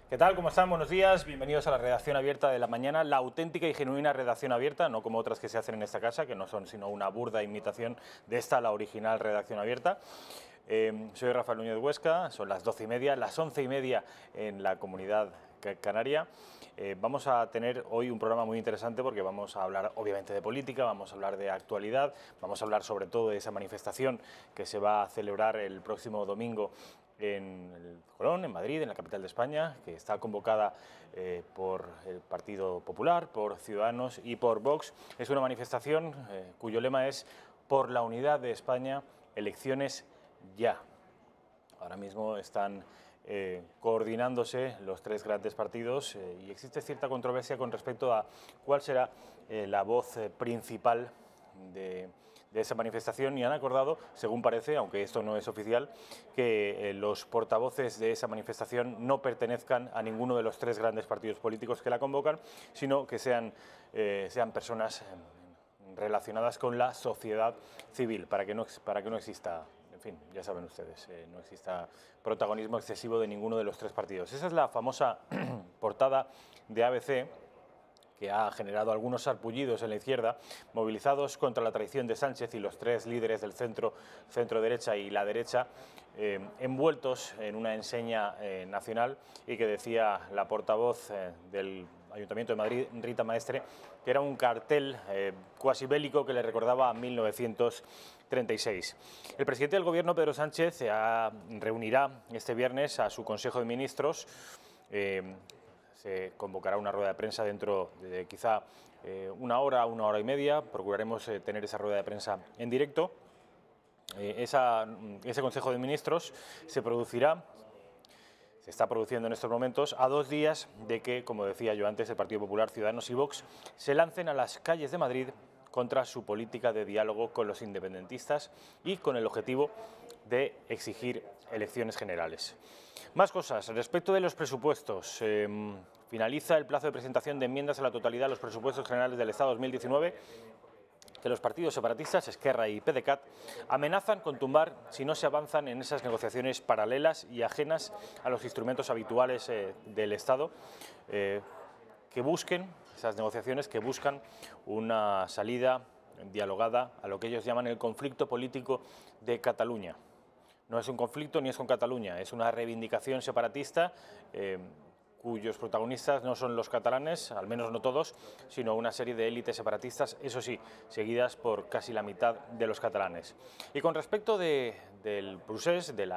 ¿Qué tal? ¿Cómo están? Buenos días. Bienvenidos a la redacción abierta de la mañana, la auténtica y genuina redacción abierta, no como otras que se hacen en esta casa, que no son sino una burda imitación de esta, la original redacción abierta. Soy Rafael Núñez de Huesca, son las 12:30, las 11:30 en la Comunidad Canaria. Vamos a tener hoy un programa muy interesante porque vamos a hablar obviamente de política, vamos a hablar de actualidad, vamos a hablar sobre todo de esa manifestación que se va a celebrar el próximo domingo en el Colón, en Madrid, en la capital de España, que está convocada por el Partido Popular, por Ciudadanos y por Vox. Es una manifestación cuyo lema es "Por la unidad de España, elecciones ya". Ahora mismo están coordinándose los tres grandes partidos y existe cierta controversia con respecto a cuál será la voz principal de esa manifestación, y han acordado, según parece, aunque esto no es oficial, que los portavoces de esa manifestación no pertenezcan a ninguno de los tres grandes partidos políticos que la convocan, sino que sean personas relacionadas con la sociedad civil, para que no exista, en fin, ya saben ustedes, no exista protagonismo excesivo de ninguno de los tres partidos. Esa es la famosa portada de ABC, que ha generado algunos sarpullidos en la izquierda, movilizados contra la traición de Sánchez y los tres líderes del centro-derecha y la derecha, envueltos en una enseña nacional, y que decía la portavoz del Ayuntamiento de Madrid, Rita Maestre, que era un cartel cuasi bélico que le recordaba a 1936. El presidente del Gobierno, Pedro Sánchez, se reunirá este viernes a su Consejo de Ministros. Se convocará una rueda de prensa dentro de quizá una hora y media. Procuraremos tener esa rueda de prensa en directo. Ese Consejo de Ministros se está produciendo en estos momentos a 2 días de que, como decía yo antes, el Partido Popular, Ciudadanos y Vox se lancen a las calles de Madrid contra su política de diálogo con los independentistas y con el objetivo de exigir elecciones generales. Más cosas. Respecto de los presupuestos, finaliza el plazo de presentación de enmiendas a la totalidad a los presupuestos generales del Estado 2019, que los partidos separatistas, Esquerra y PDeCAT, amenazan con tumbar si no se avanzan en esas negociaciones paralelas y ajenas a los instrumentos habituales del Estado, esas negociaciones que buscan una salida dialogada a lo que ellos llaman el conflicto político de Cataluña. No es un conflicto ni es con Cataluña, es una reivindicación separatista cuyos protagonistas no son los catalanes, al menos no todos, sino una serie de élites separatistas, eso sí, seguidas por casi la mitad de los catalanes. Y con respecto del procés, del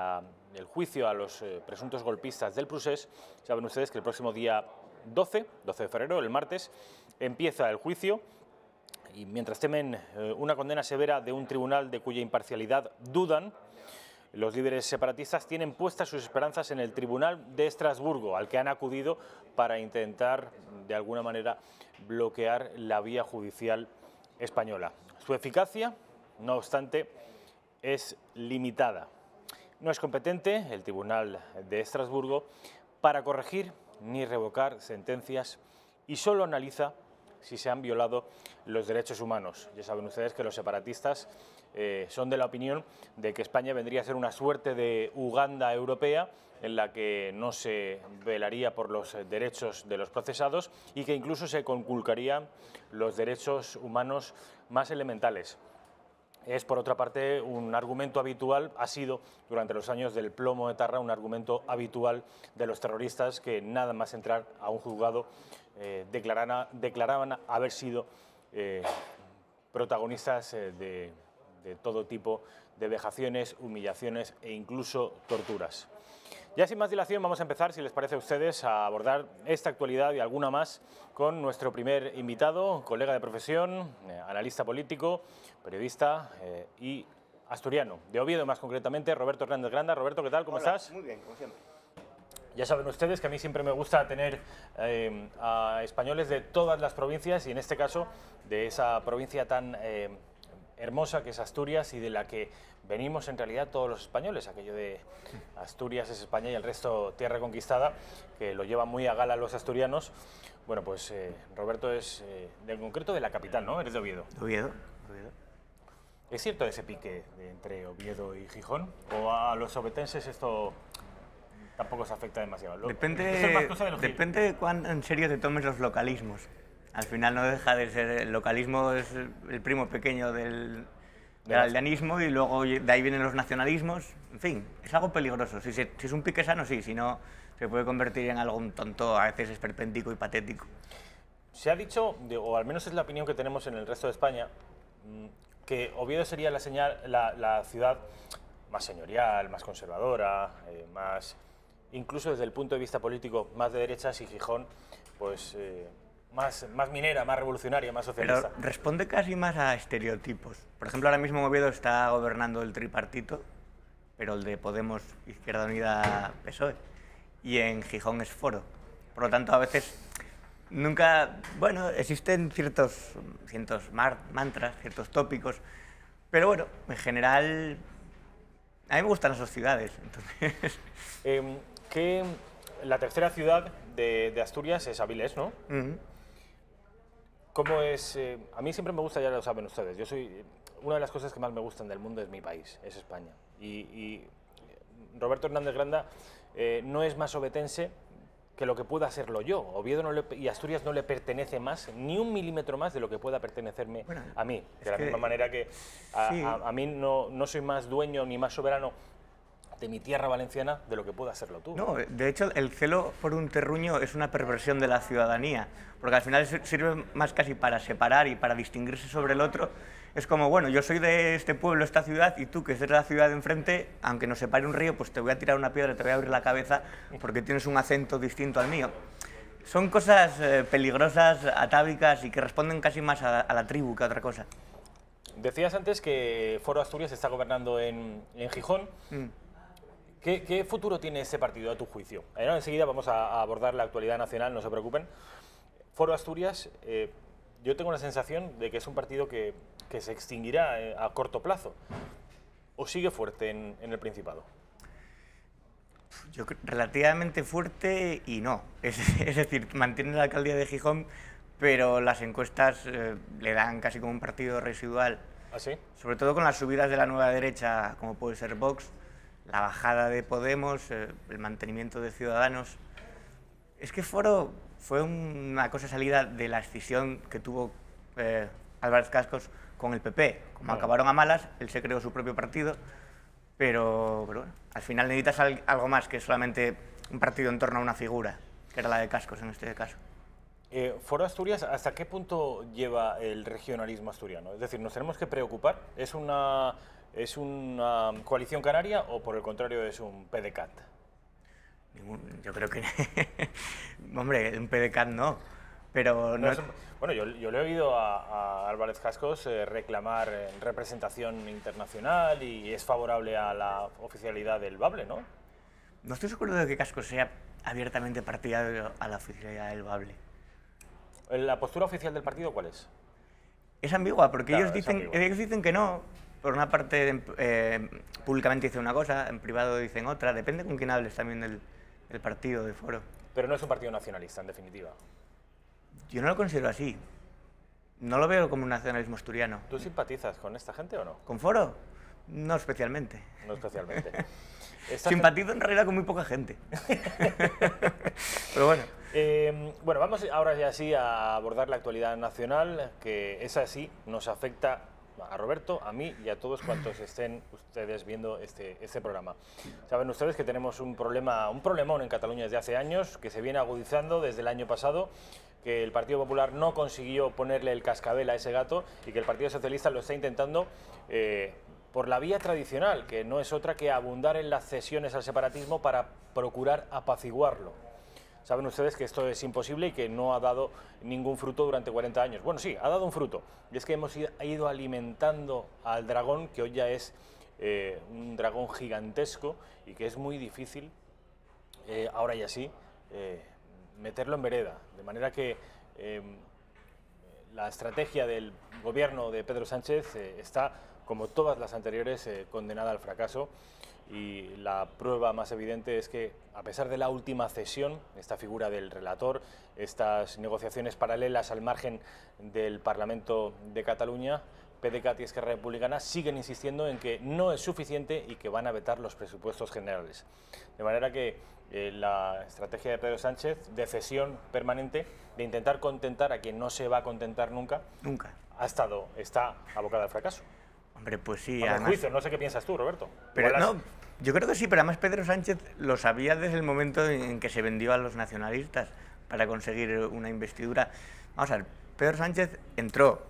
juicio a los presuntos golpistas del procés, saben ustedes que el próximo día 12 de febrero, el martes, empieza el juicio. Y mientras temen una condena severa de un tribunal de cuya imparcialidad dudan, los líderes separatistas tienen puestas sus esperanzas en el Tribunal de Estrasburgo, al que han acudido para intentar, de alguna manera, bloquear la vía judicial española. Su eficacia, no obstante, es limitada. No es competente el Tribunal de Estrasburgo para corregir ni revocar sentencias y solo analiza si se han violado los derechos humanos. Ya saben ustedes que los separatistas son de la opinión de que España vendría a ser una suerte de Uganda europea, en la que no se velaría por los derechos de los procesados y que incluso se conculcarían los derechos humanos más elementales. Es, por otra parte, un argumento habitual, ha sido durante los años del plomo de Etarra, un argumento habitual de los terroristas que nada más entrar a un juzgado declaraban haber sido protagonistas de todo tipo de vejaciones, humillaciones e incluso torturas. Ya sin más dilación vamos a empezar, si les parece a ustedes, a abordar esta actualidad y alguna más con nuestro primer invitado, colega de profesión, analista político, periodista y asturiano, de Oviedo más concretamente, Roberto Hernández Granda. Roberto, ¿qué tal? ¿Cómo estás? Muy bien, como siempre. Ya saben ustedes que a mí siempre me gusta tener a españoles de todas las provincias y en este caso de esa provincia tan hermosa que es Asturias y de la que venimos en realidad todos los españoles, aquello de Asturias es España y el resto tierra conquistada, que lo llevan muy a gala los asturianos. Bueno, pues Roberto es en concreto de la capital, ¿no? Eres de Oviedo. Oviedo. ¿Es cierto ese pique entre Oviedo y Gijón? ¿O a los ovetenses esto tampoco se afecta demasiado. Eso es Depende, más cosa de los depende de cuán en serio te tomes los localismos. Al final no deja de ser, el localismo es el primo pequeño del aldeanismo y luego de ahí vienen los nacionalismos. En fin, es algo peligroso. Si es un pique sano, sí, si no, se puede convertir en algo un tonto, a veces esperpéntico y patético. Se ha dicho, o al menos es la opinión que tenemos en el resto de España, que Oviedo sería la ciudad más señorial, más conservadora, más, incluso desde el punto de vista político, más de derechas, y Gijón, pues más minera, más revolucionaria, más socialista. Pero responde casi más a estereotipos. Por ejemplo, ahora mismo en Oviedo está gobernando el tripartito, pero el de Podemos, Izquierda Unida, PSOE, y en Gijón es Foro. Por lo tanto, a veces nunca... Bueno, existen ciertos mantras, ciertos tópicos, pero bueno, en general, a mí me gustan las sociedades, entonces... Que la tercera ciudad de Asturias es Avilés, ¿no? ¿Cómo es? A mí siempre me gusta, ya lo saben ustedes, una de las cosas que más me gustan del mundo es mi país, es España. Y Roberto Hernández Granda no es más ovetense que lo que pueda serlo yo. Oviedo y Asturias no le pertenece más, ni un milímetro más de lo que pueda pertenecerme a mí. De la misma manera que a mí no soy más dueño ni más soberano de mi tierra valenciana de lo que pueda serlo tú. No, de hecho, el celo por un terruño es una perversión de la ciudadanía, porque al final sirve más casi para separar y para distinguirse sobre el otro. Es como, bueno, yo soy de este pueblo, esta ciudad, y tú, que es de la ciudad de enfrente, aunque nos separe un río, pues te voy a tirar una piedra, te voy a abrir la cabeza, porque tienes un acento distinto al mío. Son cosas peligrosas, atávicas, y que responden casi más a la tribu que a otra cosa. Decías antes que Foro Asturias está gobernando en Gijón. ¿Qué futuro tiene ese partido, a tu juicio? Enseguida vamos a abordar la actualidad nacional, no se preocupen. Foro Asturias, yo tengo la sensación de que es un partido que se extinguirá a corto plazo. ¿O sigue fuerte en el Principado? Yo creo relativamente fuerte y no. Es decir, mantiene la alcaldía de Gijón, pero las encuestas le dan casi como un partido residual. ¿Ah, sí? Sobre todo con las subidas de la nueva derecha, como puede ser Vox, la bajada de Podemos, el mantenimiento de Ciudadanos. Es que Foro fue una cosa salida de la escisión que tuvo Álvarez Cascos con el PP. Como acabaron a malas, él se creó su propio partido, pero bueno, al final necesitas algo más que solamente un partido en torno a una figura, que era la de Cascos en este caso. Foro Asturias, ¿hasta qué punto lleva el regionalismo asturiano? Es decir, ¿nos tenemos que preocupar? ¿Es una coalición canaria o, por el contrario, es un PDCAT? Yo creo que... Hombre, un PDCAT no, pero... Bueno, yo le he oído a Álvarez Cascos reclamar representación internacional y es favorable a la oficialidad del Bable, ¿no? No estoy seguro de que Cascos sea abiertamente partidario a la oficialidad del Bable. ¿La postura oficial del partido cuál es? Es ambigua, porque Claro, ellos dicen que no. Por una parte, públicamente dicen una cosa, en privado dicen otra. Depende con quién hables también del partido, de Foro. Pero no es un partido nacionalista, en definitiva. Yo no lo considero así. No lo veo como un nacionalismo asturiano. ¿Tú simpatizas con esta gente o no? ¿Con Foro? No especialmente. No especialmente. Simpatizo en realidad con muy poca gente. Pero bueno. Bueno, vamos ahora ya sí a abordar la actualidad nacional, que esa sí nos afecta a Roberto, a mí y a todos cuantos estén ustedes viendo este programa. Saben ustedes que tenemos un problemón en Cataluña desde hace años, que se viene agudizando desde el año pasado, que el Partido Popular no consiguió ponerle el cascabel a ese gato y que el Partido Socialista lo está intentando por la vía tradicional, que no es otra que abundar en las cesiones al separatismo para procurar apaciguarlo. Saben ustedes que esto es imposible y que no ha dado ningún fruto durante 40 años. Bueno, sí, ha dado un fruto. Y es que hemos ido alimentando al dragón, que hoy ya es un dragón gigantesco y que es muy difícil, ahora ya sí, meterlo en vereda. De manera que la estrategia del gobierno de Pedro Sánchez está, como todas las anteriores, condenada al fracaso. Y la prueba más evidente es que, a pesar de la última cesión, esta figura del relator, estas negociaciones paralelas al margen del Parlamento de Cataluña, PDeCAT y Esquerra Republicana siguen insistiendo en que no es suficiente y que van a vetar los presupuestos generales. De manera que la estrategia de Pedro Sánchez de cesión permanente, de intentar contentar a quien no se va a contentar nunca, está abocada al fracaso. Hombre, pues sí. Además, juicio, no sé qué piensas tú, Roberto. Pero no, yo creo que sí, pero además Pedro Sánchez lo sabía desde el momento en que se vendió a los nacionalistas para conseguir una investidura. Vamos a ver, Pedro Sánchez entró,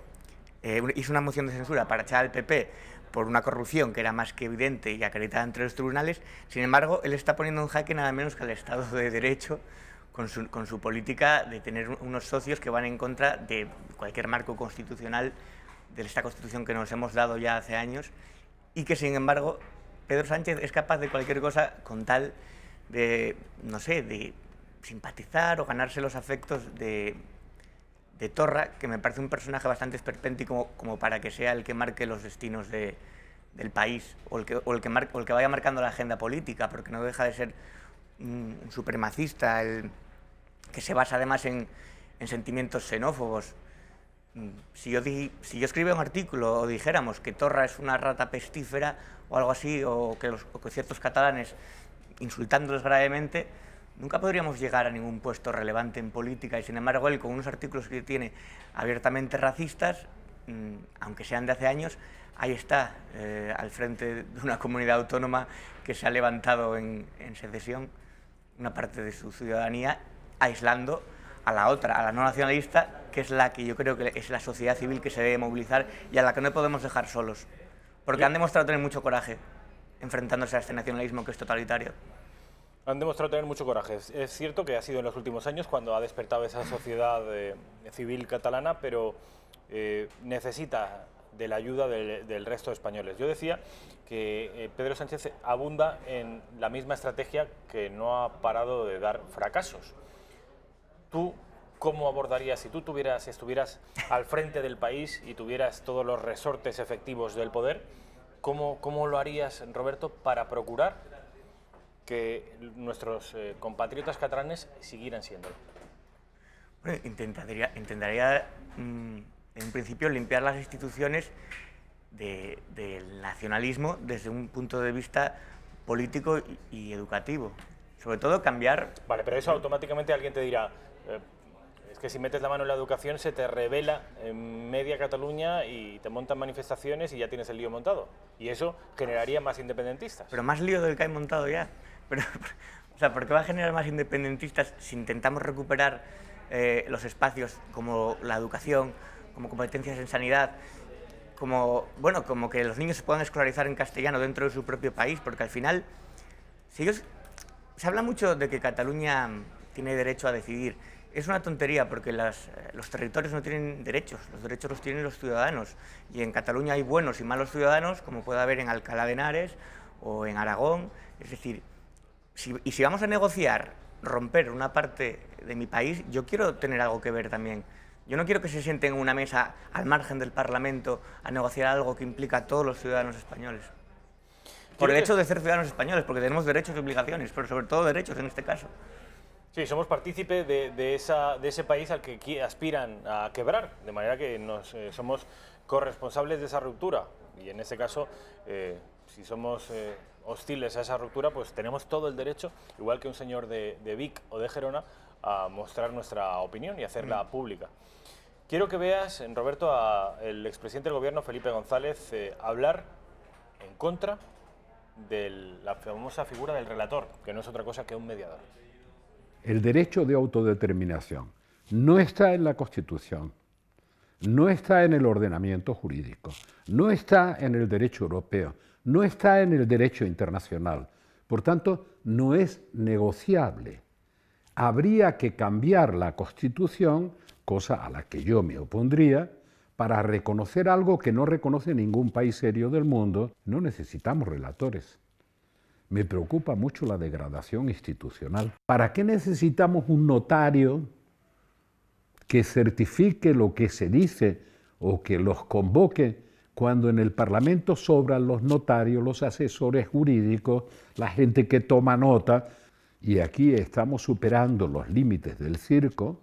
hizo una moción de censura para echar al PP por una corrupción que era más que evidente y acreditada entre los tribunales. Sin embargo, él está poniendo en jaque nada menos que al Estado de Derecho con su política de tener unos socios que van en contra de cualquier marco constitucional, de esta Constitución que nos hemos dado ya hace años, y que, sin embargo, Pedro Sánchez es capaz de cualquier cosa con tal de, no sé, de simpatizar o ganarse los afectos de Torra, que me parece un personaje bastante esperpéntico como para que sea el que marque los destinos del país o el que vaya marcando la agenda política, porque no deja de ser un supremacista, que se basa además en sentimientos xenófobos. Si yo escribiera un artículo o dijéramos que Torra es una rata pestífera o algo así, o que ciertos catalanes insultándolos gravemente, nunca podríamos llegar a ningún puesto relevante en política, y sin embargo él, con unos artículos que tiene abiertamente racistas, aunque sean de hace años, ahí está, al frente de una comunidad autónoma que se ha levantado en secesión una parte de su ciudadanía, aislando a la otra, a la no nacionalista, que es la que yo creo que es la sociedad civil que se debe movilizar y a la que no podemos dejar solos, porque han demostrado tener mucho coraje enfrentándose a este nacionalismo que es totalitario. Han demostrado tener mucho coraje. Es cierto que ha sido en los últimos años cuando ha despertado esa sociedad civil catalana, pero necesita de la ayuda del resto de españoles. Yo decía que Pedro Sánchez abunda en la misma estrategia que no ha parado de dar fracasos. ¿Tú cómo abordarías, si tú estuvieras al frente del país y tuvieras todos los resortes efectivos del poder, cómo lo harías, Roberto, para procurar que nuestros compatriotas catalanes siguieran siéndolo? Bueno, intentaría en principio limpiar las instituciones del nacionalismo desde un punto de vista político y educativo. Sobre todo cambiar... Vale, pero eso automáticamente alguien te dirá, es que si metes la mano en la educación se te revela en media Cataluña y te montan manifestaciones y ya tienes el lío montado. Y eso generaría más independentistas. Pero más lío del que hay montado ya. O sea, ¿por qué va a generar más independentistas si intentamos recuperar los espacios como la educación, como competencias en sanidad, como que los niños se puedan escolarizar en castellano dentro de su propio país? Porque al final, se habla mucho de que Cataluña tiene derecho a decidir. Es una tontería, porque los territorios no tienen derechos, los derechos los tienen los ciudadanos. Y en Cataluña hay buenos y malos ciudadanos, como puede haber en Alcalá de Henares o en Aragón. Es decir, si vamos a negociar romper una parte de mi país, yo quiero tener algo que ver también. Yo no quiero que se sienten en una mesa al margen del Parlamento a negociar algo que implica a todos los ciudadanos españoles. Por el hecho de ser ciudadanos españoles, porque tenemos derechos y obligaciones, pero sobre todo derechos en este caso. Sí, somos partícipes de ese país al que aspiran a quebrar, de manera que somos corresponsables de esa ruptura. Y en ese caso, si somos hostiles a esa ruptura, pues tenemos todo el derecho, igual que un señor de Vic o de Gerona, a mostrar nuestra opinión y hacerla pública. Quiero que veas, Roberto, al expresidente del Gobierno, Felipe González, hablar en contra de la famosa figura del relator, que no es otra cosa que un mediador. El derecho de autodeterminación no está en la Constitución, no está en el ordenamiento jurídico, no está en el derecho europeo, no está en el derecho internacional. Por tanto, no es negociable. Habría que cambiar la Constitución, cosa a la que yo me opondría, para reconocer algo que no reconoce ningún país serio del mundo. No necesitamos relatores. Me preocupa mucho la degradación institucional. ¿Para qué necesitamos un notario que certifique lo que se dice o que los convoque cuando en el Parlamento sobran los notarios, los asesores jurídicos, la gente que toma nota? Y aquí estamos superando los límites del circo,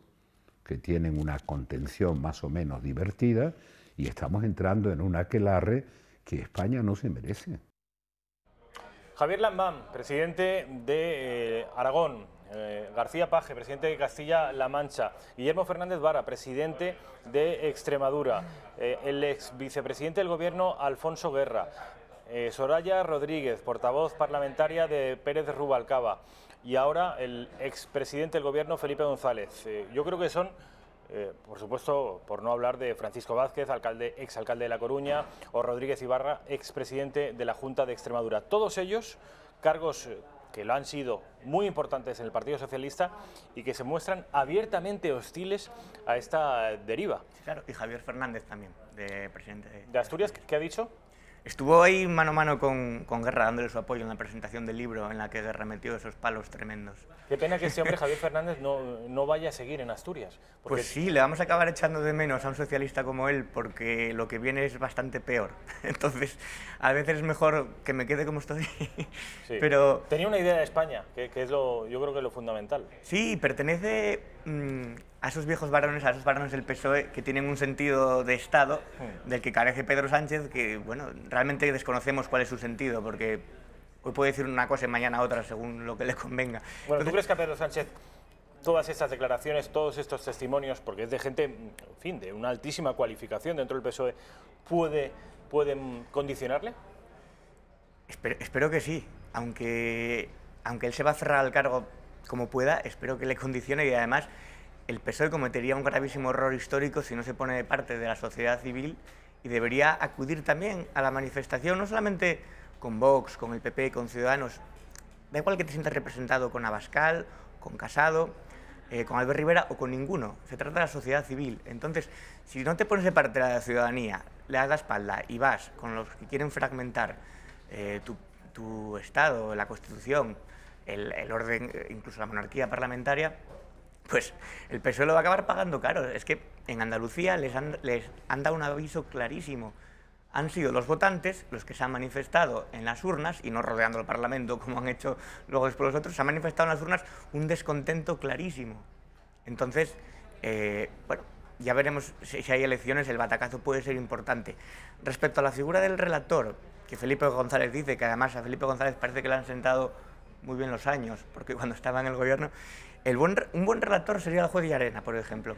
que tienen una contención más o menos divertida, y estamos entrando en un aquelarre que España no se merece. Javier Lambán, presidente de Aragón, García Paje, presidente de Castilla-La Mancha, Guillermo Fernández Vara, presidente de Extremadura, el ex vicepresidente del Gobierno Alfonso Guerra, Soraya Rodríguez, portavoz parlamentaria de Pérez Rubalcaba, y ahora el expresidente del Gobierno Felipe González. Yo creo que son, por supuesto, por no hablar de Francisco Vázquez, exalcalde de La Coruña, o Rodríguez Ibarra, expresidente de la Junta de Extremadura. Todos ellos cargos que lo han sido muy importantes en el Partido Socialista y que se muestran abiertamente hostiles a esta deriva. Sí, claro, y Javier Fernández también, de presidente de Asturias, ¿qué ha dicho? Estuvo ahí mano a mano con Guerra, dándole su apoyo en la presentación del libro en la que Guerra metió esos palos tremendos. Qué pena que este hombre, Javier Fernández, no vaya a seguir en Asturias. Pues sí, le vamos a acabar echando de menos a un socialista como él, porque lo que viene es bastante peor. Entonces, a veces es mejor que me quede como estoy. Sí. Pero tenía una idea de España, que es yo creo que es lo fundamental. Sí, pertenece a esos viejos varones, a esos varones del PSOE que tienen un sentido de Estado del que carece Pedro Sánchez, que, bueno, realmente desconocemos cuál es su sentido, porque hoy puede decir una cosa y mañana otra, según lo que le convenga. Bueno, ¿tú crees que a Pedro Sánchez todas estas declaraciones, todos estos testimonios, porque es de gente, en fin, de una altísima cualificación dentro del PSOE, pueden condicionarle? Espero que sí, aunque él se va a aferrar al cargo como pueda, espero que le condicione, y además el PSOE cometería un gravísimo error histórico si no se pone de parte de la sociedad civil, y debería acudir también a la manifestación, no solamente con Vox, con el PP, con Ciudadanos, da igual que te sientas representado con Abascal, con Casado, con Albert Rivera o con ninguno, se trata de la sociedad civil. Entonces, si no te pones de parte de la ciudadanía, le das la espalda y vas con los que quieren fragmentar tu Estado, la Constitución, el orden, incluso la monarquía parlamentaria, pues el PSOE lo va a acabar pagando caro. Es que en Andalucía les han dado un aviso clarísimo. Han sido los votantes los que se han manifestado en las urnas, y no rodeando el Parlamento como han hecho luego después los otros, se han manifestado en las urnas un descontento clarísimo. Entonces, bueno, ya veremos si hay elecciones, el batacazo puede ser importante. Respecto a la figura del relator, que Felipe González dice, que además a Felipe González parece que le han sentado muy bien los años, porque cuando estaba en el gobierno, un buen relator sería el juez Llarena, por ejemplo.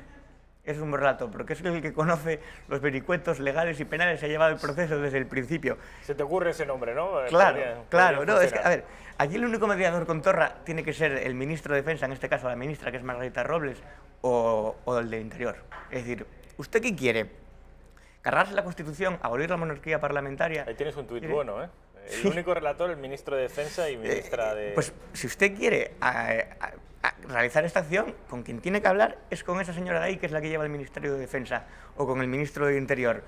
Es un buen relator, porque es el que conoce los vericuetos legales y penales, se ha llevado el proceso desde el principio. Se te ocurre ese nombre, ¿no? Claro, no, es que, a ver, allí el único mediador con Torra tiene que ser el ministro de Defensa, en este caso la ministra, que es Margarita Robles, o el de Interior. Es decir, ¿usted qué quiere? ¿Cargarse la Constitución, abolir la monarquía parlamentaria? Ahí tienes un tuit bueno, ¿eh? El único relator, el ministro de Defensa y ministra de... Pues si usted quiere realizar esta acción, con quien tiene que hablar es con esa señora de ahí, que es la que lleva el Ministerio de Defensa, o con el ministro de Interior.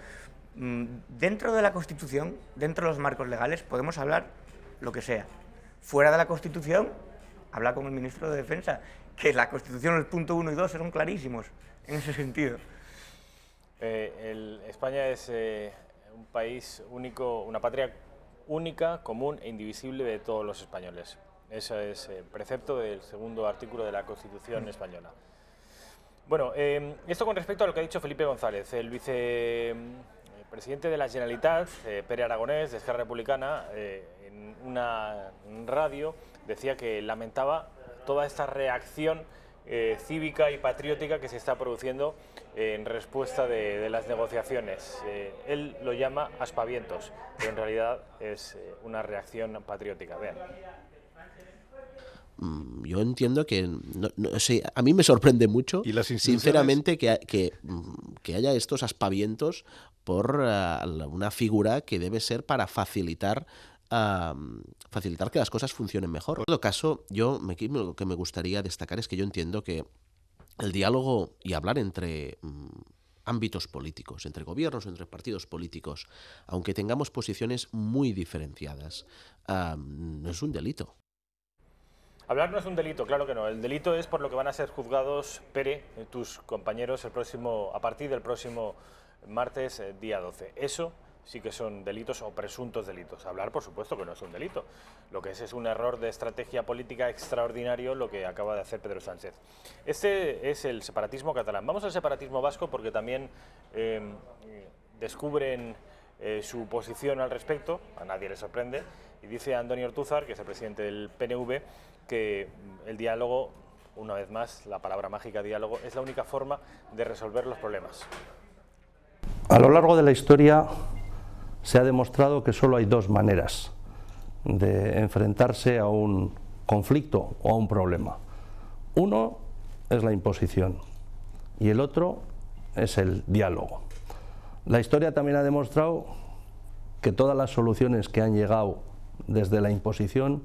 Dentro de la Constitución, dentro de los marcos legales, podemos hablar lo que sea. Fuera de la Constitución, habla con el ministro de Defensa, que la Constitución, el punto 1 y 2 son clarísimos en ese sentido. España es un país único, una patria única, común e indivisible de todos los españoles. Ese es el precepto del segundo artículo de la Constitución española. Bueno, esto con respecto a lo que ha dicho Felipe González, el vicepresidente de la Generalitat, Pere Aragonés, de Esquerra Republicana, en una radio decía que lamentaba toda esta reacción cívica y patriótica que se está produciendo en respuesta de las negociaciones. Él lo llama aspavientos, pero en realidad es una reacción patriótica. Vean. Yo entiendo que, no sé, a mí me sorprende mucho, sinceramente, que haya estos aspavientos por una figura que debe ser para facilitar que las cosas funcionen mejor. En todo caso, lo que me gustaría destacar es que yo entiendo que el diálogo y hablar entre ámbitos políticos, entre gobiernos, entre partidos políticos, aunque tengamos posiciones muy diferenciadas, no es un delito. Hablar no es un delito, claro que no. El delito es por lo que van a ser juzgados, Pere, tus compañeros, a partir del próximo martes, día 12. Eso sí que son delitos o presuntos delitos. Hablar, por supuesto, que no es un delito. Lo que es un error de estrategia política extraordinario lo que acaba de hacer Pedro Sánchez. Este es el separatismo catalán. Vamos al separatismo vasco porque también descubren su posición al respecto, a nadie le sorprende, y dice Andoni Ortúzar, que es el presidente del PNV, que el diálogo, una vez más, la palabra mágica diálogo, es la única forma de resolver los problemas. A lo largo de la historia se ha demostrado que solo hay dos maneras de enfrentarse a un conflicto o a un problema. Uno es la imposición y el otro es el diálogo. La historia también ha demostrado que todas las soluciones que han llegado desde la imposición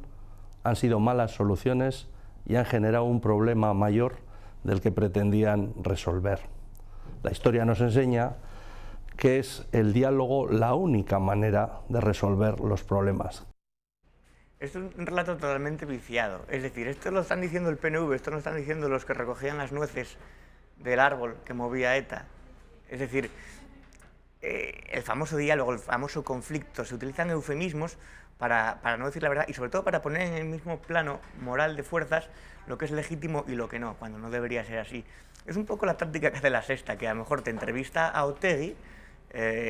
han sido malas soluciones y han generado un problema mayor del que pretendían resolver. La historia nos enseña que es el diálogo la única manera de resolver los problemas. Esto es un relato totalmente viciado. Es decir, esto lo están diciendo el PNV, esto lo están diciendo los que recogían las nueces del árbol que movía ETA. Es decir, el famoso diálogo, el famoso conflicto, se utilizan eufemismos para no decir la verdad y sobre todo para poner en el mismo plano moral de fuerzas lo que es legítimo y lo que no, cuando no debería ser así. Es un poco la táctica que hace La Sexta, que a lo mejor te entrevista a Otegi,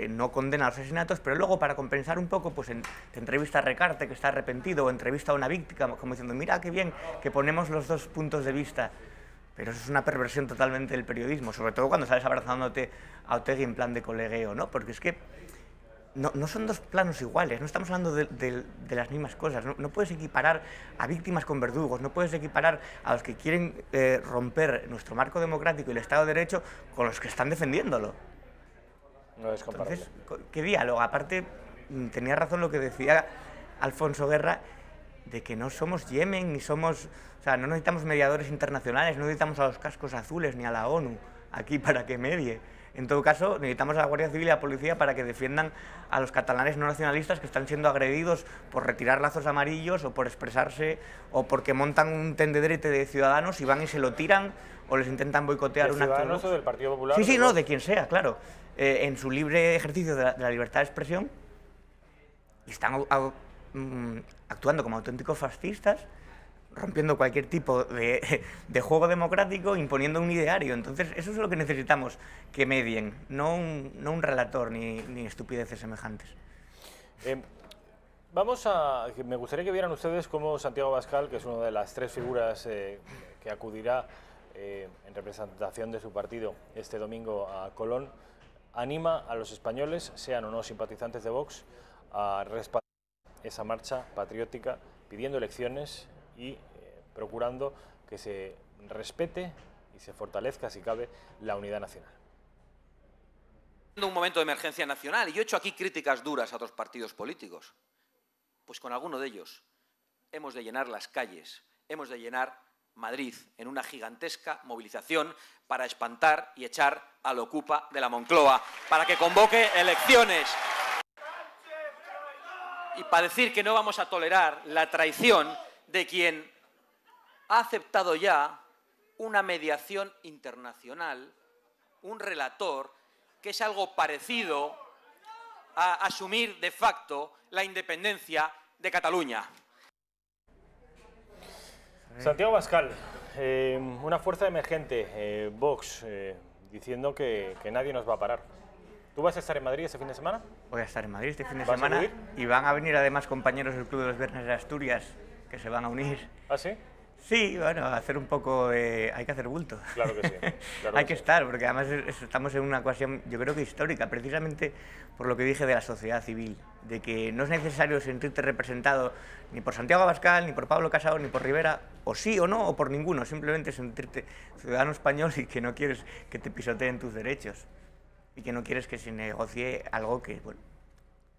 no condena los asesinatos, pero luego para compensar un poco pues te entrevista a Recarte, que está arrepentido, o entrevista a una víctima, como diciendo, mira qué bien que ponemos los dos puntos de vista. Pero eso es una perversión totalmente del periodismo, sobre todo cuando sales abrazándote a Otegi en plan de colegueo, ¿no? Porque es que no son dos planos iguales, no estamos hablando de las mismas cosas, no puedes equiparar a víctimas con verdugos, no puedes equiparar a los que quieren romper nuestro marco democrático y el Estado de Derecho con los que están defendiéndolo. No es comparable. Entonces, ¿qué diálogo? Aparte, tenía razón lo que decía Alfonso Guerra, de que no somos Yemen, ni somos... O sea, no necesitamos mediadores internacionales, no necesitamos a los cascos azules ni a la ONU aquí para que medie. En todo caso, necesitamos a la Guardia Civil y a la Policía para que defiendan a los catalanes no nacionalistas que están siendo agredidos por retirar lazos amarillos o por expresarse o porque montan un tendederete de ciudadanos y van y se lo tiran o les intentan boicotear un acto. ¿De Ciudadanos o del Partido Popular? Sí, sí, no, de quien sea, claro. En su libre ejercicio de la libertad de expresión y están actuando como auténticos fascistas, rompiendo cualquier tipo de juego democrático, imponiendo un ideario. Entonces, eso es lo que necesitamos, que medien, no un relator ni estupideces semejantes. Me gustaría que vieran ustedes cómo Santiago Abascal, que es una de las tres figuras que acudirá en representación de su partido este domingo a Colón, anima a los españoles, sean o no simpatizantes de Vox, a respaldar esa marcha patriótica, pidiendo elecciones y procurando que se respete y se fortalezca, si cabe, la unidad nacional. Un momento de emergencia nacional, y yo he hecho aquí críticas duras a otros partidos políticos. Pues con alguno de ellos hemos de llenar las calles, hemos de llenar Madrid en una gigantesca movilización para espantar y echar al ocupa de la Moncloa, para que convoque elecciones. Y para decir que no vamos a tolerar la traición de quien ha aceptado ya una mediación internacional, un relator, que es algo parecido a asumir de facto la independencia de Cataluña. Santiago Abascal, una fuerza emergente, Vox, diciendo que nadie nos va a parar. ¿Tú vas a estar en Madrid este fin de semana? Voy a estar en Madrid este fin de semana y van a venir además compañeros del Club de los Viernes de Asturias que se van a unir. ¿Ah, sí? Sí, bueno, hacer un poco de... hay que hacer bulto. Claro que sí. Claro Hay que estar, porque además estamos en una ocasión, yo creo que histórica, precisamente por lo que dije de la sociedad civil, de que no es necesario sentirte representado ni por Santiago Abascal, ni por Pablo Casado, ni por Rivera, o sí o no, o por ninguno, simplemente sentirte ciudadano español y que no quieres que te pisoteen tus derechos y que no quieres que se negocie algo que, bueno,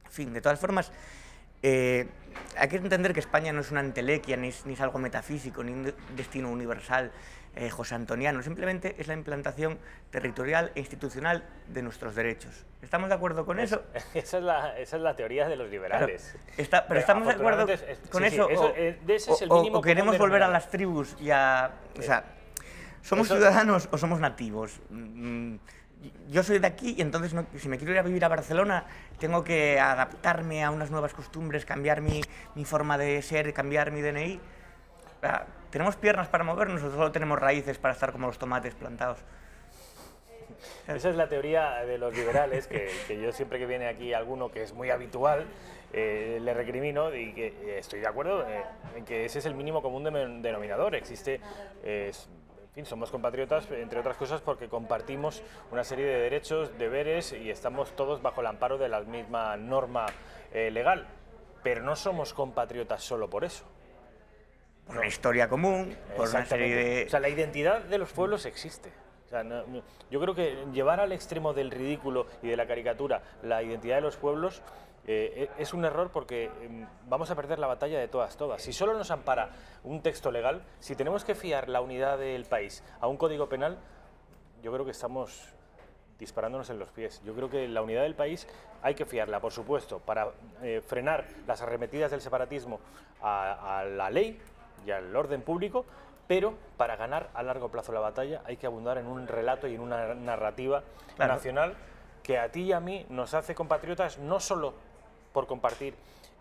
en fin, de todas formas... hay que entender que España no es una entelequia, ni es algo metafísico, ni un destino universal josé antoniano, simplemente es la implantación territorial e institucional de nuestros derechos. ¿Estamos de acuerdo con eso? Esa es la teoría de los liberales. Claro, pero ¿estamos de acuerdo con eso? ¿O queremos volver a las tribus y a... O sea, ¿somos ciudadanos o somos nativos? Yo soy de aquí y entonces si me quiero ir a vivir a Barcelona tengo que adaptarme a unas nuevas costumbres, cambiar mi forma de ser, cambiar mi DNI. ¿Tenemos piernas para movernos o solo tenemos raíces para estar como los tomates plantados? Esa es la teoría de los liberales, que yo siempre que viene aquí alguno que es muy habitual, le recrimino y que estoy de acuerdo en que ese es el mínimo común denominador. Existe, en fin, somos compatriotas, entre otras cosas, porque compartimos una serie de derechos, deberes y estamos todos bajo el amparo de la misma norma legal. Pero no somos compatriotas solo por eso. Por una historia común, por una serie de... O sea, la identidad de los pueblos existe. O sea, yo creo que llevar al extremo del ridículo y de la caricatura la identidad de los pueblos es un error, porque vamos a perder la batalla de todas. Si solo nos ampara un texto legal, si tenemos que fiar la unidad del país a un código penal, yo creo que estamos disparándonos en los pies. Yo creo que la unidad del país hay que fiarla, por supuesto, para frenar las arremetidas del separatismo a la ley y al orden público, pero para ganar a largo plazo la batalla hay que abundar en un relato y en una narrativa nacional que a ti y a mí nos hace compatriotas, no solo por compartir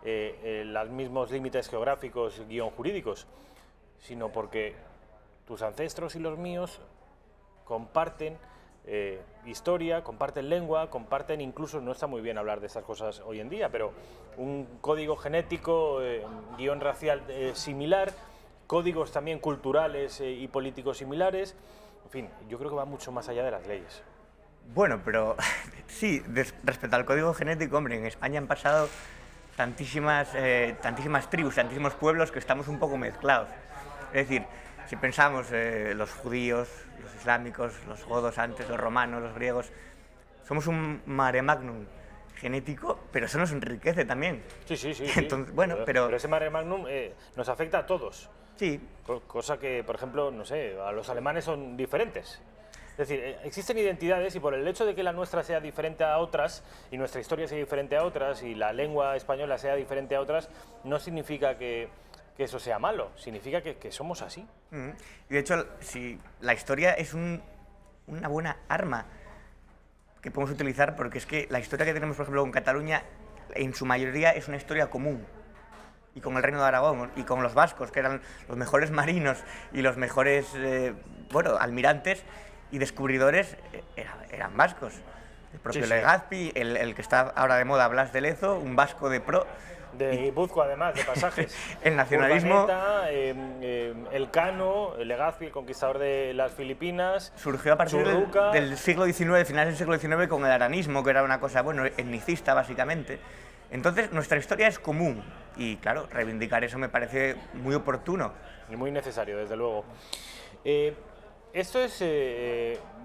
los mismos límites geográficos / jurídicos, sino porque tus ancestros y los míos comparten historia, comparten lengua, comparten, incluso, no está muy bien hablar de estas cosas hoy en día, pero un código genético, guión racial similar, códigos también culturales y políticos similares. En fin, yo creo que va mucho más allá de las leyes. Bueno, pero sí, respecto al código genético, hombre, en España han pasado tantísimas tribus, tantísimos pueblos que estamos un poco mezclados. Es decir, si pensamos los judíos, los islámicos, los godos antes, los romanos, los griegos, somos un mare magnum genético, pero eso nos enriquece también. Sí. Entonces, bueno, pero ese mare magnum nos afecta a todos. Sí. Cosa que, por ejemplo, no sé, a los alemanes son diferentes. Es decir, existen identidades y por el hecho de que la nuestra sea diferente a otras y nuestra historia sea diferente a otras y la lengua española sea diferente a otras, no significa que eso sea malo, significa que somos así. Y de hecho, si la historia es una buena arma que podemos utilizar, porque es que la historia que tenemos, por ejemplo, con Cataluña, en su mayoría es una historia común. Y con el Reino de Aragón, y con los vascos, que eran los mejores marinos y los mejores, almirantes y descubridores, eran vascos. El propio Legazpi, el que está ahora de moda, Blas de Lezo, un vasco de pro. De Guipúzcoa, además, de pasajes. El nacionalismo... Urdaneta, Elcano, Legazpi, el conquistador de las Filipinas... Surgió a partir del siglo XIX, finales del siglo XIX, con el aranismo, que era una cosa, etnicista, básicamente. Entonces, nuestra historia es común. Y, claro, reivindicar eso me parece muy oportuno. Y muy necesario, desde luego. Esto es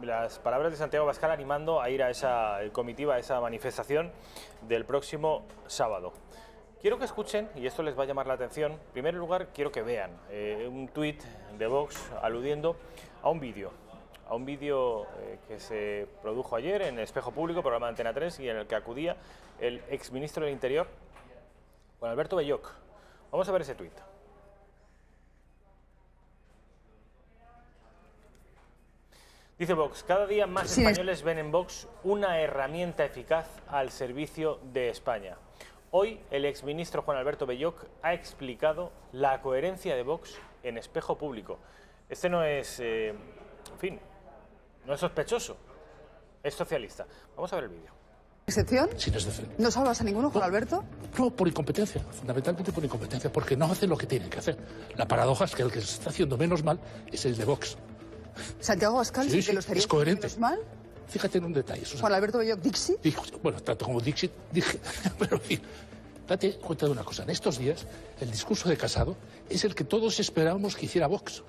las palabras de Santiago Abascal animando a ir a esa comitiva, a esa manifestación del próximo sábado. Quiero que escuchen, y esto les va a llamar la atención, en primer lugar quiero que vean un tuit de Vox aludiendo a un vídeo que se produjo ayer en Espejo Público, programa de Antena 3, y en el que acudía el exministro del Interior, Juan Alberto Belloch. Vamos a ver ese tuit. Dice Vox: cada día más españoles ven en Vox una herramienta eficaz al servicio de España. Hoy el exministro Juan Alberto Belloch ha explicado la coherencia de Vox en Espejo Público. Este no es, en fin, no es sospechoso, es socialista. Vamos a ver el vídeo. ¿Excepción? Sin excepción. ¿No salvas a ninguno, Juan Alberto? No, por incompetencia, fundamentalmente por incompetencia, porque no hacen lo que tienen que hacer. La paradoja es que el que se está haciendo menos mal es el de Vox. Santiago Abascal, sí, que lo estaría es coherente. Menos mal. Fíjate en un detalle, Susana. Juan Alberto Belloch, Dixit. Bueno, tanto como Dixit, dije, pero en fin, date cuenta de una cosa. En estos días, el discurso de Casado es el que todos esperábamos que hiciera Vox.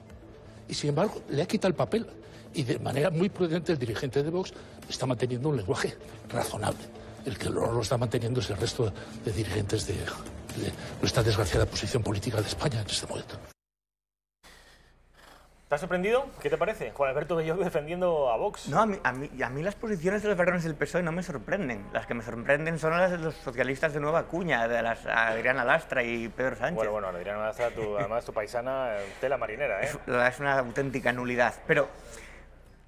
Y sin embargo, le ha quitado el papel. Y de manera muy prudente el dirigente de Vox está manteniendo un lenguaje razonable. El que lo está manteniendo es el resto de dirigentes de nuestra desgraciada posición política de España en este momento. ¿Te has sorprendido? ¿Qué te parece? Juan Alberto Belloch defendiendo a Vox. No, a mí las posiciones de los varones del PSOE no me sorprenden. Las que me sorprenden son las de los socialistas de Nueva Cuña, de las Adriana Lastra y Pedro Sánchez. Bueno, Adriana Lastra, además tu paisana, tela marinera, ¿eh? Es una auténtica nulidad. Pero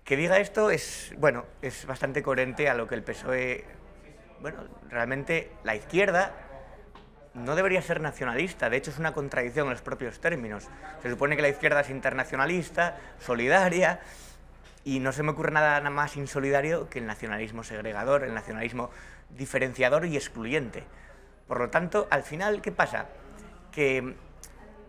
que diga esto es bastante coherente a lo que el PSOE... realmente la izquierda no debería ser nacionalista, de hecho es una contradicción en los propios términos. Se supone que la izquierda es internacionalista, solidaria, Y no se me ocurre nada más insolidario que el nacionalismo segregador, el nacionalismo diferenciador y excluyente. Por lo tanto, al final, ¿qué pasa? Que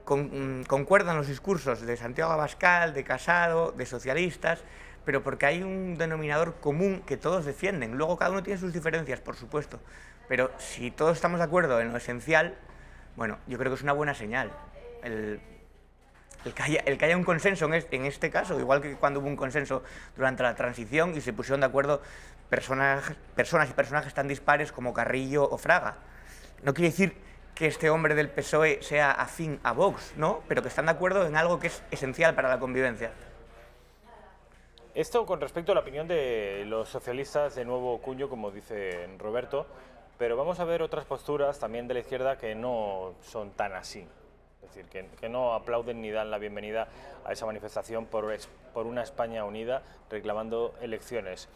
concuerdan los discursos de Santiago Abascal, de Casado, de socialistas, pero porque hay un denominador común que todos defienden. Luego cada uno tiene sus diferencias, por supuesto, pero si todos estamos de acuerdo en lo esencial, bueno, yo creo que es una buena señal. El que haya un consenso en este caso, igual que cuando hubo un consenso durante la transición y se pusieron de acuerdo personas y personajes tan dispares como Carrillo o Fraga. No quiere decir que este hombre del PSOE sea afín a Vox, ¿no? Pero que están de acuerdo en algo que es esencial para la convivencia. Esto con respecto a la opinión de los socialistas de nuevo cuño, como dice Roberto, pero vamos a ver otras posturas también de la izquierda que no son tan así. Es decir, que no aplauden ni dan la bienvenida a esa manifestación por una España unida reclamando elecciones.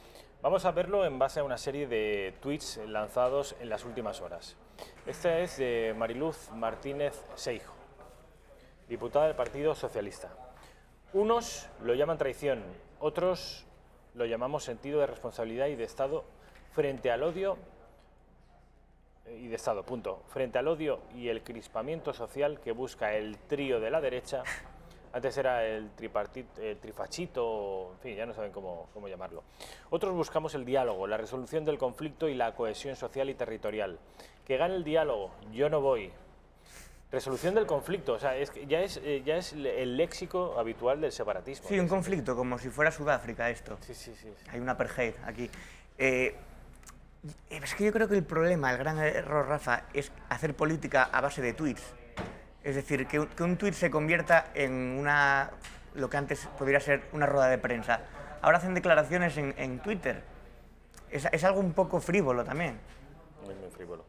Vamos a verlo en base a una serie de tweets lanzados en las últimas horas. Esta es de Mariluz Martínez Seijo, diputada del Partido Socialista. Unos lo llaman traición, otros lo llamamos sentido de responsabilidad y de Estado frente al odio frente al odio y el crispamiento social que busca el trío de la derecha. Antes era el trifachito, en fin, ya no saben cómo llamarlo. Otros buscamos el diálogo, la resolución del conflicto y la cohesión social y territorial. Que gane el diálogo, yo no voy. Resolución del conflicto, o sea, ya es el léxico habitual del separatismo. Sí, un conflicto, como si fuera Sudáfrica esto. Sí. Hay un apartheid aquí. Es que yo creo que el problema, el gran error, Rafa, es hacer política a base de tweets. Es decir, que un tuit se convierta en lo que antes podría ser una rueda de prensa. Ahora hacen declaraciones en Twitter. Es algo un poco frívolo también. Muy frívolo.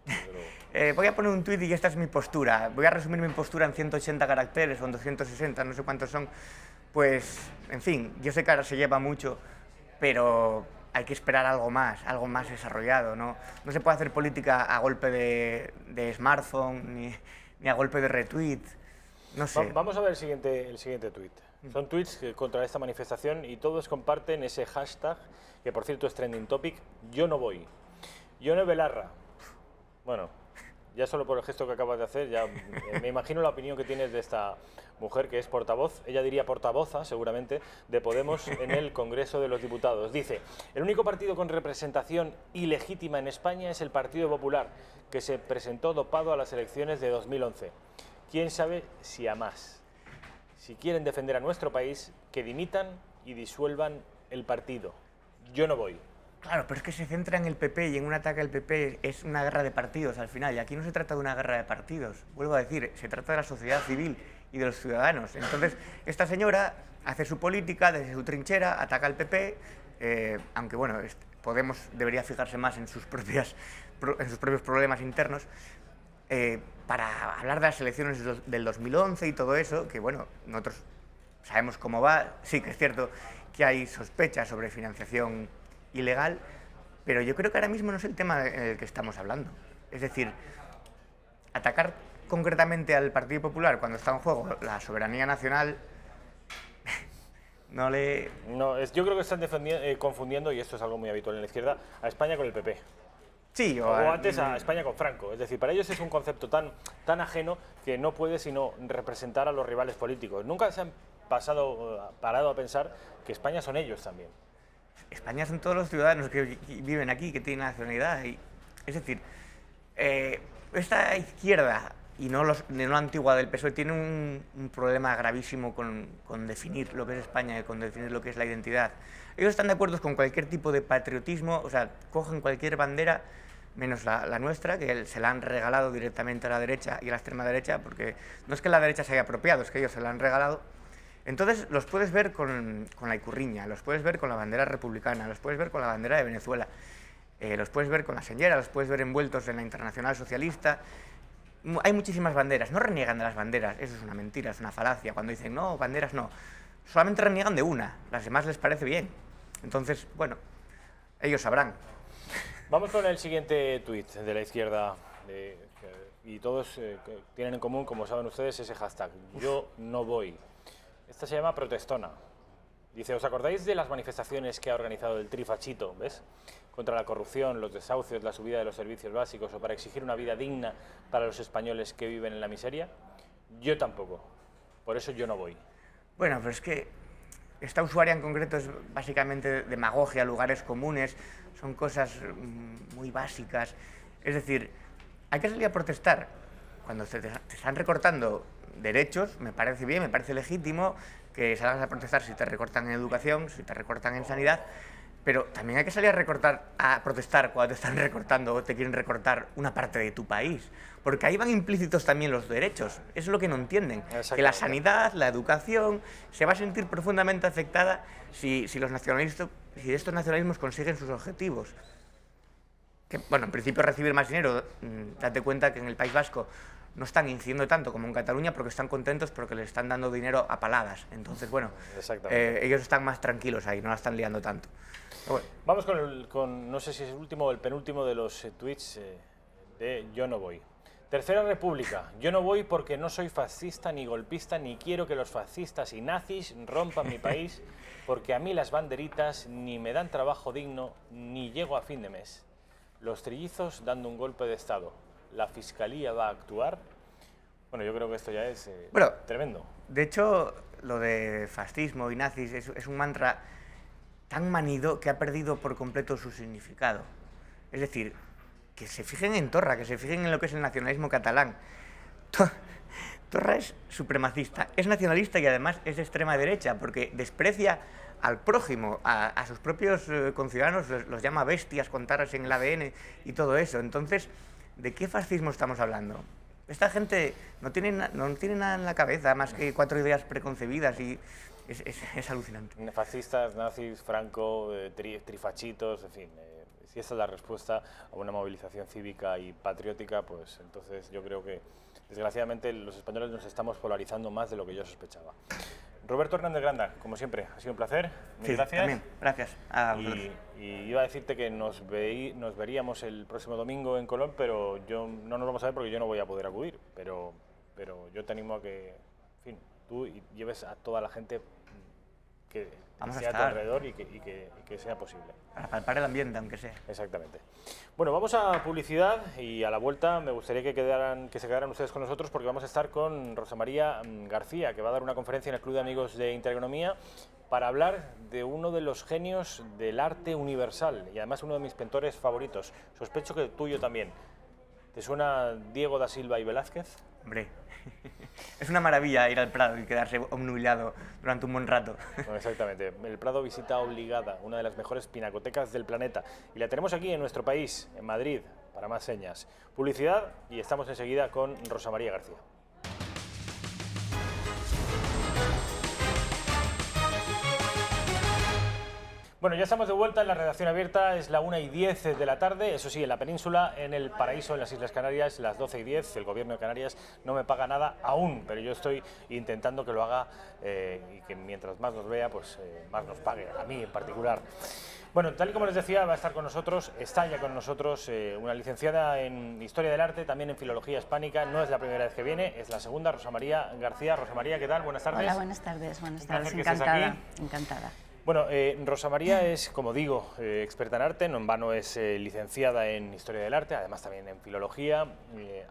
Voy a poner un tuit y esta es mi postura. Voy a resumir mi postura en 180 caracteres o en 260, no sé cuántos son. Pues, en fin, yo sé que ahora se lleva mucho, pero hay que esperar algo más desarrollado, ¿no? No se puede hacer política a golpe de smartphone, ni a golpe de retweet, no sé. Vamos a ver el siguiente tuit. Son tweets contra esta manifestación y todos comparten ese hashtag, que por cierto es trending topic, yo no voy. Yone Belarra. Bueno, ya solo por el gesto que acabas de hacer, ya me imagino la opinión que tienes de esta mujer que es portavoz, ella diría portavoza seguramente, de Podemos en el Congreso de los Diputados. Dice, el único partido con representación ilegítima en España es el Partido Popular, que se presentó dopado a las elecciones de 2011. ¿Quién sabe si a más? Si quieren defender a nuestro país, que dimitan y disuelvan el partido. Yo no voy. Claro, pero es que se centra en el PP y en un ataque al PP es una guerra de partidos al final. Y aquí no se trata de una guerra de partidos. Vuelvo a decir, se trata de la sociedad civil y de los ciudadanos. Entonces, esta señora hace su política desde su trinchera, ataca al PP, aunque bueno, Podemos debería fijarse más en sus propios problemas internos, para hablar de las elecciones del 2011 y todo eso, que bueno, nosotros sabemos cómo va. Sí que es cierto que hay sospechas sobre financiación ilegal, pero yo creo que ahora mismo no es el tema del que estamos hablando. Es decir, atacar concretamente al Partido Popular cuando está en juego la soberanía nacional no le... No, yo creo que están confundiendo, y esto es algo muy habitual en la izquierda, a España con el PP. Sí, o antes a España con Franco. Es decir, para ellos es un concepto tan ajeno que no puede sino representar a los rivales políticos. Nunca se han parado a pensar que España son ellos también. España son todos los ciudadanos que viven aquí, que tienen nacionalidad. Es decir, esta izquierda, y no la antigua del PSOE, tiene un problema gravísimo con definir lo que es España y con definir lo que es la identidad. Ellos están de acuerdo con cualquier tipo de patriotismo, o sea, cogen cualquier bandera, menos la nuestra, que se la han regalado directamente a la derecha y a la extrema derecha, porque no es que la derecha se haya apropiado, es que ellos se la han regalado. Entonces los puedes ver con la ikurriña, los puedes ver con la bandera republicana, los puedes ver con la bandera de Venezuela, los puedes ver con la señera, los puedes ver envueltos en la Internacional Socialista. Hay muchísimas banderas, no reniegan de las banderas, eso es una mentira, es una falacia. Cuando dicen, no, banderas no, solamente reniegan de una, las demás les parece bien. Entonces, bueno, ellos sabrán. Vamos con el siguiente tuit de la izquierda, y todos tienen en común, como saben ustedes, ese hashtag, yo no voy. Esta se llama Protestona. Dice, ¿os acordáis de las manifestaciones que ha organizado el Trifachito, ves? Contra la corrupción, los desahucios, la subida de los servicios básicos o para exigir una vida digna para los españoles que viven en la miseria? Yo tampoco. Por eso yo no voy. Bueno, pero es que esta usuaria en concreto es básicamente demagogia, lugares comunes, son cosas muy básicas. Es decir, hay que salir a protestar. Cuando te están recortando derechos, me parece bien, me parece legítimo que salgas a protestar si te recortan en educación, si te recortan en sanidad, pero también hay que salir a protestar cuando te están recortando o te quieren recortar una parte de tu país, porque ahí van implícitos también los derechos. Eso es lo que no entienden, que la sanidad, la educación, se va a sentir profundamente afectada si estos nacionalismos consiguen sus objetivos. Que, bueno, en principio recibir más dinero, date cuenta que en el País Vasco no están incidiendo tanto como en Cataluña porque están contentos porque les están dando dinero a paladas. Entonces, bueno, ellos están más tranquilos ahí, no la están liando tanto. Bueno. Vamos con, no sé si es el último o el penúltimo de los tweets de Yo no voy. Tercera República. Yo no voy porque no soy fascista ni golpista, ni quiero que los fascistas y nazis rompan mi país, porque a mí las banderitas ni me dan trabajo digno, ni llego a fin de mes. Los trillizos dando un golpe de Estado. La Fiscalía va a actuar. Bueno, yo creo que esto ya es tremendo. De hecho, lo de fascismo y nazis es un mantra tan manido que ha perdido por completo su significado. Es decir, que se fijen en Torra, que se fijen en lo que es el nacionalismo catalán. Torra es supremacista, es nacionalista y además es de extrema derecha, porque desprecia al prójimo, a sus propios conciudadanos, los llama bestias con tarras en el ADN y todo eso. Entonces, ¿de qué fascismo estamos hablando? Esta gente no tiene nada en la cabeza más que 4 ideas preconcebidas y es alucinante. Fascistas, nazis, Franco, trifachitos, en fin. Si esa es la respuesta a una movilización cívica y patriótica, pues entonces yo creo que desgraciadamente los españoles nos estamos polarizando más de lo que yo sospechaba. Roberto Hernández Granda, como siempre, ha sido un placer. Mil gracias. También, gracias. Y iba a decirte que nos veríamos el próximo domingo en Colón, pero no nos vamos a ver porque yo no voy a poder acudir. Pero yo te animo a que, en fin, tú lleves a toda la gente que sea a tu alrededor y que sea posible. Para palpar el ambiente, aunque sea. Exactamente. Bueno, vamos a publicidad y a la vuelta me gustaría que se quedaran ustedes con nosotros porque vamos a estar con Rosa María García, que va a dar una conferencia en el Club de Amigos de Intereconomía para hablar de uno de los genios del arte universal y además uno de mis pintores favoritos. Sospecho que el tuyo también. ¿Te suena Diego da Silva y Velázquez? Hombre, es una maravilla ir al Prado y quedarse obnubilado durante un buen rato. Bueno, exactamente. El Prado, visita obligada, una de las mejores pinacotecas del planeta. Y la tenemos aquí en nuestro país, en Madrid, para más señas. Publicidad y estamos enseguida con Rosa María García. Bueno, ya estamos de vuelta en la redacción abierta, es la 1:10 de la tarde, eso sí, en la península, en el Paraíso, en las Islas Canarias, las 12:10, el gobierno de Canarias no me paga nada aún, pero yo estoy intentando que lo haga y que mientras más nos vea, pues más nos pague, a mí en particular. Bueno, tal y como les decía, va a estar con nosotros, está ya con nosotros una licenciada en Historia del Arte, también en Filología Hispánica, no es la primera vez que viene, es la segunda, Rosa María García. Rosa María, ¿qué tal? Buenas tardes. Hola, buenas tardes, encantada, encantada. Bueno, Rosa María es, como digo, experta en arte, no en vano es licenciada en Historia del Arte, además también en Filología,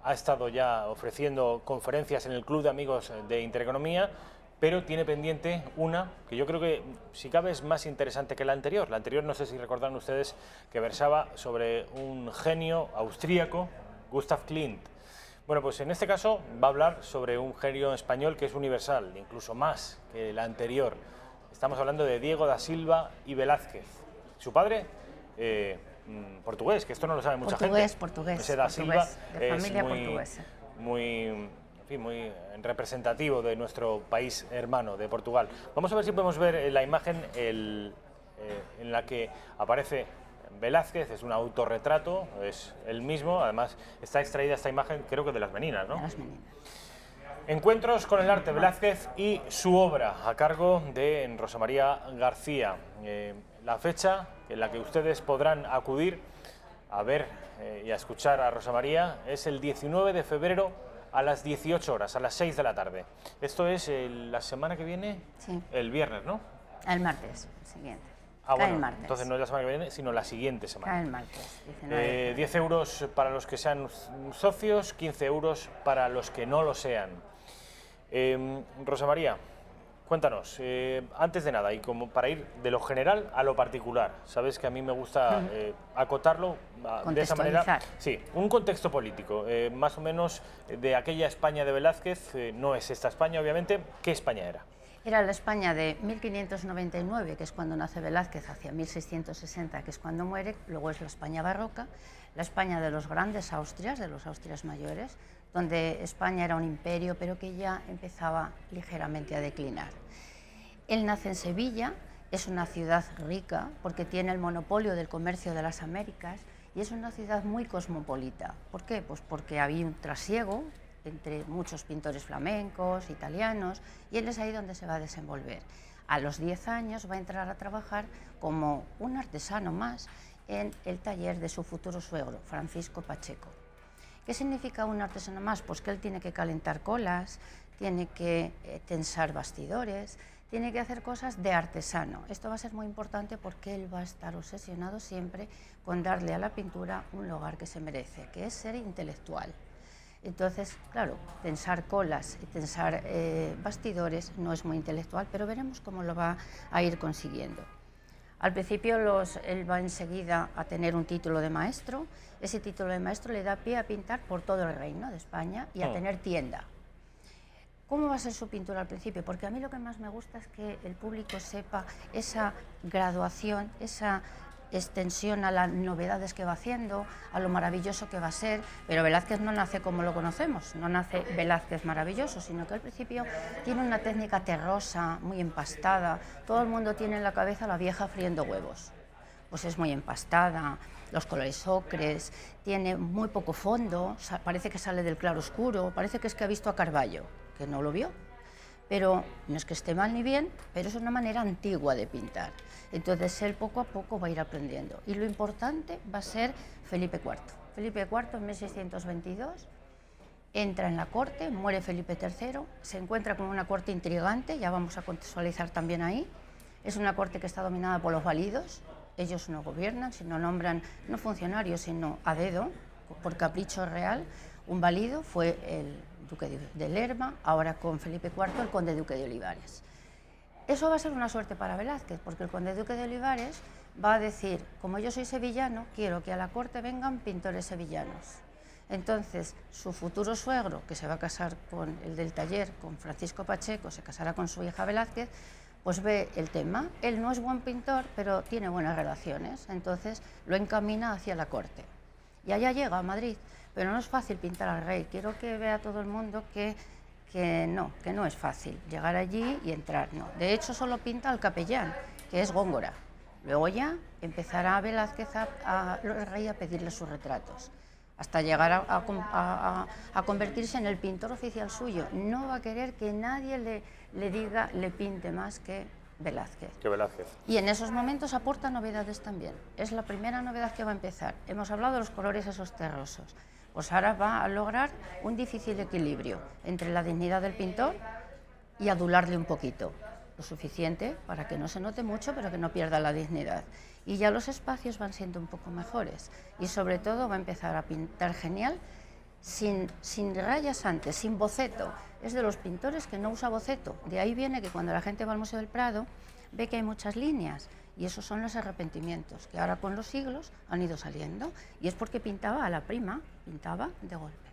ha estado ya ofreciendo conferencias en el Club de Amigos de Intereconomía, pero tiene pendiente una que yo creo que, si cabe, es más interesante que la anterior. La anterior, no sé si recordarán ustedes, que versaba sobre un genio austríaco, Gustav Klimt. Bueno, pues en este caso va a hablar sobre un genio español que es universal, incluso más que la anterior. Estamos hablando de Diego da Silva y Velázquez. Su padre, portugués, que esto no lo sabe mucha gente. Portugués, ese da Silva de familia portuguesa. Muy representativo de nuestro país hermano, de Portugal. Vamos a ver si podemos ver la imagen en la que aparece Velázquez, es un autorretrato, es el mismo, además está extraída esta imagen, creo que de Las Meninas, ¿no? De Las Meninas. Encuentros con el arte, Velázquez y su obra, a cargo de Rosa María García. La fecha en la que ustedes podrán acudir a ver y a escuchar a Rosa María es el 19 de febrero a las 18 horas, a las 6 de la tarde. Esto es la semana que viene, sí. El viernes, ¿no? El martes siguiente. Ah, Cae bueno, el martes. entonces no es la semana que viene, sino la siguiente semana. Cae el martes. 19. 10 euros para los que sean socios, 15 euros para los que no lo sean. Rosa María, cuéntanos, antes de nada, y como para ir de lo general a lo particular, sabes que a mí me gusta acotarlo de esa manera. Sí, un contexto político, más o menos de aquella España de Velázquez, no es esta España obviamente, ¿qué España era? Era la España de 1599, que es cuando nace Velázquez, hacia 1660, que es cuando muere, luego es la España barroca, la España de los grandes Austrias, de los Austrias mayores, donde España era un imperio, pero que ya empezaba ligeramente a declinar. Él nace en Sevilla, es una ciudad rica, porque tiene el monopolio del comercio de las Américas, y es una ciudad muy cosmopolita. ¿Por qué? Pues porque había un trasiego entre muchos pintores flamencos, italianos, y él es ahí donde se va a desenvolver. A los 10 años va a entrar a trabajar como un artesano más en el taller de su futuro suegro, Francisco Pacheco. ¿Qué significa un artesano más? Pues que él tiene que calentar colas, tiene que tensar bastidores, tiene que hacer cosas de artesano. Esto va a ser muy importante porque él va a estar obsesionado siempre con darle a la pintura un lugar que se merece, que es ser intelectual. Entonces, claro, tensar colas y tensar bastidores no es muy intelectual, pero veremos cómo lo va a ir consiguiendo. Al principio él va enseguida a tener un título de maestro. Ese título de maestro le da pie a pintar por todo el reino de España y a tener tienda. ¿Cómo va a ser su pintura al principio? Porque a mí lo que más me gusta es que el público sepa esa graduación, esa extensión a las novedades que va haciendo, a lo maravilloso que va a ser, pero Velázquez no nace como lo conocemos, no nace Velázquez maravilloso, sino que al principio tiene una técnica terrosa, muy empastada. Todo el mundo tiene en la cabeza a la vieja friendo huevos, pues es muy empastada, los colores ocres, tiene muy poco fondo, parece que sale del claro oscuro, parece que es que ha visto a Carballo, que no lo vio. Pero no es que esté mal ni bien, pero es una manera antigua de pintar. Entonces él poco a poco va a ir aprendiendo. Y lo importante va a ser Felipe IV. Felipe IV en 1622 entra en la corte, muere Felipe III, se encuentra con una corte intrigante, ya vamos a contextualizar también ahí. Es una corte que está dominada por los válidos, ellos no gobiernan, sino nombran no funcionarios, sino a dedo, por capricho real. Un válido fue el duque de Lerma, ahora con Felipe IV el conde duque de Olivares. Eso va a ser una suerte para Velázquez, porque el conde duque de Olivares va a decir, como yo soy sevillano, quiero que a la corte vengan pintores sevillanos. Entonces, su futuro suegro, que se va a casar con el del taller, con Francisco Pacheco, se casará con su hija Velázquez, pues ve el tema. Él no es buen pintor, pero tiene buenas relaciones, entonces lo encamina hacia la corte. Y allá llega a Madrid. Pero no es fácil pintar al rey. Quiero que vea todo el mundo que no es fácil llegar allí y entrar. No. De hecho, solo pinta al capellán, que es Góngora. Luego ya empezará Velázquez al rey a pedirle sus retratos, hasta llegar a convertirse en el pintor oficial suyo. No va a querer que nadie le pinte más que Velázquez. Y en esos momentos aporta novedades también. Es la primera novedad que va a empezar. Hemos hablado de los colores esos terrosos. Pues ahora va a lograr un difícil equilibrio entre la dignidad del pintor y adularle un poquito, lo suficiente para que no se note mucho, pero que no pierda la dignidad. Y ya los espacios van siendo un poco mejores y sobre todo va a empezar a pintar genial, sin rayas antes, sin boceto. Es de los pintores que no usa boceto. De ahí viene que cuando la gente va al Museo del Prado ve que hay muchas líneas. Y esos son los arrepentimientos, que ahora con los siglos han ido saliendo. Y es porque pintaba a la prima, pintaba de golpe.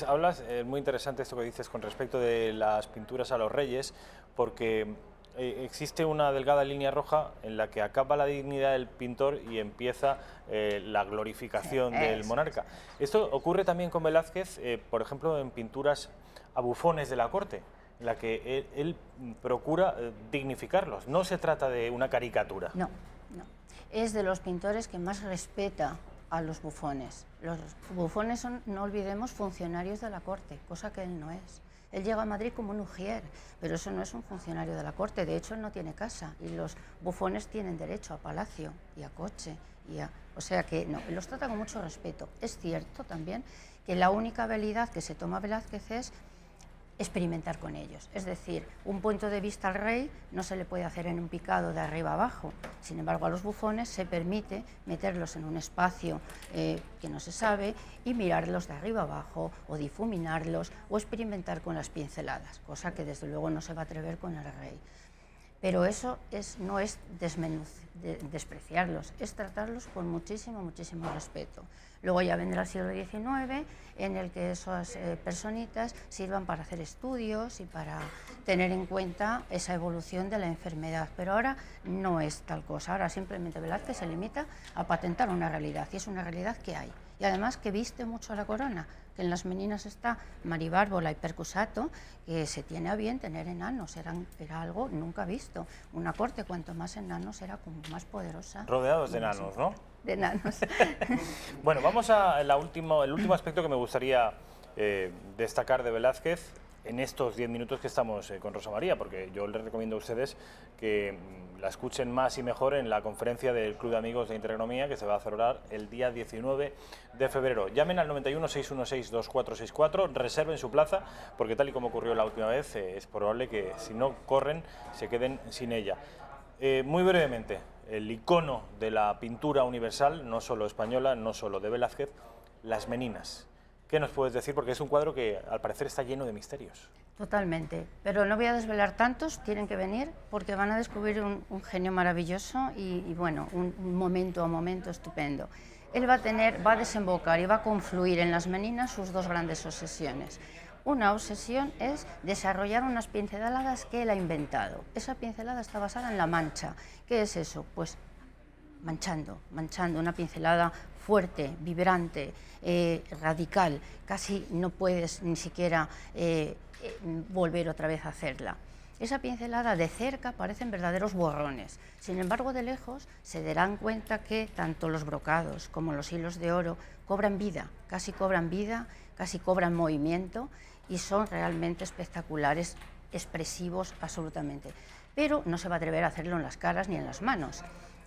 Hablas, muy interesante esto que dices con respecto de las pinturas a los reyes, porque existe una delgada línea roja en la que acaba la dignidad del pintor y empieza la glorificación del monarca. Esto ocurre también con Velázquez, por ejemplo, en pinturas a bufones de la corte, en la que él procura dignificarlos. No se trata de una caricatura. No. Es de los pintores que más respeta a los bufones. Los bufones son, no olvidemos, funcionarios de la corte, cosa que él no es. Él llega a Madrid como un ujier, pero eso no es un funcionario de la corte. De hecho, él no tiene casa y los bufones tienen derecho a palacio y a coche. O sea que no, los trata con mucho respeto. Es cierto también que la única habilidad que se toma Velázquez es experimentar con ellos. Es decir, un punto de vista al rey no se le puede hacer en un picado de arriba abajo. Sin embargo, a los bufones se permite meterlos en un espacio que no se sabe y mirarlos de arriba abajo o difuminarlos o experimentar con las pinceladas, cosa que desde luego no se va a atrever con el rey. Pero eso no es despreciarlos, es tratarlos con muchísimo, muchísimo respeto. Luego ya vendrá el siglo XIX, en el que esas personitas sirvan para hacer estudios y para tener en cuenta esa evolución de la enfermedad. Pero ahora no es tal cosa, ahora simplemente Velázquez se limita a patentar una realidad, y es una realidad que hay. Y además que viste mucho a la corona, que en las meninas está Maribárbola y Percusato, que se tiene a bien tener enanos, era algo nunca visto. Una corte, cuanto más enanos, era como más poderosa. Rodeados de enanos, ¿no? De enanos. Bueno, vamos al último aspecto que me gustaría destacar de Velázquez en estos 10 minutos que estamos con Rosa María, porque yo les recomiendo a ustedes que la escuchen más y mejor en la conferencia del Club de Amigos de Intereconomía, que se va a celebrar el día 19 de febrero. Llamen al 91 616 2464, reserven su plaza, porque tal y como ocurrió la última vez, es probable que si no corren se queden sin ella. Muy brevemente, el icono de la pintura universal, no solo española, no solo de Velázquez, Las Meninas. ¿Qué nos puedes decir? Porque es un cuadro que al parecer está lleno de misterios. Totalmente, pero no voy a desvelar tantos, tienen que venir porque van a descubrir un genio maravilloso y bueno, un momento a momento estupendo. Él va a desembocar y va a confluir en Las Meninas sus dos grandes obsesiones. Una obsesión es desarrollar unas pinceladas que él ha inventado. Esa pincelada está basada en la mancha. ¿Qué es eso? Pues manchando, una pincelada fuerte, vibrante, radical. Casi no puedes ni siquiera volver otra vez a hacerla. Esa pincelada de cerca parecen verdaderos borrones. Sin embargo, de lejos se darán cuenta que tanto los brocados como los hilos de oro cobran vida, casi cobran movimiento y son realmente espectaculares, expresivos absolutamente. Pero no se va a atrever a hacerlo en las caras ni en las manos.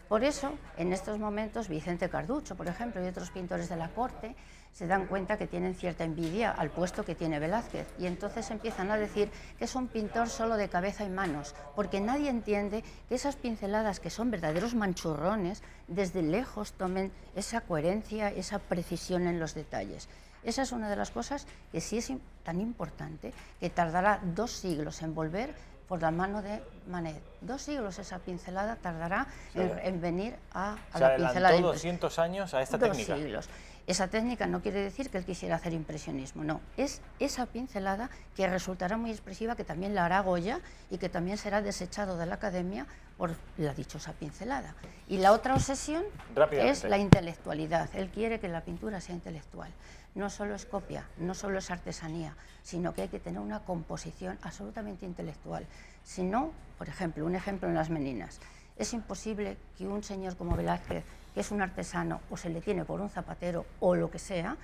Por eso, en estos momentos, Vicente Carducho, por ejemplo, y otros pintores de la corte se dan cuenta que tienen cierta envidia al puesto que tiene Velázquez y entonces empiezan a decir que es un pintor solo de cabeza y manos, porque nadie entiende que esas pinceladas, que son verdaderos manchurrones, desde lejos tomen esa coherencia, esa precisión en los detalles. Esa es una de las cosas que sí es tan importante, que tardará 2 siglos en volver por la mano de Manet. 2 siglos esa pincelada tardará en venir a la pincelada. Se adelantó 200 años a esta técnica. 2 siglos. Esa técnica no quiere decir que él quisiera hacer impresionismo, no. Es esa pincelada que resultará muy expresiva, que también la hará Goya y que también será desechado de la Academia por la dichosa pincelada. Y la otra obsesión es la intelectualidad. Él quiere que la pintura sea intelectual. No solo es copia, no solo es artesanía, sino que hay que tener una composición absolutamente intelectual. Si no, por ejemplo, un ejemplo en Las Meninas. Es imposible que un señor como Velázquez, que es un artesano o se le tiene por un zapatero o lo que sea,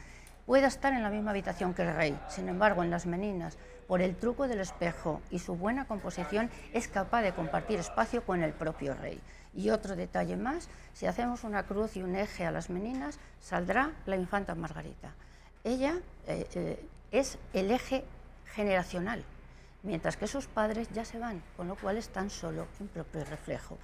pueda estar en la misma habitación que el rey. Sin embargo, en Las Meninas, por el truco del espejo y su buena composición, es capaz de compartir espacio con el propio rey. Y otro detalle más, si hacemos una cruz y un eje a Las Meninas, saldrá la infanta Margarita. Ella es el eje generacional, mientras que sus padres ya se van, con lo cual están solo en propio reflejo.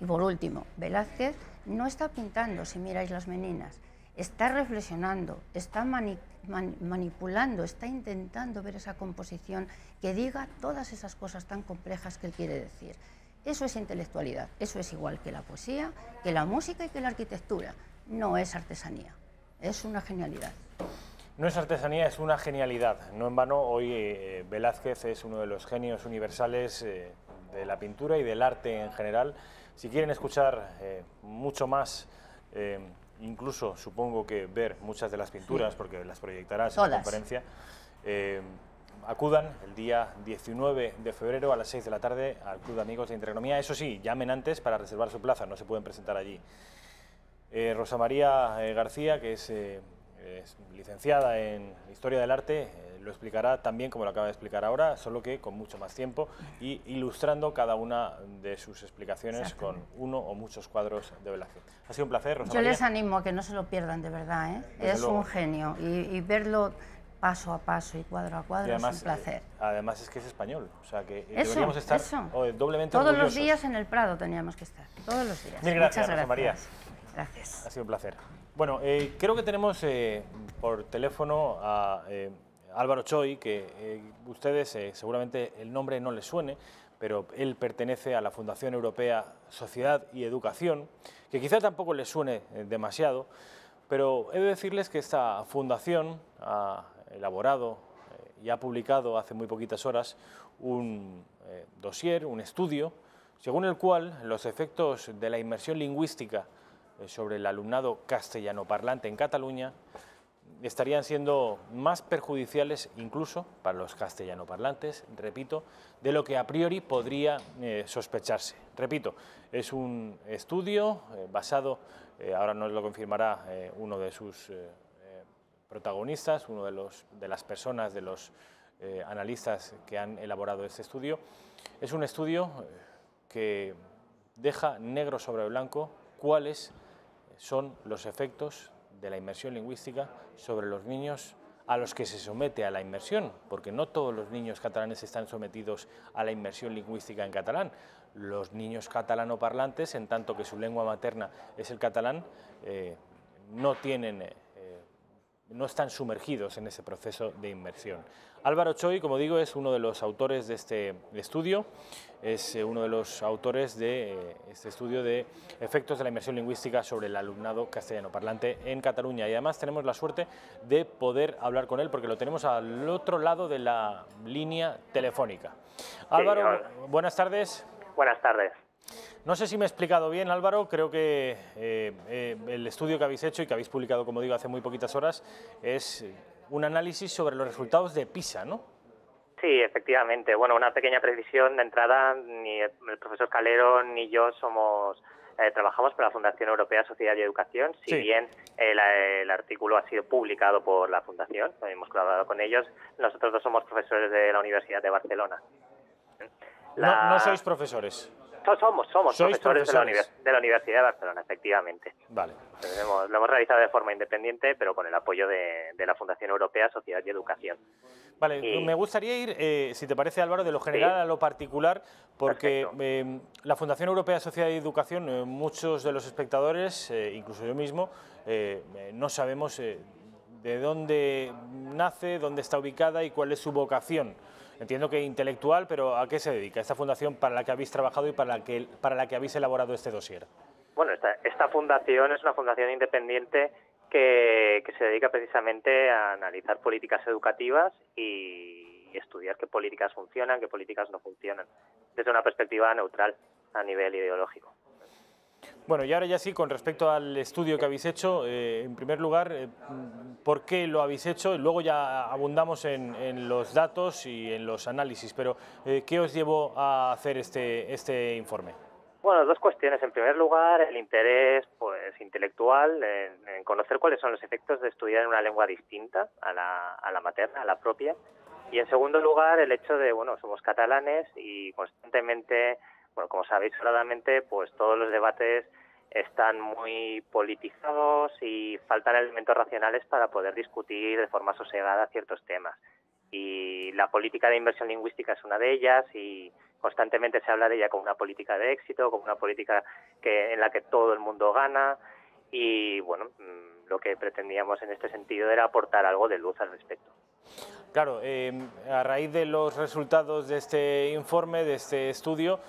Y por último, Velázquez no está pintando, si miráis Las Meninas, está reflexionando, está manipulando, está intentando ver esa composición que diga todas esas cosas tan complejas que él quiere decir. Eso es intelectualidad, eso es igual que la poesía, que la música y que la arquitectura. No es artesanía, es una genialidad. No es artesanía, es una genialidad. No en vano, hoy Velázquez es uno de los genios universales de la pintura y del arte en general. Si quieren escuchar mucho más, incluso supongo que ver muchas de las pinturas, porque las proyectarás en la conferencia, acudan el día 19 de febrero a las 6 de la tarde al Club de Amigos de Intereconomía. Eso sí, llamen antes para reservar su plaza, no se pueden presentar allí. Rosa María García, que es licenciada en Historia del Arte, lo explicará también como lo acaba de explicar ahora, solo que con mucho más tiempo y ilustrando cada una de sus explicaciones con uno o muchos cuadros de Velázquez. Ha sido un placer, Rosa María. Yo les animo a que no se lo pierdan, de verdad, ¿eh? Es un genio y verlo paso a paso y cuadro a cuadro, además, es un placer. Además es que es español, o sea que Eso, deberíamos estar doblemente todos orgullosos. los días en el Prado teníamos que estar, todos los días. Mil gracias, Muchas Rosa María. Gracias. Ha sido un placer. Bueno, creo que tenemos por teléfono a Álvaro Choy, que ustedes seguramente el nombre no les suene, pero él pertenece a la Fundación Europea Sociedad y Educación, que quizá tampoco les suene demasiado, pero he de decirles que esta fundación ha elaborado y ha publicado hace muy poquitas horas un dossier, un estudio, según el cual los efectos de la inmersión lingüística sobre el alumnado castellanoparlante en Cataluña estarían siendo más perjudiciales incluso para los castellanoparlantes, repito, de lo que a priori podría sospecharse. Repito, es un estudio basado, ahora nos lo confirmará uno de sus protagonistas, uno de las personas, de los analistas que han elaborado este estudio. Es un estudio que deja negro sobre blanco cuáles son los efectos de la inmersión lingüística sobre los niños a los que se somete a la inmersión, porque no todos los niños catalanes están sometidos a la inmersión lingüística en catalán. Los niños catalanoparlantes, en tanto que su lengua materna es el catalán, no están sumergidos en ese proceso de inmersión. Álvaro Choy, como digo, es uno de los autores de este estudio, es uno de los autores de este estudio de efectos de la inmersión lingüística sobre el alumnado castellanoparlante en Cataluña, y además tenemos la suerte de poder hablar con él porque lo tenemos al otro lado de la línea telefónica. Álvaro, buenas tardes. Buenas tardes. No sé si me he explicado bien, Álvaro, creo que el estudio que habéis hecho y que habéis publicado, como digo, hace muy poquitas horas, es un análisis sobre los resultados de PISA, ¿no? Sí, efectivamente. Bueno, una pequeña precisión de entrada, ni el profesor Calero ni yo trabajamos para la Fundación Europea Sociedad y Educación, si bien el artículo ha sido publicado por la Fundación, hemos colaborado con ellos, nosotros dos somos profesores de la Universidad de Barcelona. No sois profesores. Somos profesores de la Universidad de Barcelona, efectivamente. Vale. Entonces, lo hemos realizado de forma independiente, pero con el apoyo de la Fundación Europea Sociedad y Educación. Vale, me gustaría ir, si te parece, Álvaro, de lo general a lo particular, porque la Fundación Europea Sociedad y Educación, muchos de los espectadores, incluso yo mismo, no sabemos de dónde nace, dónde está ubicada y cuál es su vocación. Entiendo que intelectual, pero ¿a qué se dedica esta fundación para la que habéis trabajado y para la que habéis elaborado este dossier? Bueno, esta fundación es una fundación independiente que se dedica precisamente a analizar políticas educativas y estudiar qué políticas funcionan, qué políticas no funcionan, desde una perspectiva neutral a nivel ideológico. Bueno, y ahora ya sí, con respecto al estudio que habéis hecho, en primer lugar, ¿por qué lo habéis hecho? Luego ya abundamos en los datos y en los análisis, pero ¿qué os llevó a hacer este informe? Bueno, dos cuestiones. En primer lugar, el interés intelectual en conocer cuáles son los efectos de estudiar en una lengua distinta a la materna, a la propia. Y en segundo lugar, el hecho de, somos catalanes y constantemente, como sabéis sobradamente, pues todos los debates están muy politizados y faltan elementos racionales para poder discutir de forma sosegada ciertos temas. Y la política de inversión lingüística es una de ellas y constantemente se habla de ella como una política de éxito, como una política en la que todo el mundo gana y, lo que pretendíamos en este sentido era aportar algo de luz al respecto. Claro, a raíz de los resultados de este informe, de este estudio,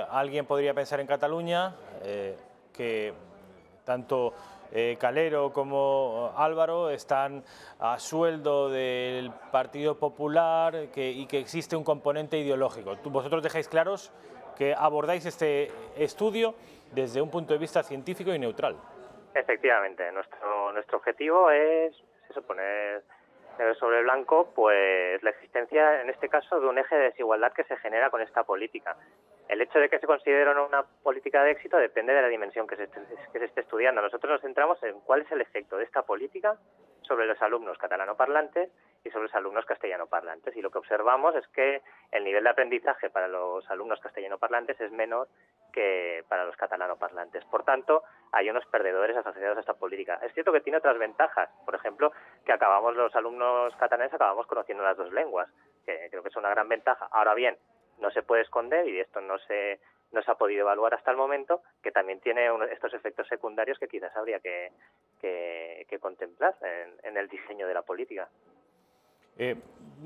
alguien podría pensar en Cataluña que tanto Calero como Álvaro están a sueldo del Partido Popular y que existe un componente ideológico. Vosotros dejáis claros que abordáis este estudio desde un punto de vista científico y neutral. Efectivamente, nuestro objetivo es poner negro sobre blanco pues la existencia, en este caso, de un eje de desigualdad que se genera con esta política. El hecho de que se considere o no una política de éxito depende de la dimensión que se esté estudiando. Nosotros nos centramos en cuál es el efecto de esta política sobre los alumnos catalanoparlantes y sobre los alumnos castellanoparlantes. Y lo que observamos es que el nivel de aprendizaje para los alumnos castellanoparlantes es menor que para los catalanoparlantes. Por tanto, hay unos perdedores asociados a esta política. Es cierto que tiene otras ventajas, por ejemplo, que que los alumnos catalanes acabamos conociendo las dos lenguas, que creo que es una gran ventaja. Ahora bien, no se puede esconder, y esto no se ha podido evaluar hasta el momento, que también tiene estos efectos secundarios que quizás habría que contemplar en el diseño de la política.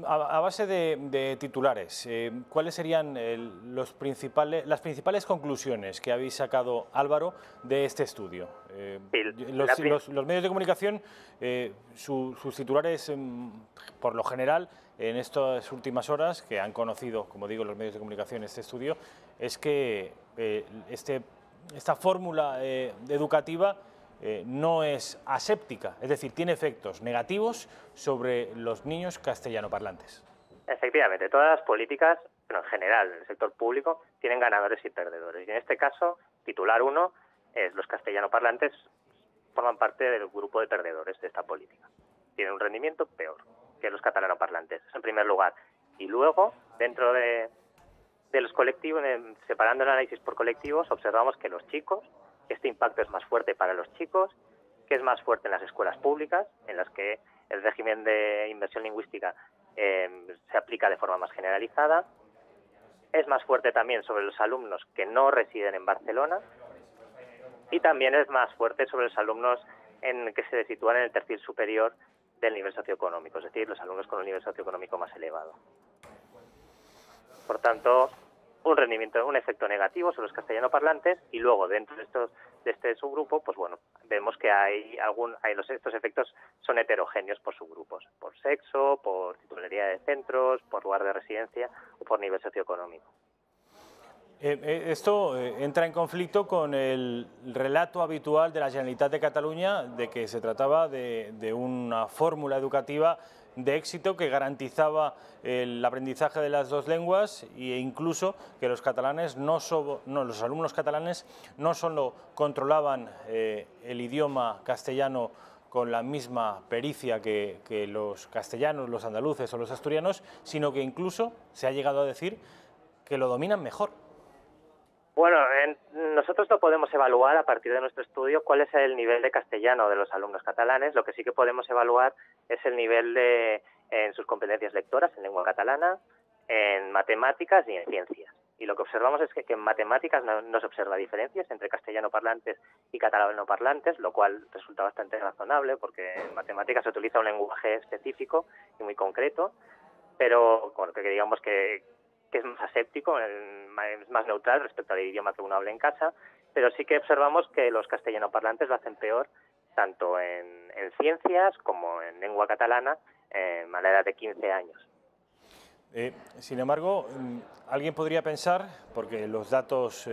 A base de titulares, ¿cuáles serían las principales conclusiones que habéis sacado, Álvaro, de este estudio? Los medios de comunicación, sus titulares, por lo general, en estas últimas horas, que han conocido, como digo, los medios de comunicación este estudio, es que esta fórmula educativa no es aséptica, es decir, tiene efectos negativos sobre los niños castellanoparlantes. Efectivamente, todas las políticas, pero en general, en el sector público, tienen ganadores y perdedores. Y en este caso, titular 1 es: los castellanoparlantes forman parte del grupo de perdedores de esta política. Tienen un rendimiento peor que los catalanoparlantes, en primer lugar. Y luego, dentro de los colectivos, separando el análisis por colectivos, observamos que los chicos, este impacto es más fuerte para los chicos, que es más fuerte en las escuelas públicas, en las que el régimen de inmersión lingüística se aplica de forma más generalizada. Es más fuerte también sobre los alumnos que no residen en Barcelona, y también es más fuerte sobre los alumnos que se sitúan en el tercio superior del nivel socioeconómico, es decir, los alumnos con un nivel socioeconómico más elevado. Por tanto, un efecto negativo sobre los castellanoparlantes, y luego dentro de este subgrupo, pues bueno, vemos que estos efectos son heterogéneos por subgrupos, por sexo, por titularidad de centros, por lugar de residencia o por nivel socioeconómico. Esto entra en conflicto con el relato habitual de la Generalitat de Cataluña de que se trataba de una fórmula educativa de éxito que garantizaba el aprendizaje de las dos lenguas, e incluso que los los alumnos catalanes no solo controlaban el idioma castellano con la misma pericia que los castellanos, los andaluces o los asturianos, sino que incluso se ha llegado a decir que lo dominan mejor. Bueno, nosotros no podemos evaluar a partir de nuestro estudio cuál es el nivel de castellano de los alumnos catalanes. Lo que sí que podemos evaluar es el nivel en sus competencias lectoras en lengua catalana, en matemáticas y en ciencias. Y lo que observamos es que en matemáticas no se observa diferencias entre castellanoparlantes y catalanoparlantes, lo cual resulta bastante razonable porque en matemáticas se utiliza un lenguaje específico y muy concreto, pero que digamos que es más aséptico, es más neutral respecto al idioma que uno habla en casa, pero sí que observamos que los castellanoparlantes lo hacen peor tanto en ciencias como en lengua catalana a la edad de 15 años. Sin embargo, alguien podría pensar, porque los datos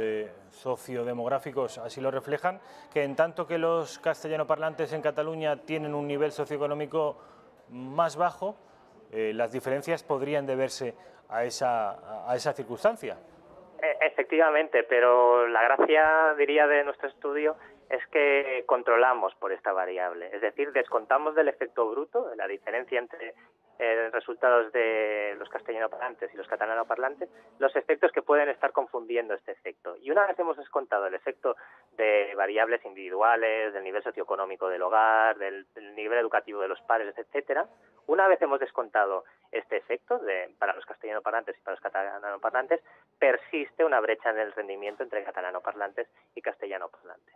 sociodemográficos así lo reflejan, que en tanto que los castellanoparlantes en Cataluña tienen un nivel socioeconómico más bajo, las diferencias podrían deberse a esa circunstancia. Efectivamente, pero la gracia, diría, de nuestro estudio es que controlamos por esta variable, es decir, descontamos del efecto bruto, de la diferencia entre resultados de los castellanoparlantes y los catalanoparlantes, los efectos que pueden estar confundiendo este efecto. Y una vez hemos descontado el efecto de variables individuales, del nivel socioeconómico del hogar, del nivel educativo de los padres, etcétera, una vez hemos descontado este efecto para los castellanoparlantes y para los catalanoparlantes, persiste una brecha en el rendimiento entre catalanoparlantes y castellanoparlantes.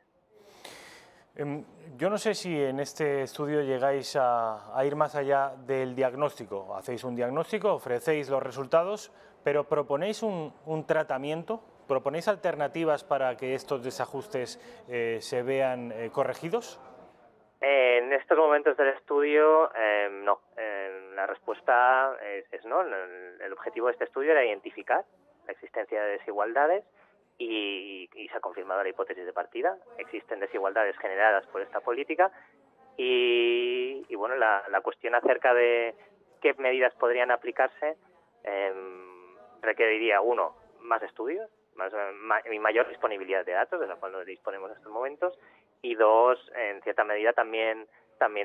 Yo no sé si en este estudio llegáis a ir más allá del diagnóstico. Hacéis un diagnóstico, ofrecéis los resultados, pero ¿proponéis un tratamiento? ¿Proponéis alternativas para que estos desajustes se vean corregidos? En estos momentos del estudio, no. La respuesta es no. El objetivo de este estudio era identificar la existencia de desigualdades y se ha confirmado la hipótesis de partida. Existen desigualdades generadas por esta política y bueno, la cuestión acerca de qué medidas podrían aplicarse requeriría, uno, más estudios y mayor disponibilidad de datos, de la cual no disponemos en estos momentos, y dos, en cierta medida también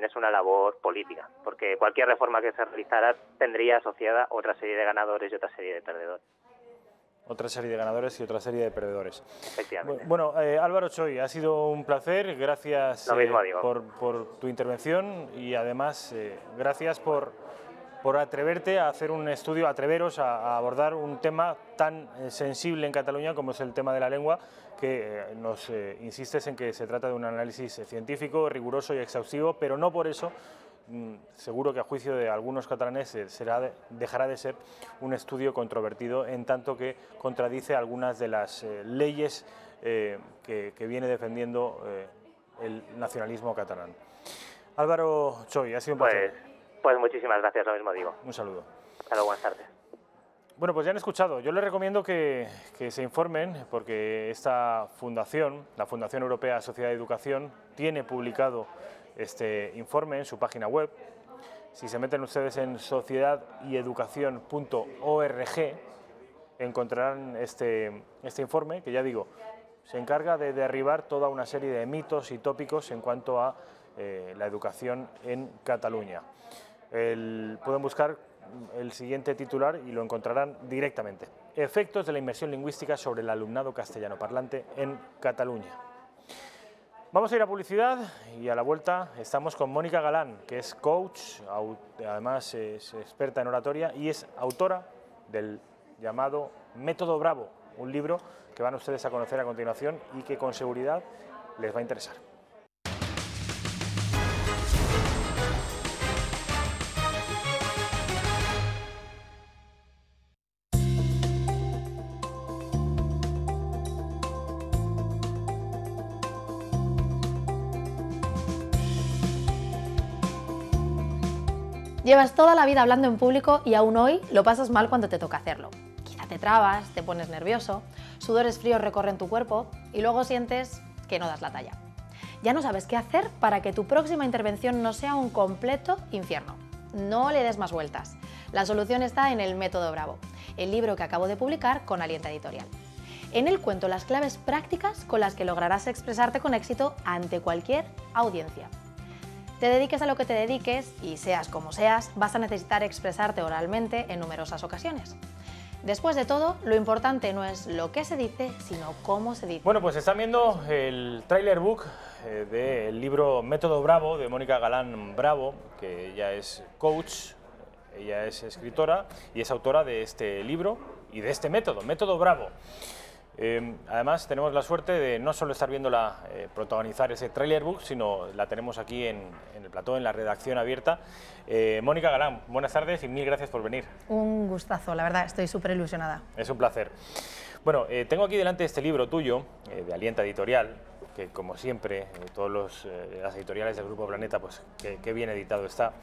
es una labor política, porque cualquier reforma que se realizara tendría asociada otra serie de ganadores y otra serie de perdedores. Otra serie de ganadores y otra serie de perdedores. Efectivamente. Bueno, Álvaro Choy, ha sido un placer. Gracias Lo mismo digo. por tu intervención y además gracias por atreverte a hacer un estudio, atreveros a abordar un tema tan sensible en Cataluña como es el tema de la lengua, que nos insistes en que se trata de un análisis científico, riguroso y exhaustivo, pero no por eso seguro que a juicio de algunos catalanes dejará de ser un estudio controvertido, en tanto que contradice algunas de las leyes que viene defendiendo el nacionalismo catalán. Álvaro Choy, ha sido un placer. Pues muchísimas gracias, lo mismo digo. Un saludo. Hasta luego, buenas tardes. Bueno, pues ya han escuchado. Yo les recomiendo que se informen, porque esta fundación, la Fundación Europea Sociedad de Educación, tiene publicado este informe en su página web. Si se meten ustedes en sociedayeducación.org encontrarán este informe, que ya digo, se encarga de derribar toda una serie de mitos y tópicos en cuanto a la educación en Cataluña. Pueden buscar el siguiente titular y lo encontrarán directamente. Efectos de la inmersión lingüística sobre el alumnado castellano parlante en Cataluña. Vamos a ir a publicidad y a la vuelta estamos con Mónica Galán, que es coach, además es experta en oratoria y es autora del llamado Método Bravo, un libro que van ustedes a conocer a continuación y que con seguridad les va a interesar. Llevas toda la vida hablando en público y aún hoy lo pasas mal cuando te toca hacerlo. Quizá te trabas, te pones nervioso, sudores fríos recorren tu cuerpo y luego sientes que no das la talla. Ya no sabes qué hacer para que tu próxima intervención no sea un completo infierno. No le des más vueltas. La solución está en el Método Bravo, el libro que acabo de publicar con Alienta Editorial. En él cuento las claves prácticas con las que lograrás expresarte con éxito ante cualquier audiencia. Te dediques a lo que te dediques y seas como seas, vas a necesitar expresarte oralmente en numerosas ocasiones. Después de todo, lo importante no es lo que se dice, sino cómo se dice. Bueno, pues están viendo el trailer book del libro Método Bravo de Mónica Galán Bravo, que ella es coach, ella es escritora y es autora de este libro y de este método, Método Bravo. Además tenemos la suerte de no solo estar viéndola protagonizar ese trailer book, sino la tenemos aquí en el plató, en la redacción abierta. Mónica Galán, buenas tardes y mil gracias por venir. Un gustazo, la verdad, estoy súper ilusionada. Es un placer. Bueno, tengo aquí delante este libro tuyo, de Alienta Editorial, que como siempre, todas las editoriales del Grupo Planeta, pues qué bien editado está.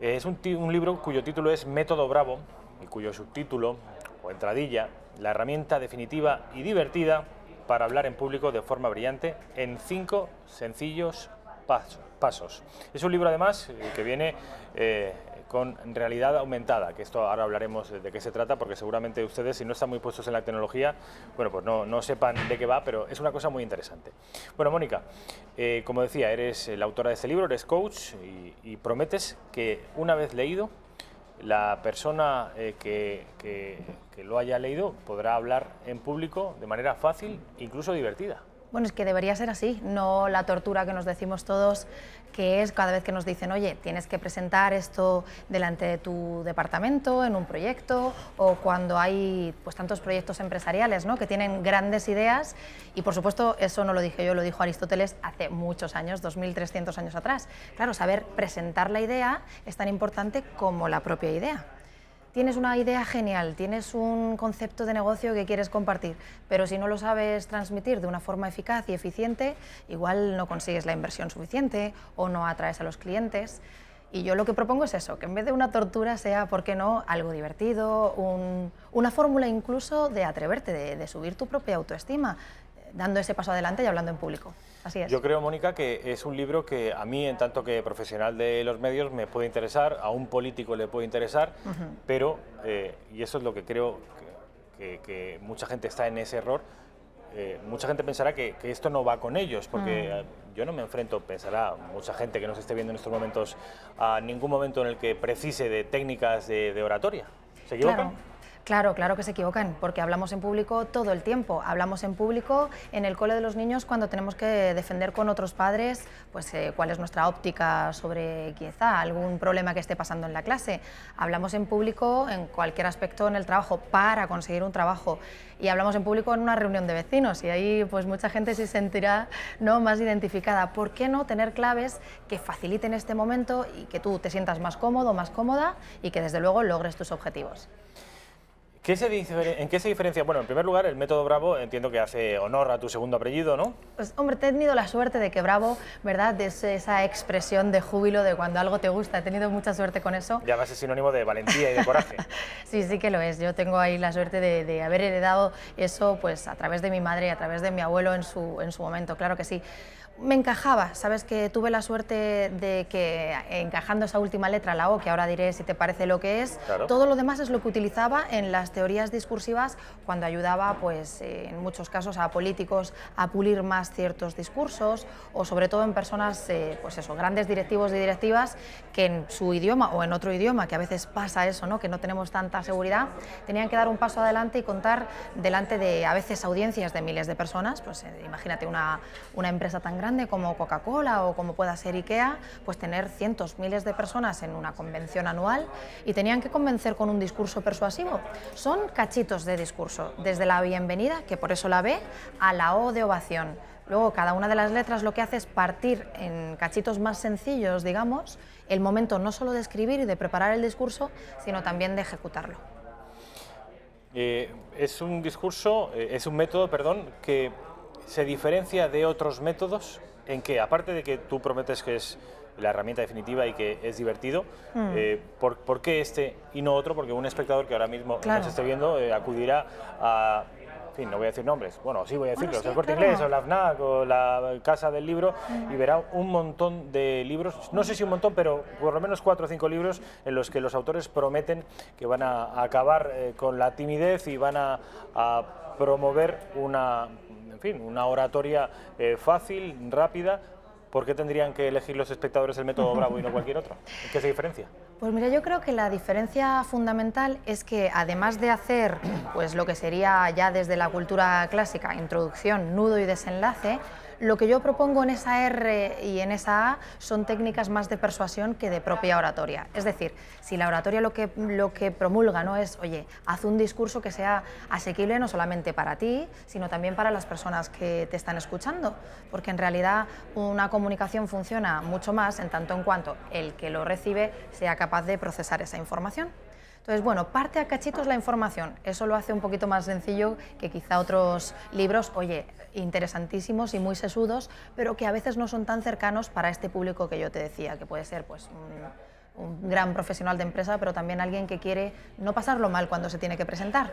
Es un libro cuyo título es Método Bravo y cuyo subtítulo o entradilla, la herramienta definitiva y divertida para hablar en público de forma brillante en 5 sencillos pasos. Es un libro además que viene con realidad aumentada, que esto ahora hablaremos de qué se trata, porque seguramente ustedes, si no están muy puestos en la tecnología, bueno, pues no sepan de qué va, pero es una cosa muy interesante. Bueno, Mónica, como decía, eres la autora de este libro, eres coach y prometes que una vez leído, la persona que lo haya leído podrá hablar en público de manera fácil, incluso divertida. Bueno, es que debería ser así, no la tortura que nos decimos todos, que es cada vez que nos dicen, oye, tienes que presentar esto delante de tu departamento, en un proyecto, o cuando hay pues tantos proyectos empresariales, ¿no?, que tienen grandes ideas, y por supuesto eso no lo dije yo, lo dijo Aristóteles hace muchos años, 2300 años atrás. Claro, saber presentar la idea es tan importante como la propia idea. Tienes una idea genial, tienes un concepto de negocio que quieres compartir, pero si no lo sabes transmitir de una forma eficaz y eficiente, igual no consigues la inversión suficiente o no atraes a los clientes. Y yo lo que propongo es eso, que en vez de una tortura sea, ¿por qué no?, algo divertido, una fórmula incluso de atreverte, de subir tu propia autoestima, dando ese paso adelante y hablando en público. Así es. Yo creo, Mónica, que es un libro que a mí, en tanto que profesional de los medios, me puede interesar, a un político le puede interesar, pero, y eso es lo que creo que mucha gente está en ese error, mucha gente pensará que esto no va con ellos, porque yo no me enfrento, pensará mucha gente que nos esté viendo en estos momentos, a ningún momento en el que precise de técnicas de oratoria. ¿Se equivocan? Claro. Claro, claro que se equivocan, porque hablamos en público todo el tiempo. Hablamos en público en el cole de los niños cuando tenemos que defender con otros padres pues, cuál es nuestra óptica sobre quizá algún problema que esté pasando en la clase. Hablamos en público en cualquier aspecto en el trabajo para conseguir un trabajo. Y hablamos en público en una reunión de vecinos y ahí pues mucha gente se sentirá, ¿no?, más identificada. ¿Por qué no tener claves que faciliten este momento y que tú te sientas más cómodo, más cómoda y que desde luego logres tus objetivos? ¿En qué se diferencia? Bueno, en primer lugar, el método Bravo entiendo que hace honor a tu segundo apellido, ¿no? Pues hombre, he tenido la suerte de que Bravo, ¿verdad?, es esa expresión de júbilo de cuando algo te gusta. He tenido mucha suerte con eso. Y además es sinónimo de valentía y de coraje. Sí, sí que lo es. Yo tengo ahí la suerte de haber heredado eso pues a través de mi madre y a través de mi abuelo en su momento, claro que sí. Me encajaba, sabes que tuve la suerte de que encajando esa última letra, la O, que ahora diré si te parece lo que es, claro, todo lo demás es lo que utilizaba en las teorías discursivas cuando ayudaba, pues en muchos casos, a políticos a pulir más ciertos discursos o sobre todo en personas, pues eso, grandes directivos y directivas que en su idioma o en otro idioma, que a veces pasa eso, ¿no?, que no tenemos tanta seguridad, tenían que dar un paso adelante y contar delante de a veces audiencias de miles de personas, pues imagínate una empresa tan grande como Coca-Cola o como pueda ser IKEA, pues tener cientos, miles de personas en una convención anual y tenían que convencer con un discurso persuasivo. Son cachitos de discurso, desde la bienvenida, que por eso la B, a la O de ovación. Luego cada una de las letras lo que hace es partir en cachitos más sencillos, digamos, el momento no solo de escribir y de preparar el discurso, sino también de ejecutarlo. Es un discurso, es un método, perdón, que ¿se diferencia de otros métodos en que, aparte de que tú prometes que es la herramienta definitiva y que es divertido, ¿por qué este y no otro? Porque un espectador que ahora mismo nos esté viendo acudirá a, en fin, no voy a decir nombres, bueno, sí voy a decirlos, el Corte Inglés o la FNAC o la Casa del Libro y verá un montón de libros, no sé si un montón, pero por lo menos 4 o 5 libros en los que los autores prometen que van a acabar con la timidez y van a promover una oratoria fácil, rápida. ¿Por qué tendrían que elegir los espectadores el método Bravo y no cualquier otro? ¿En qué se diferencia? Pues mira, yo creo que la diferencia fundamental es que además de hacer pues lo que sería ya desde la cultura clásica, introducción, nudo y desenlace, lo que yo propongo en esa R y en esa A son técnicas más de persuasión que de propia oratoria. Es decir, si la oratoria lo que promulga no es, oye, haz un discurso que sea asequible no solamente para ti, sino también para las personas que te están escuchando, porque en realidad una comunicación funciona mucho más en tanto en cuanto el que lo recibe sea capaz de procesar esa información. Entonces, bueno, parte a cachitos la información, eso lo hace un poquito más sencillo que quizá otros libros, oye, interesantísimos y muy sesudos, pero que a veces no son tan cercanos para este público que yo te decía, que puede ser pues un gran profesional de empresa, pero también alguien que quiere no pasarlo mal cuando se tiene que presentar.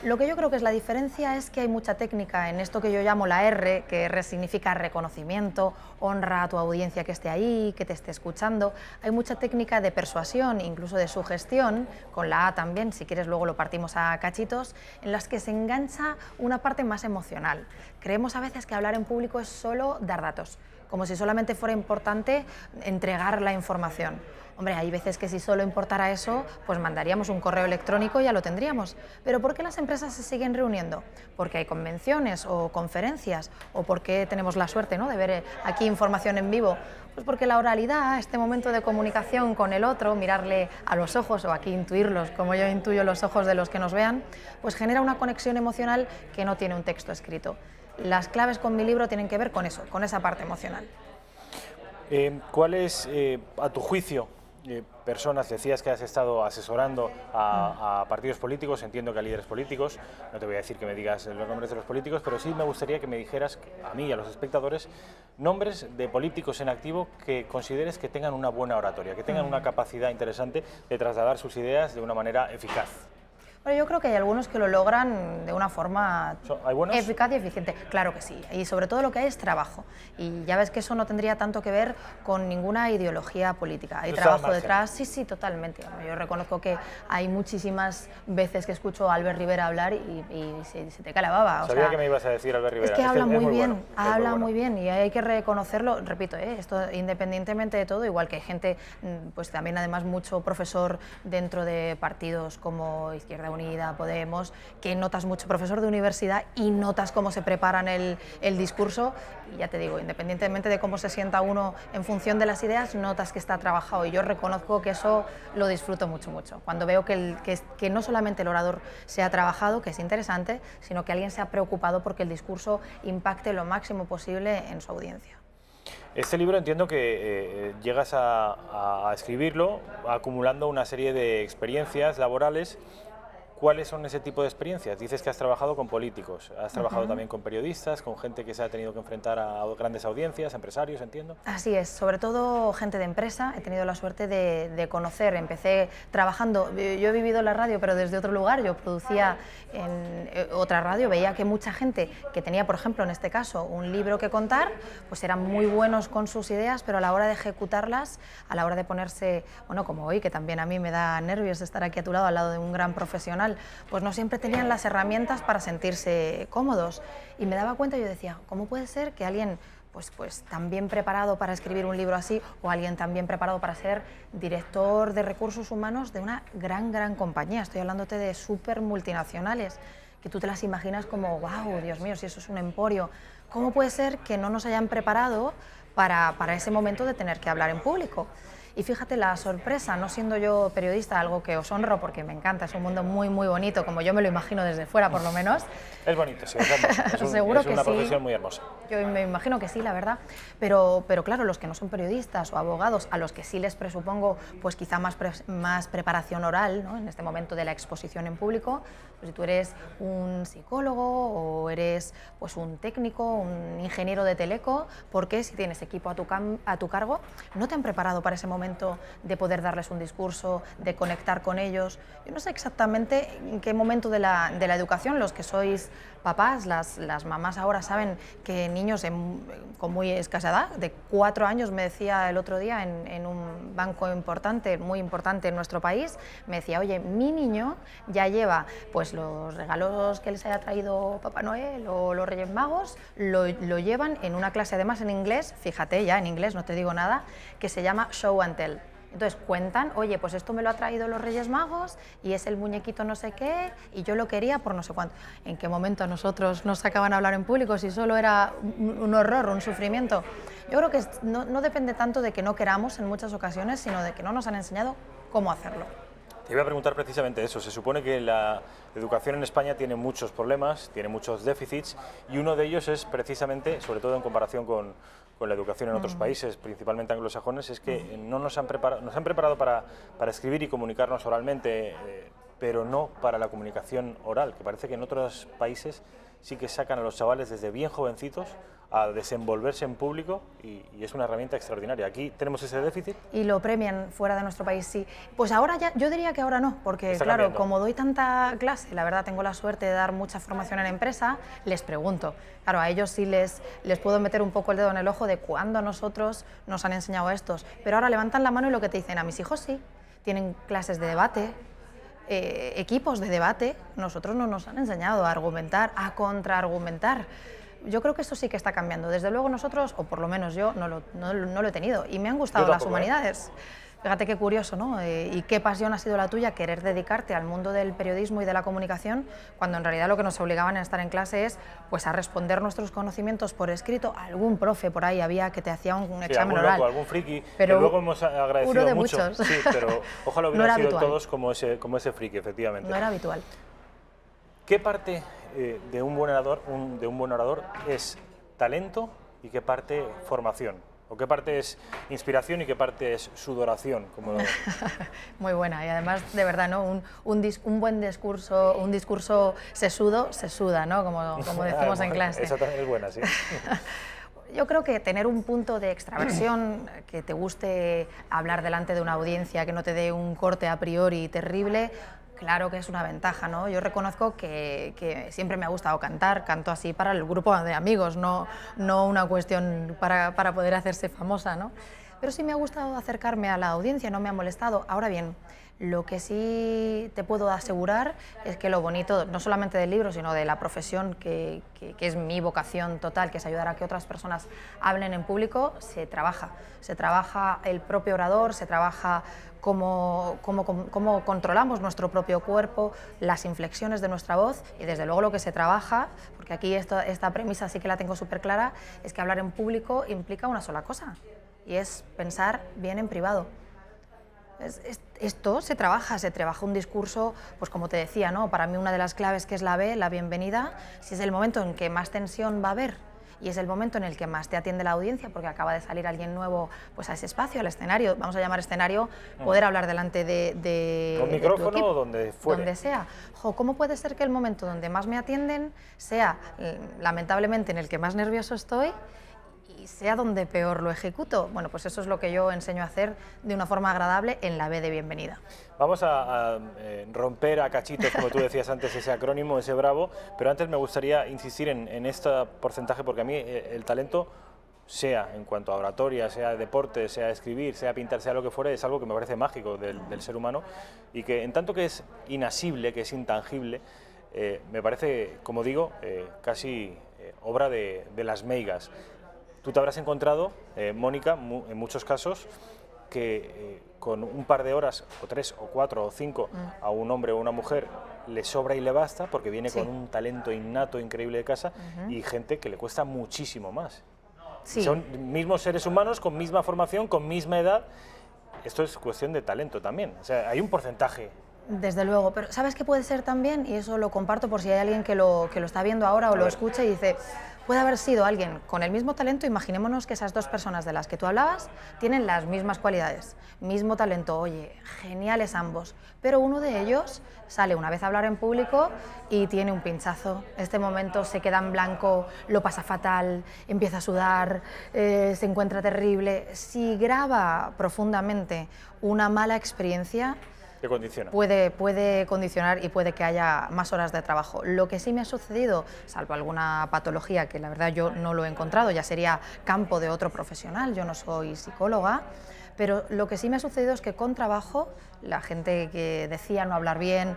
Lo que yo creo que es la diferencia es que hay mucha técnica en esto que yo llamo la R, que R significa reconocimiento, honra a tu audiencia que esté ahí, que te esté escuchando. Hay mucha técnica de persuasión, incluso de sugestión, con la A también, si quieres luego lo partimos a cachitos, en las que se engancha una parte más emocional. Creemos a veces que hablar en público es solo dar datos, como si solamente fuera importante entregar la información. Hombre, hay veces que si solo importara eso, pues mandaríamos un correo electrónico y ya lo tendríamos. ¿Pero por qué las empresas se siguen reuniendo? ¿Porque hay convenciones o conferencias? ¿O porque tenemos la suerte, ¿no?, de ver aquí información en vivo? Pues porque la oralidad, este momento de comunicación con el otro, mirarle a los ojos o aquí intuirlos, como yo intuyo los ojos de los que nos vean, pues genera una conexión emocional que no tiene un texto escrito. Las claves con mi libro tienen que ver con eso, con esa parte emocional. ¿Cuál es, a tu juicio, personas, decías que has estado asesorando a partidos políticos, entiendo que a líderes políticos, no te voy a decir que me digas los nombres de los políticos, pero sí me gustaría que me dijeras, a mí y a los espectadores, nombres de políticos en activo que consideres que tengan una buena oratoria, que tengan una capacidad interesante de trasladar sus ideas de una manera eficaz? Bueno, yo creo que hay algunos que lo logran de una forma eficaz y eficiente. Claro que sí, y sobre todo lo que hay es trabajo. Y ya ves que eso no tendría tanto que ver con ninguna ideología política. Hay trabajo detrás, sí, sí, totalmente. Yo reconozco que hay muchísimas veces que escucho a Albert Rivera hablar y se te cae la baba. Sabía que me ibas a decir Albert Rivera. Es que habla muy bien, habla muy bien y hay que reconocerlo. Repito, esto independientemente de todo, igual que hay gente, pues también además mucho profesor dentro de partidos como Izquierda Unida, Podemos, que notas mucho profesor de universidad y notas cómo se preparan el discurso, y ya te digo, independientemente de cómo se sienta uno en función de las ideas, notas que está trabajado, y yo reconozco que eso lo disfruto mucho, mucho. Cuando veo que no solamente el orador se ha trabajado, que es interesante, sino que alguien se ha preocupado porque el discurso impacte lo máximo posible en su audiencia. Este libro entiendo que llegas a escribirlo acumulando una serie de experiencias laborales. ¿Cuáles son ese tipo de experiencias? Dices que has trabajado con políticos, has trabajado también con periodistas, con gente que se ha tenido que enfrentar a grandes audiencias, empresarios, entiendo. Así es, sobre todo gente de empresa. He tenido la suerte de conocer, empecé trabajando, yo he vivido la radio pero desde otro lugar, yo producía en otra radio, veía que mucha gente que tenía, por ejemplo, en este caso, un libro que contar, pues eran muy buenos con sus ideas, pero a la hora de ejecutarlas, a la hora de ponerse, bueno, como hoy, que también a mí me da nervios estar aquí a tu lado, al lado de un gran profesional, pues no siempre tenían las herramientas para sentirse cómodos. Y me daba cuenta y yo decía, ¿cómo puede ser que alguien pues tan bien preparado para escribir un libro así, o alguien tan bien preparado para ser director de recursos humanos de una gran compañía? Estoy hablándote de súper multinacionales, que tú te las imaginas como, wow, Dios mío, si eso es un emporio. ¿Cómo puede ser que no nos hayan preparado para ese momento de tener que hablar en público? Y fíjate la sorpresa, no siendo yo periodista, algo que os honro porque me encanta, es un mundo muy bonito, como yo me lo imagino desde fuera por lo menos. Es bonito, sí, es hermoso. Seguro es una profesión muy hermosa. Yo me imagino que sí, la verdad, pero claro, los que no son periodistas o abogados, a los que sí les presupongo pues quizá más preparación oral, ¿no? En este momento de la exposición en público, pues si tú eres un psicólogo o eres pues un técnico, un ingeniero de teleco, ¿por qué si tienes equipo a tu cargo no te han preparado para ese momento de poder darles un discurso, de conectar con ellos? Yo no sé exactamente en qué momento de la educación, los que sois papás, las mamás ahora saben que niños con muy escasa edad, de 4 años, me decía el otro día en un banco muy importante en nuestro país, me decía, oye, mi niño ya lleva pues los regalos que les haya traído Papá Noel o los Reyes Magos, lo llevan en una clase además en inglés, fíjate ya en inglés, no te digo nada, que se llama Show and Tell. Entonces cuentan, oye, pues esto me lo ha traído los Reyes Magos y es el muñequito no sé qué y yo lo quería por no sé cuánto. ¿En qué momento a nosotros nos sacaban a hablar en público si solo era un horror, un sufrimiento? Yo creo que no depende tanto de que no queramos en muchas ocasiones, sino de que no nos han enseñado cómo hacerlo. Te iba a preguntar precisamente eso. Se supone que la educación en España tiene muchos problemas, tiene muchos déficits y uno de ellos es precisamente, sobre todo en comparación con la educación en otros países, principalmente anglosajones, es que no nos han preparado para escribir y comunicarnos oralmente, pero no para la comunicación oral, que parece que en otros países sí que sacan a los chavales desde bien jovencitos a desenvolverse en público y es una herramienta extraordinaria. Aquí tenemos ese déficit. Y lo premian fuera de nuestro país, sí. Pues ahora ya, yo diría que ahora no, porque Está claro, cambiando. como doy tanta clase, la verdad tengo la suerte de dar mucha formación en empresa, les pregunto. Claro, a ellos sí les puedo meter un poco el dedo en el ojo de cuándo a nosotros nos han enseñado estos. Pero ahora levantan la mano y lo que te dicen, a mis hijos sí, tienen clases de debate, equipos de debate, nosotros no nos han enseñado a argumentar, a contraargumentar. Yo creo que eso sí que está cambiando. Desde luego nosotros, o por lo menos yo, no lo he tenido. Y me han gustado las humanidades. Fíjate qué curioso, ¿no? Y qué pasión ha sido la tuya querer dedicarte al mundo del periodismo y de la comunicación, cuando en realidad lo que nos obligaban a estar en clase es pues, a responder nuestros conocimientos por escrito. Algún profe por ahí había que te hacía un examen oral. Loco, algún friki, pero que luego hemos agradecido de mucho. Muchos. Sí, pero ojalá hubieran no sido habitual. todos como ese friki, efectivamente. No era habitual. ¿Qué parte de un buen orador es talento y qué parte formación? ¿O qué parte es inspiración y qué parte es sudoración? Muy buena, y además, de verdad, ¿no? Un buen discurso, un discurso sesudo, se suda, ¿no? Como decimos en clase. Esa también es buena, sí. Yo creo que tener un punto de extraversión, que te guste hablar delante de una audiencia, que no te dé un corte a priori terrible, claro que es una ventaja, ¿no? Yo reconozco que siempre me ha gustado cantar, canto así para el grupo de amigos, no una cuestión para poder hacerse famosa, ¿no? pero sí me ha gustado acercarme a la audiencia, no me ha molestado. Ahora bien, lo que sí te puedo asegurar es que lo bonito, no solamente del libro, sino de la profesión, que es mi vocación total, que es ayudar a que otras personas hablen en público, se trabaja. Se trabaja el propio orador, se trabaja cómo controlamos nuestro propio cuerpo, las inflexiones de nuestra voz, y desde luego lo que se trabaja, porque aquí esta premisa sí que la tengo súper clara, es que hablar en público implica una sola cosa, y es pensar bien en privado. Esto se trabaja un discurso, pues como te decía, ¿no? Para mí una de las claves que es la B, la bienvenida, si es el momento en que más tensión va a haber y es el momento en el que más te atiende la audiencia porque acaba de salir alguien nuevo pues a ese espacio, al escenario, vamos a llamar escenario, poder hablar delante de con micrófono o donde fuere. Donde sea. ¿Cómo puede ser que el momento donde más me atienden sea, lamentablemente, en el que más nervioso estoy y sea donde peor lo ejecuto? Bueno, pues eso es lo que yo enseño a hacer de una forma agradable en la B de bienvenida. Vamos a romper a cachitos, como tú decías antes, ese acrónimo, ese bravo, pero antes me gustaría insistir en este porcentaje, porque a mí el talento, sea en cuanto a oratoria, sea deporte, sea escribir, sea pintar, sea lo que fuere, es algo que me parece mágico del ser humano, y que en tanto que es inasible, que es intangible, me parece, como digo, casi obra de las meigas. Tú te habrás encontrado, Mónica, en muchos casos, que con un par de horas, o 3, o 4, o 5, a un hombre o una mujer le sobra y le basta, porque viene con un talento innato increíble de casa, y gente que le cuesta muchísimo más. Son mismos seres humanos, con misma formación, con misma edad. Esto es cuestión de talento también. O sea, hay un porcentaje. Desde luego, pero ¿sabes qué puede ser también? Y eso lo comparto por si hay alguien que lo está viendo ahora o lo escucha y dice, puede haber sido alguien con el mismo talento. Imaginémonos que esas dos personas de las que tú hablabas tienen las mismas cualidades, mismo talento, oye, geniales ambos, pero uno de ellos sale una vez a hablar en público y tiene un pinchazo. Este momento se queda en blanco, lo pasa fatal, empieza a sudar, se encuentra terrible. Si graba profundamente una mala experiencia, te condiciona. Puede condicionar y puede que haya más horas de trabajo. Lo que sí me ha sucedido, salvo alguna patología que la verdad yo no lo he encontrado, ya sería campo de otro profesional, yo no soy psicóloga, pero lo que sí me ha sucedido es que con trabajo, la gente que decía no hablar bien,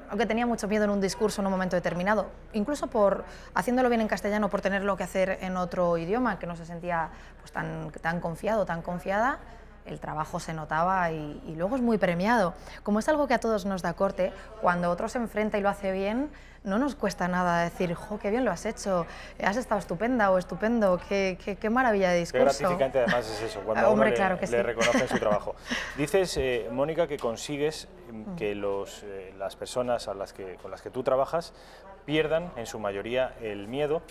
aunque tenía mucho miedo en un discurso en un momento determinado, incluso por haciéndolo bien en castellano, por tenerlo que hacer en otro idioma, que no se sentía pues, tan confiado, tan confiada, el trabajo se notaba y luego es muy premiado. Como es algo que a todos nos da corte, cuando otro se enfrenta y lo hace bien, no nos cuesta nada decir, ¡jo, qué bien lo has hecho! Has estado estupenda o estupendo, qué maravilla de discurso. Qué gratificante además es eso, cuando a uno le reconocen su trabajo. Dices, Mónica, que consigues que las personas con las que tú trabajas pierdan en su mayoría el miedo,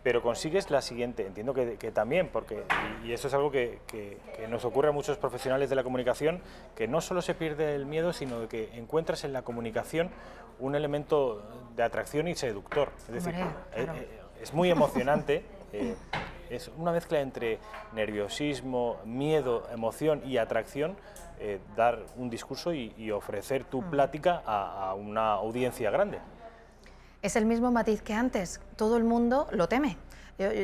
pero consigues la siguiente, entiendo que también, porque, y eso es algo que nos ocurre a muchos profesionales de la comunicación, que no solo se pierde el miedo, sino que encuentras en la comunicación un elemento de atracción y seductor. Es decir, claro. Es muy emocionante, es una mezcla entre nerviosismo, miedo, emoción y atracción, dar un discurso y ofrecer tu plática a una audiencia grande. Es el mismo matiz que antes, todo el mundo lo teme.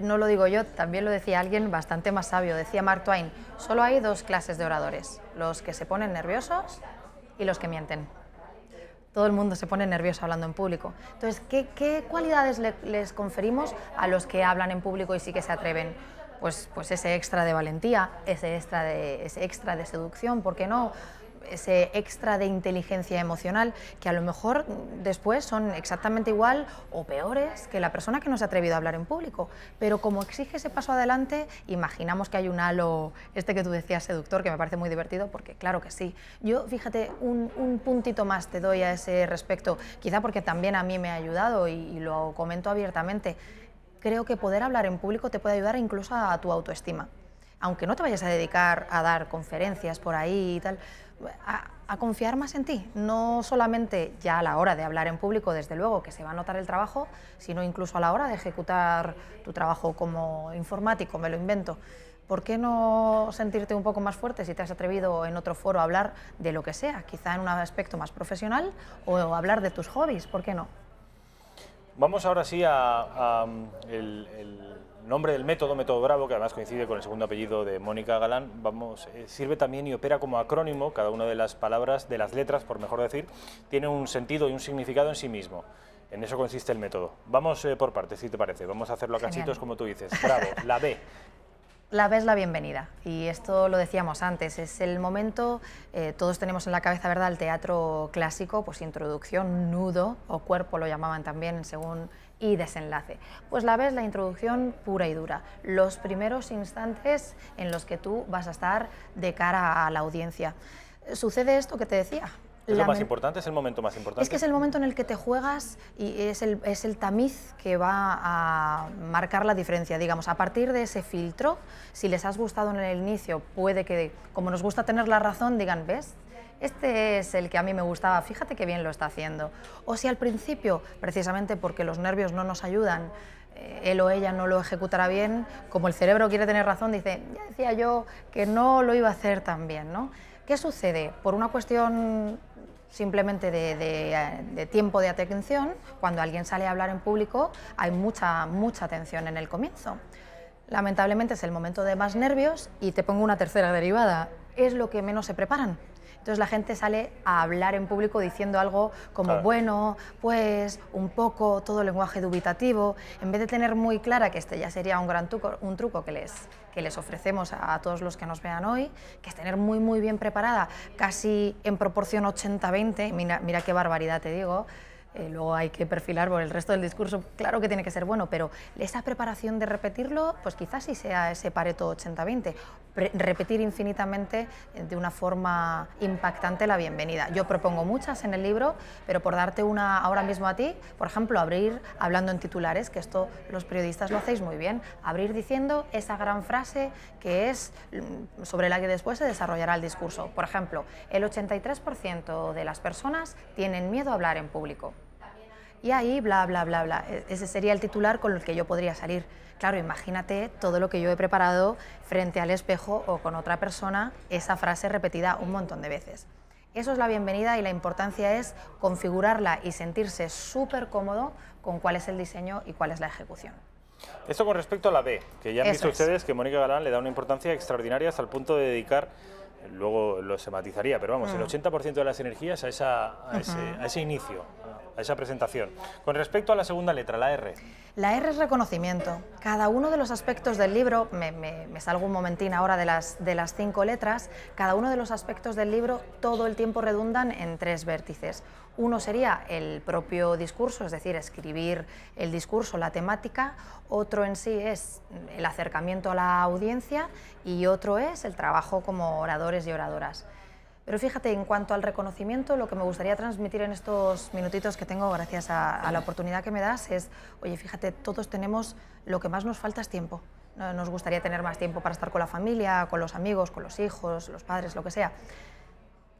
No lo digo yo, también lo decía alguien bastante más sabio, decía Mark Twain, solo hay dos clases de oradores, los que se ponen nerviosos y los que mienten. Todo el mundo se pone nervioso hablando en público. Entonces, ¿qué cualidades les conferimos a los que hablan en público y sí que se atreven? Pues ese extra de valentía, ese extra de seducción, ¿por qué no? Ese extra de inteligencia emocional, que a lo mejor después son exactamente igual o peores que la persona que no se ha atrevido a hablar en público. Pero como exige ese paso adelante, imaginamos que hay un halo, que tú decías, seductor, que me parece muy divertido, porque claro que sí. Yo, fíjate, un puntito más te doy a ese respecto, quizá porque también a mí me ha ayudado y lo comento abiertamente. Creo que poder hablar en público te puede ayudar incluso a tu autoestima. Aunque no te vayas a dedicar a dar conferencias por ahí y tal, a confiar más en ti, no solamente ya a la hora de hablar en público, desde luego que se va a notar el trabajo, sino incluso a la hora de ejecutar tu trabajo como informático, me lo invento. ¿Por qué no sentirte un poco más fuerte si te has atrevido en otro foro a hablar de lo que sea, quizá en un aspecto más profesional, o hablar de tus hobbies? ¿Por qué no? Vamos ahora sí a nombre del método, Método Bravo, que además coincide con el segundo apellido de Mónica Galán, sirve también y opera como acrónimo. Cada una de las palabras, de las letras, por mejor decir, tiene un sentido y un significado en sí mismo. En eso consiste el método. Vamos por partes, si te parece. Vamos a hacerlo a cachitos, como tú dices. Bravo, la B. La B es la bienvenida, y esto lo decíamos antes, es el momento, todos tenemos en la cabeza, ¿verdad?, el teatro clásico, pues introducción, nudo o cuerpo lo llamaban también según, y desenlace. Pues la B es la introducción pura y dura, los primeros instantes en los que tú vas a estar de cara a la audiencia. Sucede esto que te decía. ¿Es lo más importante? ¿Es el momento más importante? Es que es el momento en el que te juegas y es el tamiz que va a marcar la diferencia. Digamos, a partir de ese filtro, si les has gustado en el inicio, puede que, como nos gusta tener la razón, digan, ¿ves? Este es el que a mí me gustaba, fíjate qué bien lo está haciendo. O si al principio, precisamente porque los nervios no nos ayudan, él o ella no lo ejecutará bien, como el cerebro quiere tener razón, dice, ya decía yo que no lo iba a hacer tan bien, ¿no? ¿Qué sucede? Por una cuestión simplemente de tiempo de atención, cuando alguien sale a hablar en público hay mucha atención en el comienzo. Lamentablemente es el momento de más nervios y te pongo una tercera derivada, es lo que menos se preparan. Entonces la gente sale a hablar en público diciendo algo como claro, bueno, pues, un poco, todo lenguaje dubitativo, en vez de tener muy clara, que este ya sería un truco que les ofrecemos a todos los que nos vean hoy, que es tener muy bien preparada, casi en proporción 80-20, mira qué barbaridad te digo. Luego hay que perfilar por el resto del discurso, claro que tiene que ser bueno, pero esa preparación de repetirlo, pues quizás sí sea ese Pareto 80-20, repetir infinitamente de una forma impactante la bienvenida. Yo propongo muchas en el libro, pero por darte una ahora mismo a ti, por ejemplo, abrir hablando en titulares, que esto los periodistas lo hacéis muy bien, abrir diciendo esa gran frase que es sobre la que después se desarrollará el discurso. Por ejemplo, el 83% de las personas tienen miedo a hablar en público. Y ahí, bla, bla, bla, bla. Ese sería el titular con el que yo podría salir. Claro, imagínate todo lo que yo he preparado frente al espejo o con otra persona, esa frase repetida un montón de veces. Eso es la bienvenida y la importancia es configurarla y sentirse súper cómodo con cuál es el diseño y cuál es la ejecución. Esto con respecto a la B, que ya han visto ustedes que Mónica Galán le da una importancia extraordinaria hasta el punto de dedicar, luego lo se matizaría, pero vamos, el 80% de las energías a ese inicio, a esa presentación. Con respecto a la segunda letra, la R. La R es reconocimiento. Cada uno de los aspectos del libro, me salgo un momentín ahora de las 5 letras, cada uno de los aspectos del libro todo el tiempo redundan en 3 vértices. Uno sería el propio discurso, es decir, escribir el discurso, la temática. Otro en sí es el acercamiento a la audiencia y otro es el trabajo como oradores y oradoras. Pero fíjate, en cuanto al reconocimiento, lo que me gustaría transmitir en estos minutitos que tengo, gracias a la oportunidad que me das, es, oye, fíjate, todos tenemos, lo que más nos falta es tiempo. Nos gustaría tener más tiempo para estar con la familia, con los amigos, con los hijos, los padres, lo que sea.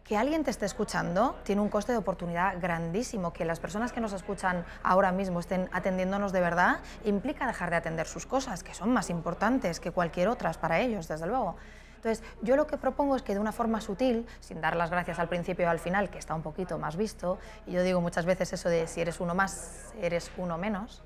Que alguien te esté escuchando tiene un coste de oportunidad grandísimo. Que las personas que nos escuchan ahora mismo estén atendiéndonos de verdad implica dejar de atender sus cosas, que son más importantes que cualquier otras para ellos, desde luego. Entonces, yo lo que propongo es que de una forma sutil, sin dar las gracias al principio y al final, que está un poquito más visto, y yo digo muchas veces eso de si eres uno más, eres uno menos,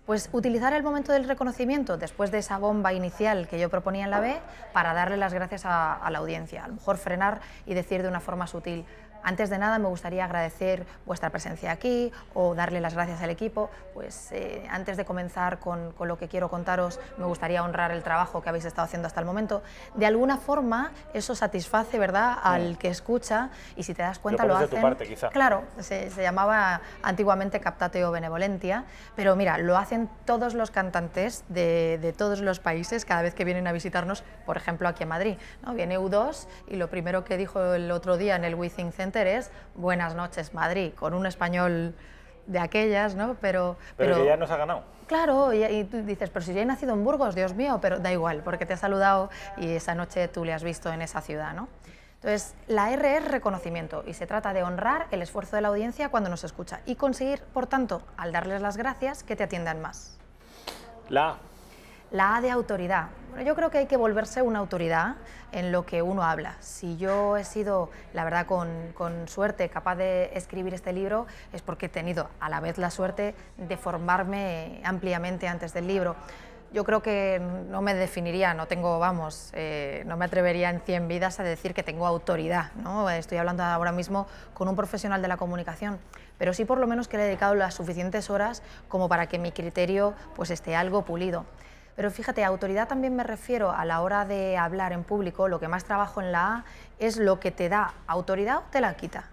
pues utilizar el momento del reconocimiento, después de esa bomba inicial que yo proponía en la B, para darle las gracias a la audiencia. A lo mejor frenar y decir de una forma sutil, antes de nada me gustaría agradecer vuestra presencia aquí o darle las gracias al equipo. Pues antes de comenzar con lo que quiero contaros, me gustaría honrar el trabajo que habéis estado haciendo hasta el momento. De alguna forma eso satisface, ¿verdad?, al que escucha, y si te das cuenta lo hacen... de tu parte, quizá. Claro, se llamaba antiguamente captatio benevolentia, pero mira, lo hacen todos los cantantes de todos los países cada vez que vienen a visitarnos, por ejemplo aquí a Madrid, ¿no? Viene U2 y lo primero que dijo el otro día en el We Think Center es buenas noches Madrid, con un español de aquellas, ¿no? Pero que ya nos ha ganado. Claro, y tú dices, pero si yo he nacido en Burgos, Dios mío, pero da igual, porque te ha saludado y esa noche tú le has visto en esa ciudad, ¿no? Entonces, la R es reconocimiento y se trata de honrar el esfuerzo de la audiencia cuando nos escucha y conseguir, por tanto, al darles las gracias, que te atiendan más. La A de autoridad. Bueno, yo creo que hay que volverse una autoridad en lo que uno habla. Si yo he sido, la verdad, con suerte, capaz de escribir este libro, es porque he tenido a la vez la suerte de formarme ampliamente antes del libro. yo creo que no me definiría, no tengo, vamos, no me atrevería en 100 vidas a decir que tengo autoridad, ¿no? Estoy hablando ahora mismo con un profesional de la comunicación, pero sí por lo menos que le he dedicado las suficientes horas como para que mi criterio pues esté algo pulido. Pero fíjate, autoridad también me refiero a la hora de hablar en público, lo que más trabajo en la A es lo que te da autoridad o te la quita,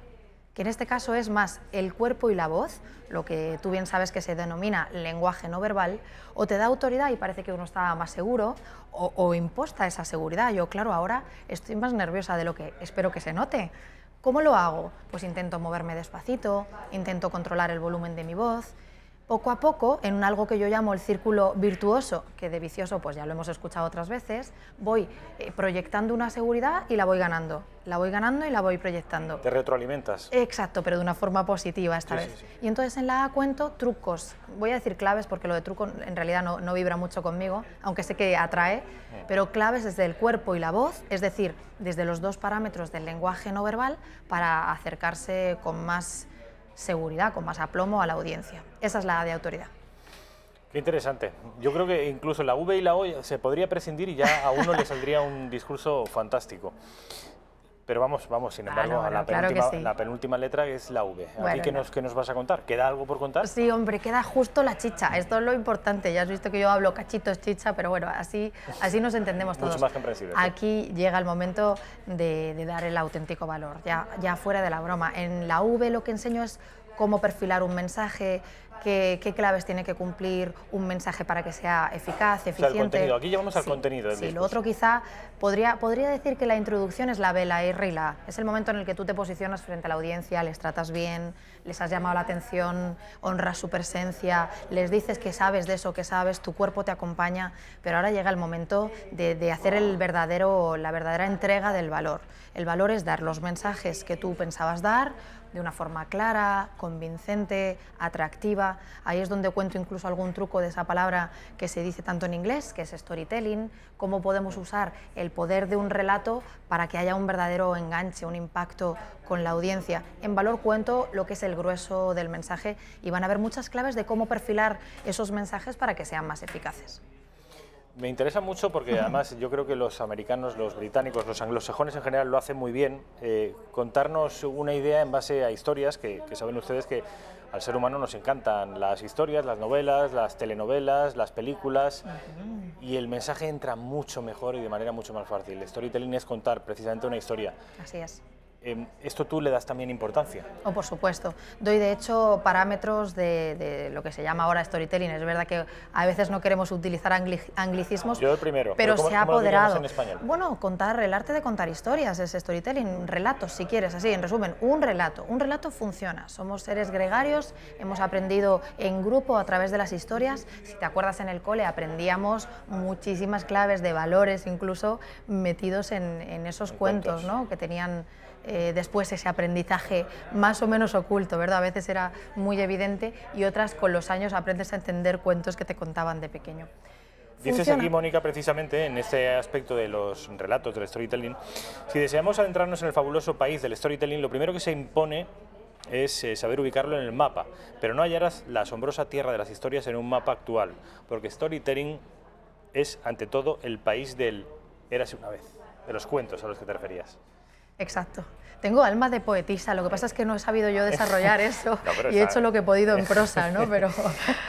que en este caso es más el cuerpo y la voz, lo que tú bien sabes que se denomina lenguaje no verbal, o te da autoridad y parece que uno está más seguro, o imposta esa seguridad. Yo, claro, ahora estoy más nerviosa de lo que espero que se note. ¿Cómo lo hago? Pues intento moverme despacito, intento controlar el volumen de mi voz. Poco a poco, en algo que yo llamo el círculo virtuoso, que de vicioso pues ya lo hemos escuchado otras veces, voy proyectando una seguridad y la voy ganando y la voy proyectando. Te retroalimentas. Exacto, pero de una forma positiva esta vez. Sí. Y entonces en la A cuento trucos, voy a decir claves porque lo de truco en realidad no vibra mucho conmigo, aunque sé que atrae, pero claves desde el cuerpo y la voz, es decir, desde los dos parámetros del lenguaje no verbal para acercarse con más seguridad, con más aplomo a la audiencia. Esa es la A de autoridad. Qué interesante. Yo creo que incluso la V y la O se podría prescindir y ya a uno le saldría un discurso fantástico. Pero vamos, sin embargo, a la penúltima letra, que es la V. ¿A ti qué nos vas a contar? ¿Queda algo por contar? Sí, hombre, queda justo la chicha. Esto es lo importante. Ya has visto que yo hablo cachitos, chicha, pero bueno, así nos entendemos todos. Mucho más comprensible. Aquí llega el momento de dar el auténtico valor, ya fuera de la broma. En la V lo que enseño es cómo perfilar un mensaje, qué claves tiene que cumplir un mensaje para que sea eficaz, eficiente. O sea, el contenido. Aquí llevamos al contenido del discurso. Sí, lo otro quizá podría decir que la introducción es la B, la R y la A. Es el momento en el que tú te posicionas frente a la audiencia, les tratas bien, les has llamado la atención, honras su presencia, les dices que sabes de eso que sabes, tu cuerpo te acompaña, pero ahora llega el momento de hacer la verdadera entrega del valor. El valor es dar los mensajes que tú pensabas dar, de una forma clara, convincente, atractiva. Ahí es donde cuento incluso algún truco de esa palabra que se dice tanto en inglés, que es storytelling, cómo podemos usar el poder de un relato para que haya un verdadero enganche, un impacto con la audiencia. En valor cuento lo que es el grueso del mensaje y van a haber muchas claves de cómo perfilar esos mensajes para que sean más eficaces. Me interesa mucho porque además yo creo que los americanos, los británicos, los anglosajones en general lo hacen muy bien, contarnos una idea en base a historias que saben ustedes que al ser humano nos encantan las historias, las novelas, las telenovelas, las películas y el mensaje entra mucho mejor y de manera mucho más fácil. El storytelling es contar precisamente una historia. Así es. ¿Esto tú le das también importancia? Oh, por supuesto. Doy, de hecho, parámetros de lo que se llama ahora storytelling. Es verdad que a veces no queremos utilizar anglicismos, yo el primero, pero se ha apoderado. En español? Bueno, el arte de contar historias es storytelling, relatos, si quieres, así, en resumen, un relato. Un relato funciona. Somos seres gregarios, hemos aprendido en grupo a través de las historias. Si te acuerdas, en el cole aprendíamos muchísimas claves de valores, incluso metidos en esos cuentos, ¿no? Que tenían después ese aprendizaje más o menos oculto, ¿verdad? A veces era muy evidente y otras con los años aprendes a entender cuentos que te contaban de pequeño. Dices aquí, Mónica, precisamente en este aspecto de los relatos, del storytelling, si deseamos adentrarnos en el fabuloso país del storytelling, lo primero que se impone es saber ubicarlo en el mapa, pero no hallarás la asombrosa tierra de las historias en un mapa actual, porque storytelling es, ante todo, el país del érase una vez, de los cuentos a los que te referías. Exacto. Tengo alma de poetisa, lo que pasa es que no he sabido yo desarrollar eso y he hecho lo que he podido en prosa, ¿no? Pero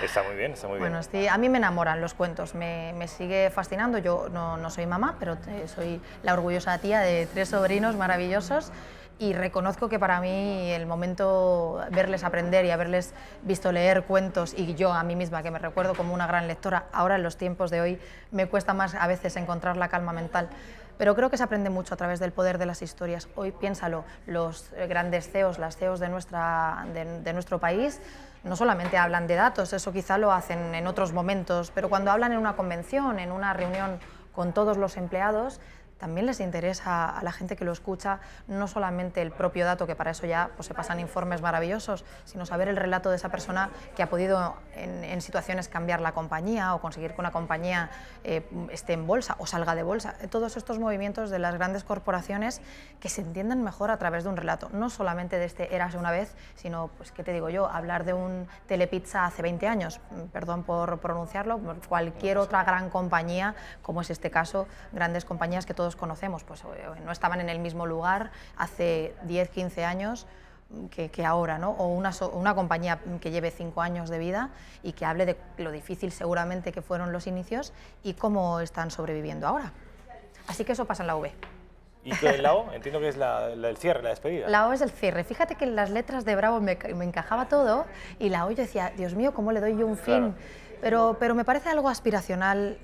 está muy bien, está muy bien. Bueno, sí, a mí me enamoran los cuentos, me sigue fascinando. Yo no soy mamá, pero soy la orgullosa tía de 3 sobrinos maravillosos y reconozco que para mí el momento verles aprender y haberles visto leer cuentos, y yo a mí misma, que me recuerdo como una gran lectora, ahora en los tiempos de hoy me cuesta más a veces encontrar la calma mental. Pero creo que se aprende mucho a través del poder de las historias. Hoy, piénsalo, los grandes CEOs, las CEOs de nuestro país, no solamente hablan de datos, eso quizá lo hacen en otros momentos, pero cuando hablan en una convención, en una reunión con todos los empleados, también les interesa a la gente que lo escucha no solamente el propio dato, que para eso ya pues, se pasan informes maravillosos, sino saber el relato de esa persona que ha podido en situaciones cambiar la compañía o conseguir que una compañía esté en bolsa o salga de bolsa. Todos estos movimientos de las grandes corporaciones que se entienden mejor a través de un relato, no solamente de este Érase una vez, sino, pues, ¿qué te digo yo? Hablar de un Telepizza hace 20 años, perdón por pronunciarlo, cualquier otra gran compañía, como es este caso, grandes compañías que todos conocemos, pues no estaban en el mismo lugar hace 10, 15 años que ahora, ¿no? O una compañía que lleve 5 años de vida y que hable de lo difícil seguramente que fueron los inicios y cómo están sobreviviendo ahora. Así que eso pasa en la V. ¿Y qué la O? Entiendo que es el cierre, la despedida. La O es el cierre. Fíjate que en las letras de Bravo me encajaba todo y la O yo decía, Dios mío, ¿cómo le doy yo un fin? Pero me parece algo aspiracional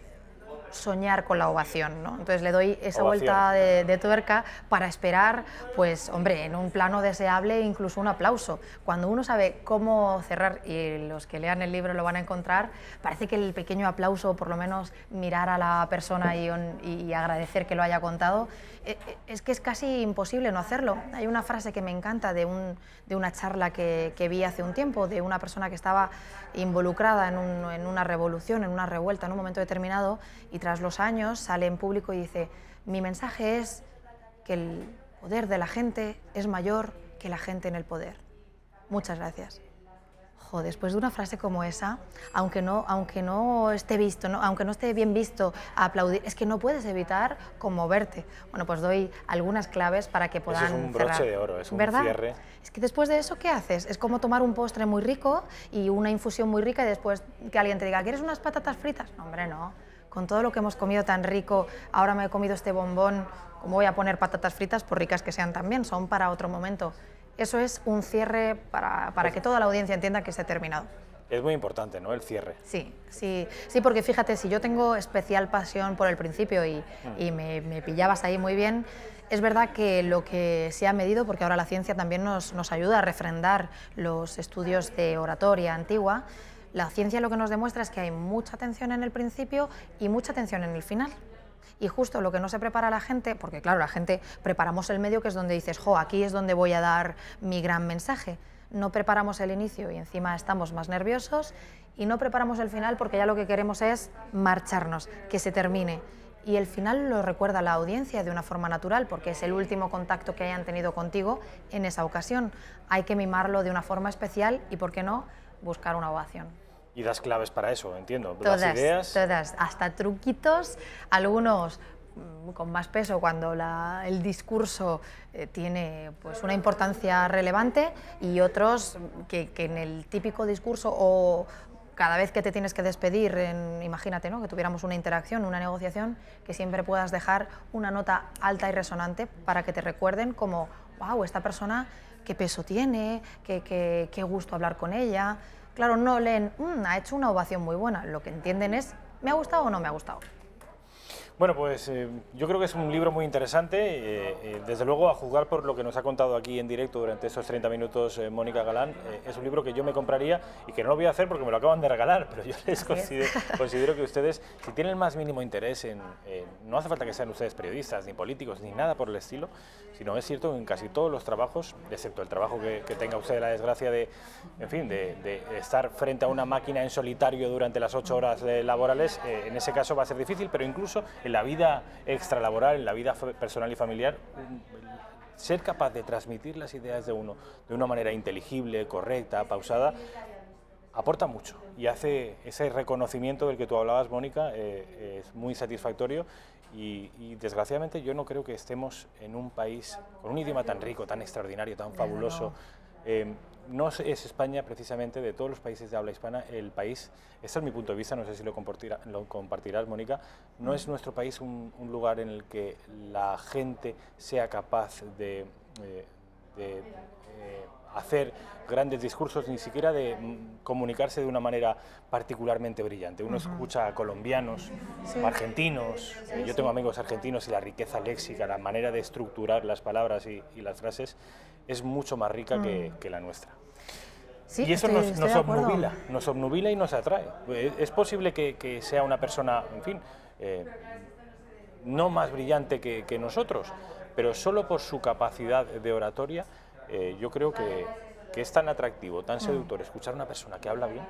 soñar con la ovación, ¿no? Entonces le doy esa vuelta de tuerca para esperar, pues hombre, en un plano deseable incluso un aplauso. Cuando uno sabe cómo cerrar, y los que lean el libro lo van a encontrar, parece que el pequeño aplauso, por lo menos mirar a la persona y agradecer que lo haya contado, es que es casi imposible no hacerlo. Hay una frase que me encanta de una charla que vi hace un tiempo, de una persona que estaba involucrada en una revolución, en una revuelta en un momento determinado, y tras los años sale en público y dice: mi mensaje es que el poder de la gente es mayor que la gente en el poder. Muchas gracias. Jo, después de una frase como esa, aunque no esté visto, ¿no? Aunque no esté bien visto aplaudir, es que no puedes evitar conmoverte. Bueno, pues doy algunas claves para que puedan cerrar. Eso es un broche de oro, es un cierre. Es que después de eso, ¿qué haces? Es como tomar un postre muy rico y una infusión muy rica y después que alguien te diga, ¿quieres unas patatas fritas? No, hombre, no. Con todo lo que hemos comido tan rico, ahora me he comido este bombón, ¿cómo voy a poner patatas fritas, por ricas que sean también? Son para otro momento. Eso es un cierre para que toda la audiencia entienda que se ha terminado. Es muy importante, ¿no?, el cierre. Sí, porque fíjate, si yo tengo especial pasión por el principio y me pillabas ahí muy bien, es verdad que lo que se ha medido, porque ahora la ciencia también nos ayuda a refrendar los estudios de oratoria antigua, la ciencia lo que nos demuestra es que hay mucha atención en el principio y mucha atención en el final. Y justo lo que no se prepara la gente, porque claro, la gente preparamos el medio, que es donde dices, jo, aquí es donde voy a dar mi gran mensaje. No preparamos el inicio y encima estamos más nerviosos, y no preparamos el final porque ya lo que queremos es marcharnos, que se termine. Y el final lo recuerda la audiencia de una forma natural, porque es el último contacto que hayan tenido contigo en esa ocasión. Hay que mimarlo de una forma especial y, ¿por qué no?, buscar una ovación. Y das claves para eso, entiendo. Todas, las ideas. todas, hasta truquitos, algunos con más peso cuando el discurso tiene pues una importancia relevante, y otros que en el típico discurso o cada vez que te tienes que despedir, imagínate, ¿no?, que tuviéramos una interacción, una negociación, que siempre puedas dejar una nota alta y resonante para que te recuerden como, wow, esta persona qué peso tiene, qué gusto hablar con ella. Claro, no leen, ha hecho una ovación muy buena, lo que entienden es, ¿me ha gustado o no me ha gustado? Bueno, pues yo creo que es un libro muy interesante, desde luego, a juzgar por lo que nos ha contado aquí en directo durante estos 30 minutos Mónica Galán, es un libro que yo me compraría y que no lo voy a hacer porque me lo acaban de regalar, pero yo les considero que ustedes, si tienen el más mínimo interés no hace falta que sean ustedes periodistas, ni políticos, ni nada por el estilo, sino es cierto en casi todos los trabajos, excepto el trabajo que tenga usted la desgracia de estar frente a una máquina en solitario durante las 8 horas laborales, en ese caso va a ser difícil, pero incluso en la vida extralaboral, en la vida personal y familiar, ser capaz de transmitir las ideas de uno de una manera inteligible, correcta, pausada, aporta mucho y hace ese reconocimiento del que tú hablabas, Mónica, es muy satisfactorio y desgraciadamente yo no creo que estemos en un país con un idioma tan rico, tan extraordinario, tan fabuloso. No es España, precisamente, de todos los países de habla hispana, el país, este es mi punto de vista, no sé si lo compartirás, Mónica, no es nuestro país un lugar en el que la gente sea capaz de hacer grandes discursos, ni siquiera de comunicarse de una manera particularmente brillante. Uno escucha a colombianos, argentinos, yo tengo amigos argentinos, y la riqueza léxica, la manera de estructurar las palabras y las frases es mucho más rica que la nuestra. Sí, y eso nos obnubila y nos atrae. Es posible que sea una persona, en fin, no más brillante que nosotros, pero solo por su capacidad de oratoria, yo creo que es tan atractivo, tan seductor escuchar a una persona que habla bien.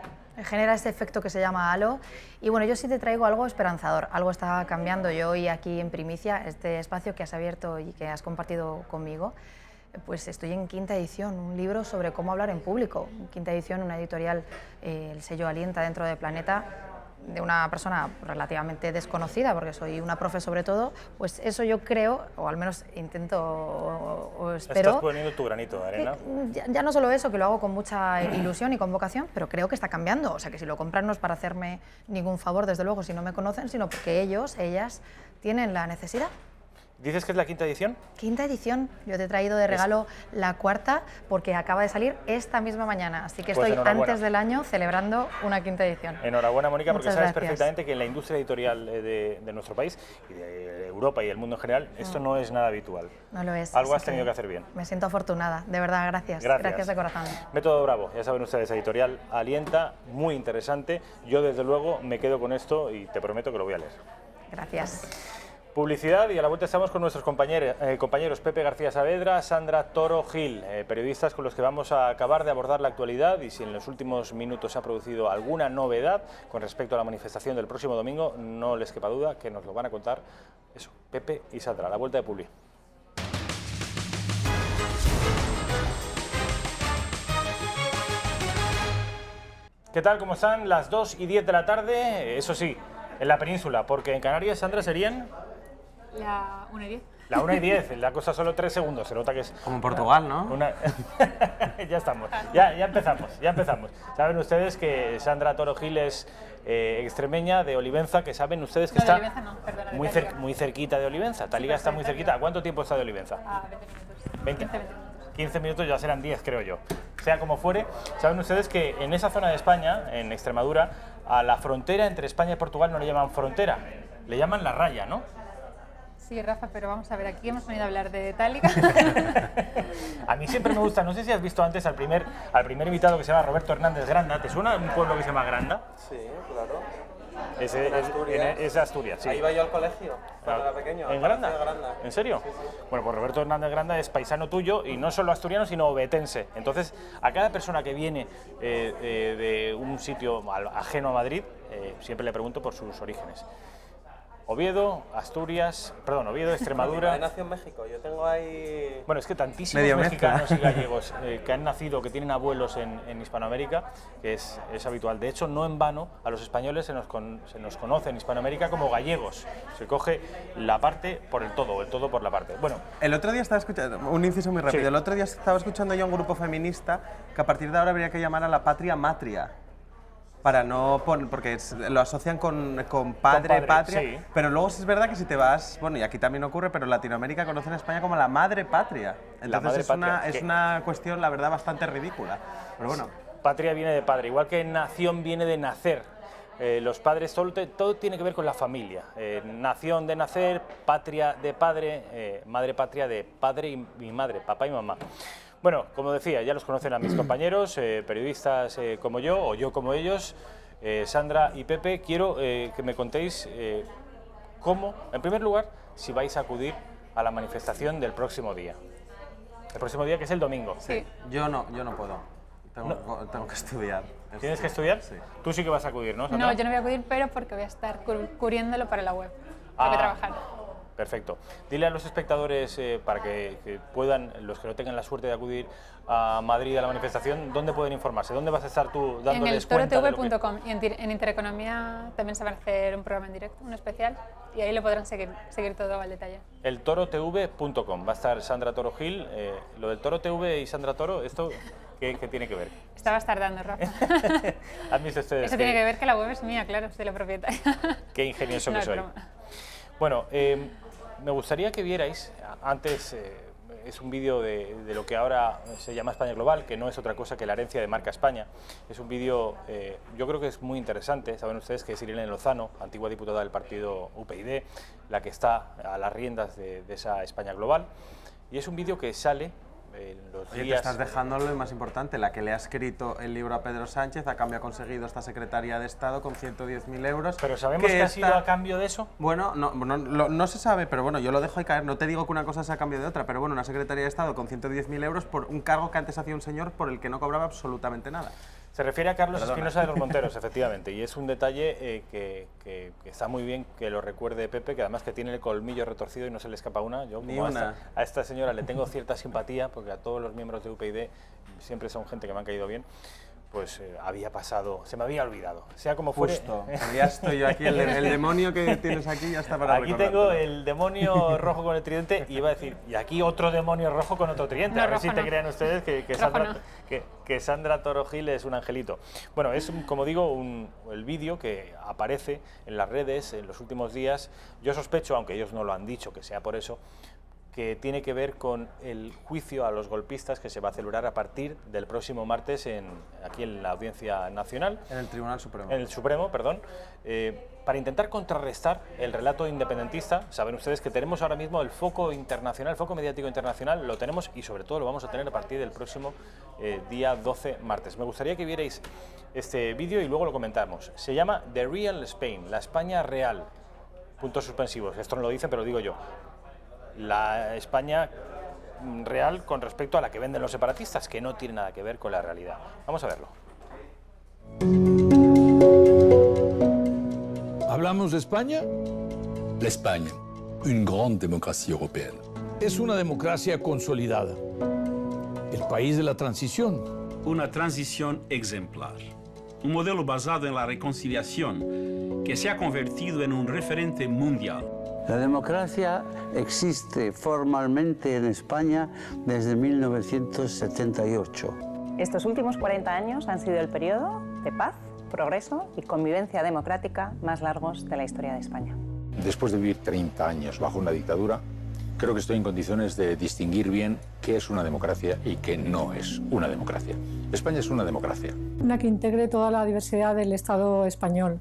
Genera ese efecto que se llama halo. Y bueno, yo sí te traigo algo esperanzador. Algo está cambiando. Yo hoy aquí en Primicia, este espacio que has abierto y que has compartido conmigo, pues estoy en quinta edición, un libro sobre cómo hablar en público. Quinta edición, una editorial, el sello Alienta dentro de Planeta, de una persona relativamente desconocida, porque soy una profe sobre todo, pues eso yo creo, o al menos intento o espero... Estás poniendo tu granito de arena. Ya no solo eso, que lo hago con mucha ilusión y con vocación, pero creo que está cambiando. O sea, que si lo compran no es para hacerme ningún favor, desde luego, si no me conocen, sino porque ellos, ellas, tienen la necesidad. ¿Dices que es la quinta edición? Quinta edición. Yo te he traído de regalo la cuarta porque acaba de salir esta misma mañana. Así que pues estoy antes del año celebrando una quinta edición. Enhorabuena, Mónica, porque Muchas sabes gracias. perfectamente que en la industria editorial de nuestro país y de Europa y el mundo en general, esto no es nada habitual. No lo es. Algo así has tenido que hacer bien. Me siento afortunada. De verdad, gracias. Gracias de corazón. Método Bravo, ya saben ustedes, editorial Alienta, muy interesante. Yo, desde luego, me quedo con esto y te prometo que lo voy a leer. Gracias. Publicidad, y a la vuelta estamos con nuestros compañeros Pepe García Saavedra, Sandra Toro Gil, periodistas con los que vamos a acabar de abordar la actualidad y si en los últimos minutos se ha producido alguna novedad con respecto a la manifestación del próximo domingo, no les quepa duda que nos lo van a contar eso, Pepe y Sandra, a la vuelta de Publi. ¿Qué tal? ¿Cómo están? Las 2:10 de la tarde, eso sí, en la península, porque en Canarias, Sandra, serían... La 1:10. La 1:10, la cosa solo 3 segundos, se nota que es... Como en Portugal, ¿no? Ya estamos, ya empezamos. Saben ustedes que Sandra Toro Gil es extremeña de Olivenza, que saben ustedes que No, de está Olivenza no, perdona, de muy, Táliga. muy cerquita de Olivenza. Táliga está muy cerquita. ¿A cuánto tiempo está de Olivenza? A 20 minutos. 20. 15 minutos. 15 minutos ya serán 10, creo yo. Sea como fuere, saben ustedes que en esa zona de España, en Extremadura, a la frontera entre España y Portugal no le llaman frontera, le llaman la raya, ¿no? Sí, Rafa, pero vamos a ver, aquí hemos venido a hablar de Táliga. A mí siempre me gusta, no sé si has visto antes al primer invitado que se llama Roberto Hernández Granda. ¿Te suena un pueblo que se llama Granda? Sí, claro. Es Asturias, sí. Ahí iba yo al colegio, cuando era pequeño. ¿En Granda? Granda. ¿En serio? Sí, sí. Bueno, pues Roberto Hernández Granda es paisano tuyo y no solo asturiano, sino obetense. Entonces, a cada persona que viene de un sitio ajeno a Madrid, siempre le pregunto por sus orígenes. Oviedo, Oviedo, Extremadura... He nacido en México, yo tengo ahí... Bueno, es que tantísimos mexicanos y gallegos que han nacido, que tienen abuelos en Hispanoamérica, que es habitual. De hecho, no en vano, a los españoles se nos conoce en Hispanoamérica como gallegos. Se coge la parte por el todo por la parte. Bueno, el otro día estaba escuchando, un inciso muy rápido, sí. El otro día estaba escuchando yo a un grupo feminista que a partir de ahora habría que llamar a la patria matria. Para no porque lo asocian con padre, patria, sí. Pero luego es verdad que si te vas, bueno, y aquí también ocurre, pero en Latinoamérica conocen a España como la madre patria. Entonces es una cuestión, la verdad, bastante ridícula. Pero bueno. Patria viene de padre, igual que nación viene de nacer. Los padres, todo tiene que ver con la familia. Nación de nacer, patria de padre, madre patria de padre y madre, papá y mamá. Bueno, como decía, ya los conocen a mis compañeros, periodistas como yo, o yo como ellos, Sandra y Pepe. Quiero que me contéis cómo, en primer lugar, si vais a acudir a la manifestación del próximo día. El próximo día, que es el domingo. Sí. Yo no puedo. Tengo que estudiar. ¿Tienes que estudiar? Sí. Tú sí que vas a acudir, ¿no, Sandra? No, yo no voy a acudir, pero porque voy a estar cubriéndolo para la web. Tengo que trabajar. Perfecto. Dile a los espectadores, para que puedan, los que no tengan la suerte de acudir a Madrid a la manifestación, ¿dónde pueden informarse? ¿Dónde vas a estar tú dándoles cuenta? En eltorotv.com y en Intereconomía también se va a hacer un programa en directo, un especial, y ahí lo podrán seguir todo al detalle. Eltorotv.com. Va a estar Sandra Toro Gil. Lo del Toro TV y Sandra Toro, ¿esto qué tiene que ver? Estabas tardando, Rafa. ¿Han visto ustedes? Eso tiene que ver que la web es mía, claro, soy la propietaria. Qué ingenioso que soy. Broma. Bueno, me gustaría que vierais, antes es un vídeo de lo que ahora se llama España Global, que no es otra cosa que la herencia de Marca España. Es un vídeo, yo creo que es muy interesante. Saben ustedes que es Irene Lozano, antigua diputada del partido UPyD, la que está a las riendas de esa España Global. Y es un vídeo que sale en los Oye, días... te estás dejando lo más importante, la que le ha escrito el libro a Pedro Sánchez, a cambio ha conseguido esta Secretaría de Estado con 110.000 euros. ¿Pero sabemos que ha sido a cambio de eso? Bueno, no se sabe, pero bueno, yo lo dejo ahí caer. No te digo que una cosa sea a cambio de otra, pero bueno, una Secretaría de Estado con 110.000 euros por un cargo que antes hacía un señor por el que no cobraba absolutamente nada. Se refiere a Carlos Espinosa de los Monteros, efectivamente, y es un detalle que está muy bien que lo recuerde Pepe, que además que tiene el colmillo retorcido y no se le escapa una. Yo como a esta señora le tengo cierta simpatía, porque a todos los miembros de UPyD siempre son gente que me han caído bien, pues había pasado, se me había olvidado, sea como fuere. Justo, ya estoy yo aquí, el demonio que tienes aquí ya está para Aquí tengo el demonio rojo con el tridente y iba a decir, y aquí otro demonio rojo con otro tridente, No, a ver rojo si te no. crean ustedes que Sandra Toro Gil es un angelito. Bueno, es, como digo, el vídeo que aparece en las redes en los últimos días. Yo sospecho, aunque ellos no lo han dicho, que sea por eso, que tiene que ver con el juicio a los golpistas que se va a celebrar a partir del próximo martes aquí en la Audiencia Nacional. En el Tribunal Supremo. En el Supremo, perdón, para intentar contrarrestar el relato independentista. Saben ustedes que tenemos ahora mismo el foco internacional, el foco mediático internacional, lo tenemos y sobre todo lo vamos a tener a partir del próximo día 12 martes. Me gustaría que vierais este vídeo y luego lo comentamos. Se llama The Real Spain, la España real. Puntos suspensivos, esto no lo dice, pero lo digo yo. La España real con respecto a la que venden los separatistas, que no tiene nada que ver con la realidad. Vamos a verlo. ¿Hablamos de España? La España, una gran democracia europea. Es una democracia consolidada. El país de la transición. Una transición ejemplar. Un modelo basado en la reconciliación que se ha convertido en un referente mundial. La democracia existe formalmente en España desde 1978. Estos últimos 40 años han sido el periodo de paz, progreso y convivencia democrática más largos de la historia de España. Después de vivir 30 años bajo una dictadura, creo que estoy en condiciones de distinguir bien qué es una democracia y qué no es una democracia. España es una democracia. Una que integre toda la diversidad del Estado español.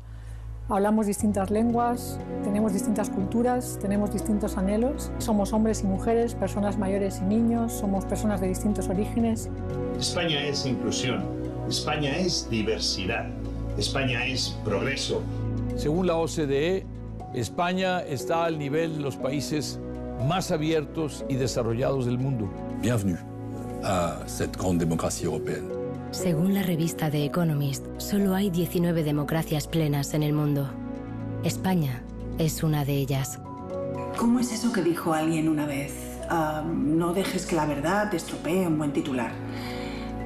Hablamos distintas lenguas, tenemos distintas culturas, tenemos distintos anhelos. Somos hombres y mujeres, personas mayores y niños, somos personas de distintos orígenes. España es inclusión, España es diversidad, España es progreso. Según la OCDE, España está al nivel de los países más abiertos y desarrollados del mundo. Bienvenue a cette grande démocratie européenne. Según la revista The Economist, solo hay 19 democracias plenas en el mundo. España es una de ellas. ¿Cómo es eso que dijo alguien una vez? No dejes que la verdad te estropee un buen titular.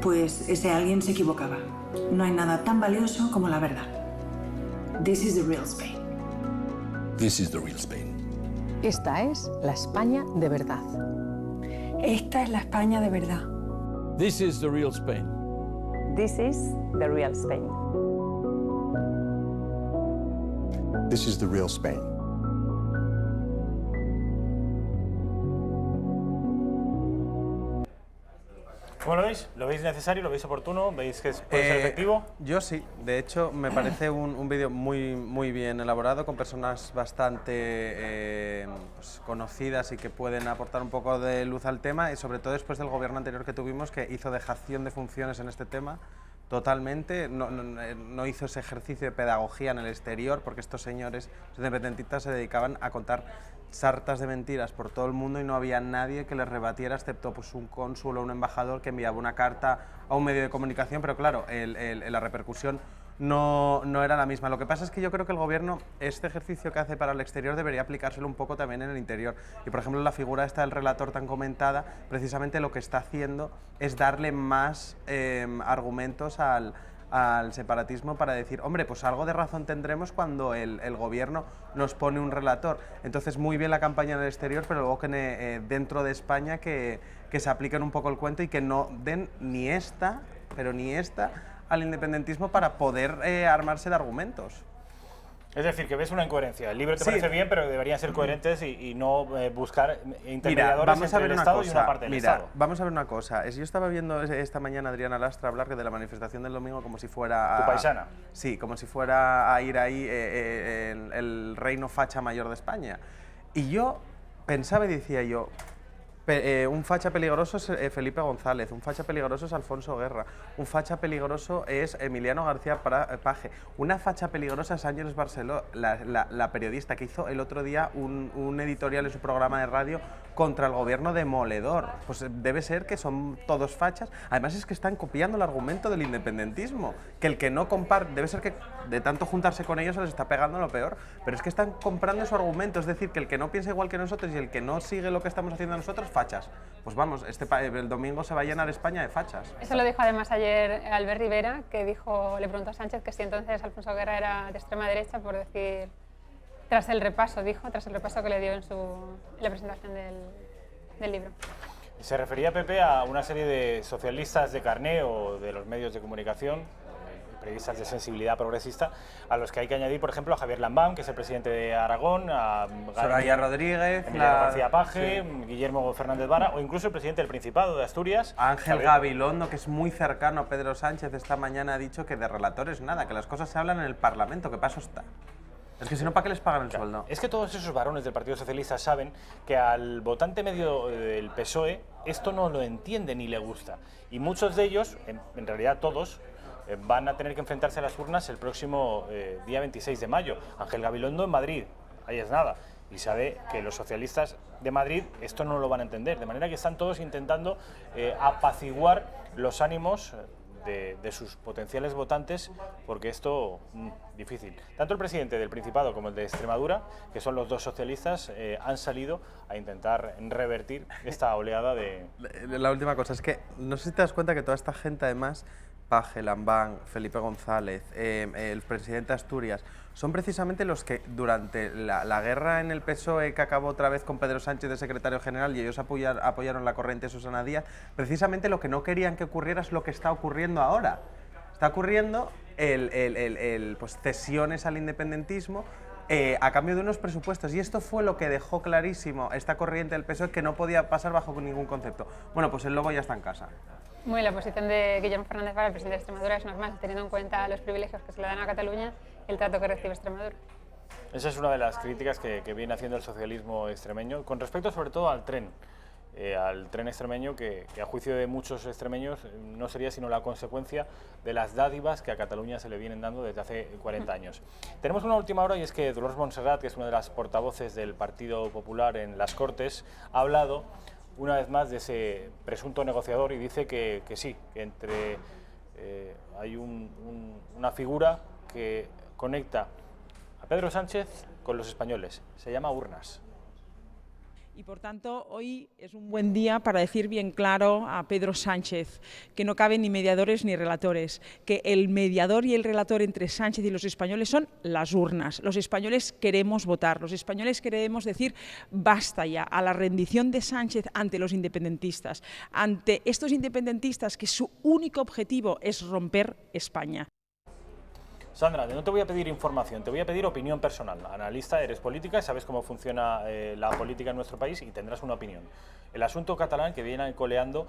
Pues ese alguien se equivocaba. No hay nada tan valioso como la verdad. This is the real Spain. This is the real Spain. Esta es la España de verdad. Esta es la España de verdad. This is the real Spain. This is the real Spain. This is the real Spain. ¿Cómo lo veis? ¿Lo veis necesario? ¿Lo veis oportuno? ¿Veis que puede ser efectivo? Yo sí. De hecho, me parece un vídeo muy bien elaborado, con personas bastante pues, conocidas y que pueden aportar un poco de luz al tema, y sobre todo después del gobierno anterior que tuvimos, que hizo dejación de funciones en este tema totalmente, no hizo ese ejercicio de pedagogía en el exterior, porque estos señores los independentistas se dedicaban a contar sartas de mentiras por todo el mundo y no había nadie que les rebatiera, excepto pues, un cónsul o un embajador que enviaba una carta a un medio de comunicación, pero claro, la repercusión no era la misma. Lo que pasa es que yo creo que el gobierno, este ejercicio que hace para el exterior, debería aplicárselo un poco también en el interior. Y por ejemplo, la figura esta del relator tan comentada, precisamente lo que está haciendo es darle más argumentos al separatismo para decir, hombre, pues algo de razón tendremos cuando el gobierno nos pone un relator. Entonces, muy bien la campaña en el exterior, pero luego que dentro de España que se apliquen un poco el cuento y que no den ni esta al independentistismo para poder armarse de argumentos. Es decir, que ves una incoherencia. El libro te parece bien, pero deberían ser coherentes y no buscar intermediadores entre el Estado y una parte del Estado. Vamos a ver una cosa. Yo estaba viendo esta mañana a Adriana Lastra hablar de la manifestación del domingo como si fuera... ¿Tu paisana? Sí, como si fuera a ir ahí el reino facha mayor de España. Y yo pensaba y decía yo, Un facha peligroso es Felipe González, un facha peligroso es Alfonso Guerra, un facha peligroso es Emiliano García Paje, una facha peligrosa es Ángeles Barceló, la periodista que hizo el otro día un editorial en su programa de radio contra el gobierno demoledor. Pues debe ser que son todos fachas. Además es que están copiando el argumento del independentismo, que el que no comparte, debe ser que de tanto juntarse con ellos se les está pegando lo peor, pero es que están comprando su argumento, es decir, que el que no piensa igual que nosotros y el que no sigue lo que estamos haciendo nosotros, fachas. Pues vamos, el domingo se va a llenar España de fachas. Eso lo dijo además ayer Albert Rivera, que le preguntó a Sánchez que si entonces Alfonso Guerra era de extrema derecha, por decir, tras el repaso que le dio en la presentación del libro. Se refería Pepe a una serie de socialistas de carné o de los medios de comunicación, periodistas de sensibilidad progresista, a los que hay que añadir, por ejemplo, a Javier Lambán, que es el presidente de Aragón, a Soraya Rodríguez, Emiliano García Paje, sí, Guillermo Fernández Vara, o incluso el presidente del Principado de Asturias, Ángel Gabilondo, que es muy cercano a Pedro Sánchez, esta mañana ha dicho que de relatores nada, que las cosas se hablan en el Parlamento, que paso está. Es que si no, ¿para qué les pagan el sueldo? Es que todos esos varones del Partido Socialista saben que al votante medio del PSOE esto no lo entiende ni le gusta. Y muchos de ellos, en realidad todos, van a tener que enfrentarse a las urnas el próximo día 26 de mayo. Ángel Gabilondo en Madrid, ahí es nada. Y sabe que los socialistas de Madrid esto no lo van a entender. De manera que están todos intentando apaciguar los ánimos de sus potenciales votantes, porque esto difícil. Tanto el presidente del Principado como el de Extremadura, que son los dos socialistas, han salido a intentar revertir esta oleada de... La última cosa es que no sé si te das cuenta que toda esta gente, además, Paje, Lambán, Felipe González, el presidente de Asturias, son precisamente los que durante la guerra en el PSOE, que acabó otra vez con Pedro Sánchez de secretario general y ellos apoyaron la corriente de Susana Díaz, precisamente lo que no querían que ocurriera es lo que está ocurriendo ahora. Está ocurriendo pues, cesiones al independentismo a cambio de unos presupuestos, y esto fue lo que dejó clarísimo esta corriente del PSOE, que no podía pasar bajo ningún concepto. Bueno, pues el lobo ya está en casa. La posición de Guillermo Fernández Vara, el presidente de Extremadura, es normal, teniendo en cuenta los privilegios que se le dan a Cataluña y el trato que recibe Extremadura. Esa es una de las críticas que viene haciendo el socialismo extremeño, con respecto sobre todo al tren extremeño, que a juicio de muchos extremeños no sería sino la consecuencia de las dádivas que a Cataluña se le vienen dando desde hace 40 años. Tenemos una última hora, y es que Dolors Montserrat, que es una de las portavoces del Partido Popular en las Cortes, ha hablado una vez más de ese presunto negociador y dice que sí, que hay una figura que conecta a Pedro Sánchez con los españoles, se llama urnas. Y por tanto, hoy es un buen día para decir bien claro a Pedro Sánchez que no caben ni mediadores ni relatores, que el mediador y el relator entre Sánchez y los españoles son las urnas. Los españoles queremos votar, los españoles queremos decir basta ya a la rendición de Sánchez ante los independentistas, ante estos independentistas que su único objetivo es romper España. Sandra, no te voy a pedir información, te voy a pedir opinión personal. Analista, eres política, sabes cómo funciona la política en nuestro país y tendrás una opinión. El asunto catalán, que viene coleando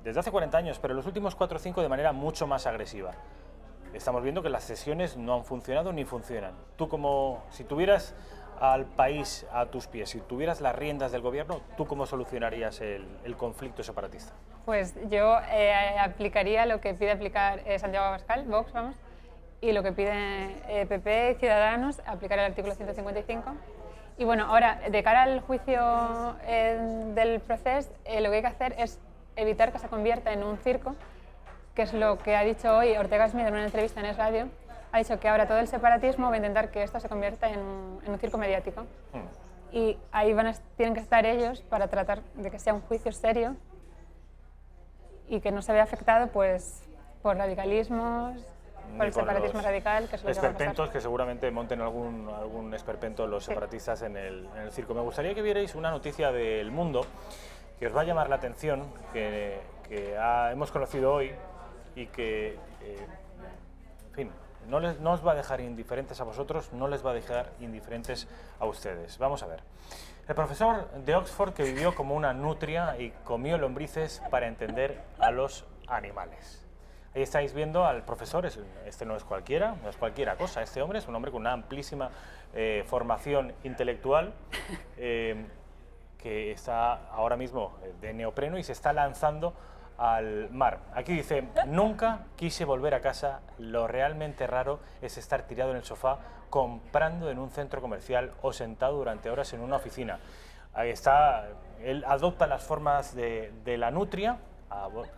desde hace 40 años, pero en los últimos 4 o 5 de manera mucho más agresiva. Estamos viendo que las sesiones no han funcionado ni funcionan. Tú, si tuvieras al país a tus pies, si tuvieras las riendas del gobierno, ¿tú cómo solucionarías el conflicto separatista? Pues yo aplicaría lo que pide aplicar Santiago Abascal, Vox, vamos, y lo que pide PP, Ciudadanos, aplicar el artículo 155. Y bueno, ahora, de cara al juicio del proceso, lo que hay que hacer es evitar que se convierta en un circo, que es lo que ha dicho hoy Ortega Smith en una entrevista en Es Radio. Ha dicho que ahora todo el separatismo va a intentar que esto se convierta en un circo mediático. Y ahí tienen que estar ellos para tratar de que sea un juicio serio y que no se vea afectado pues, por radicalismos, por el separatismo radical, que es lo que va a pasar. Esperpentos que seguramente monten algún esperpento los separatistas en el circo. Me gustaría que vierais una noticia del Mundo que os va a llamar la atención, que hemos conocido hoy y que, en fin, no os va a dejar indiferentes a vosotros, no les va a dejar indiferentes a ustedes. Vamos a ver. El profesor de Oxford que vivió como una nutria y comió lombrices para entender a los animales. Ahí estáis viendo al profesor, este no es cualquiera cosa, este hombre es un hombre con una amplísima formación intelectual, que está ahora mismo de neopreno y se está lanzando al mar. Aquí dice: nunca quise volver a casa, lo realmente raro es estar tirado en el sofá comprando en un centro comercial o sentado durante horas en una oficina. Ahí está, él adopta las formas de la nutria,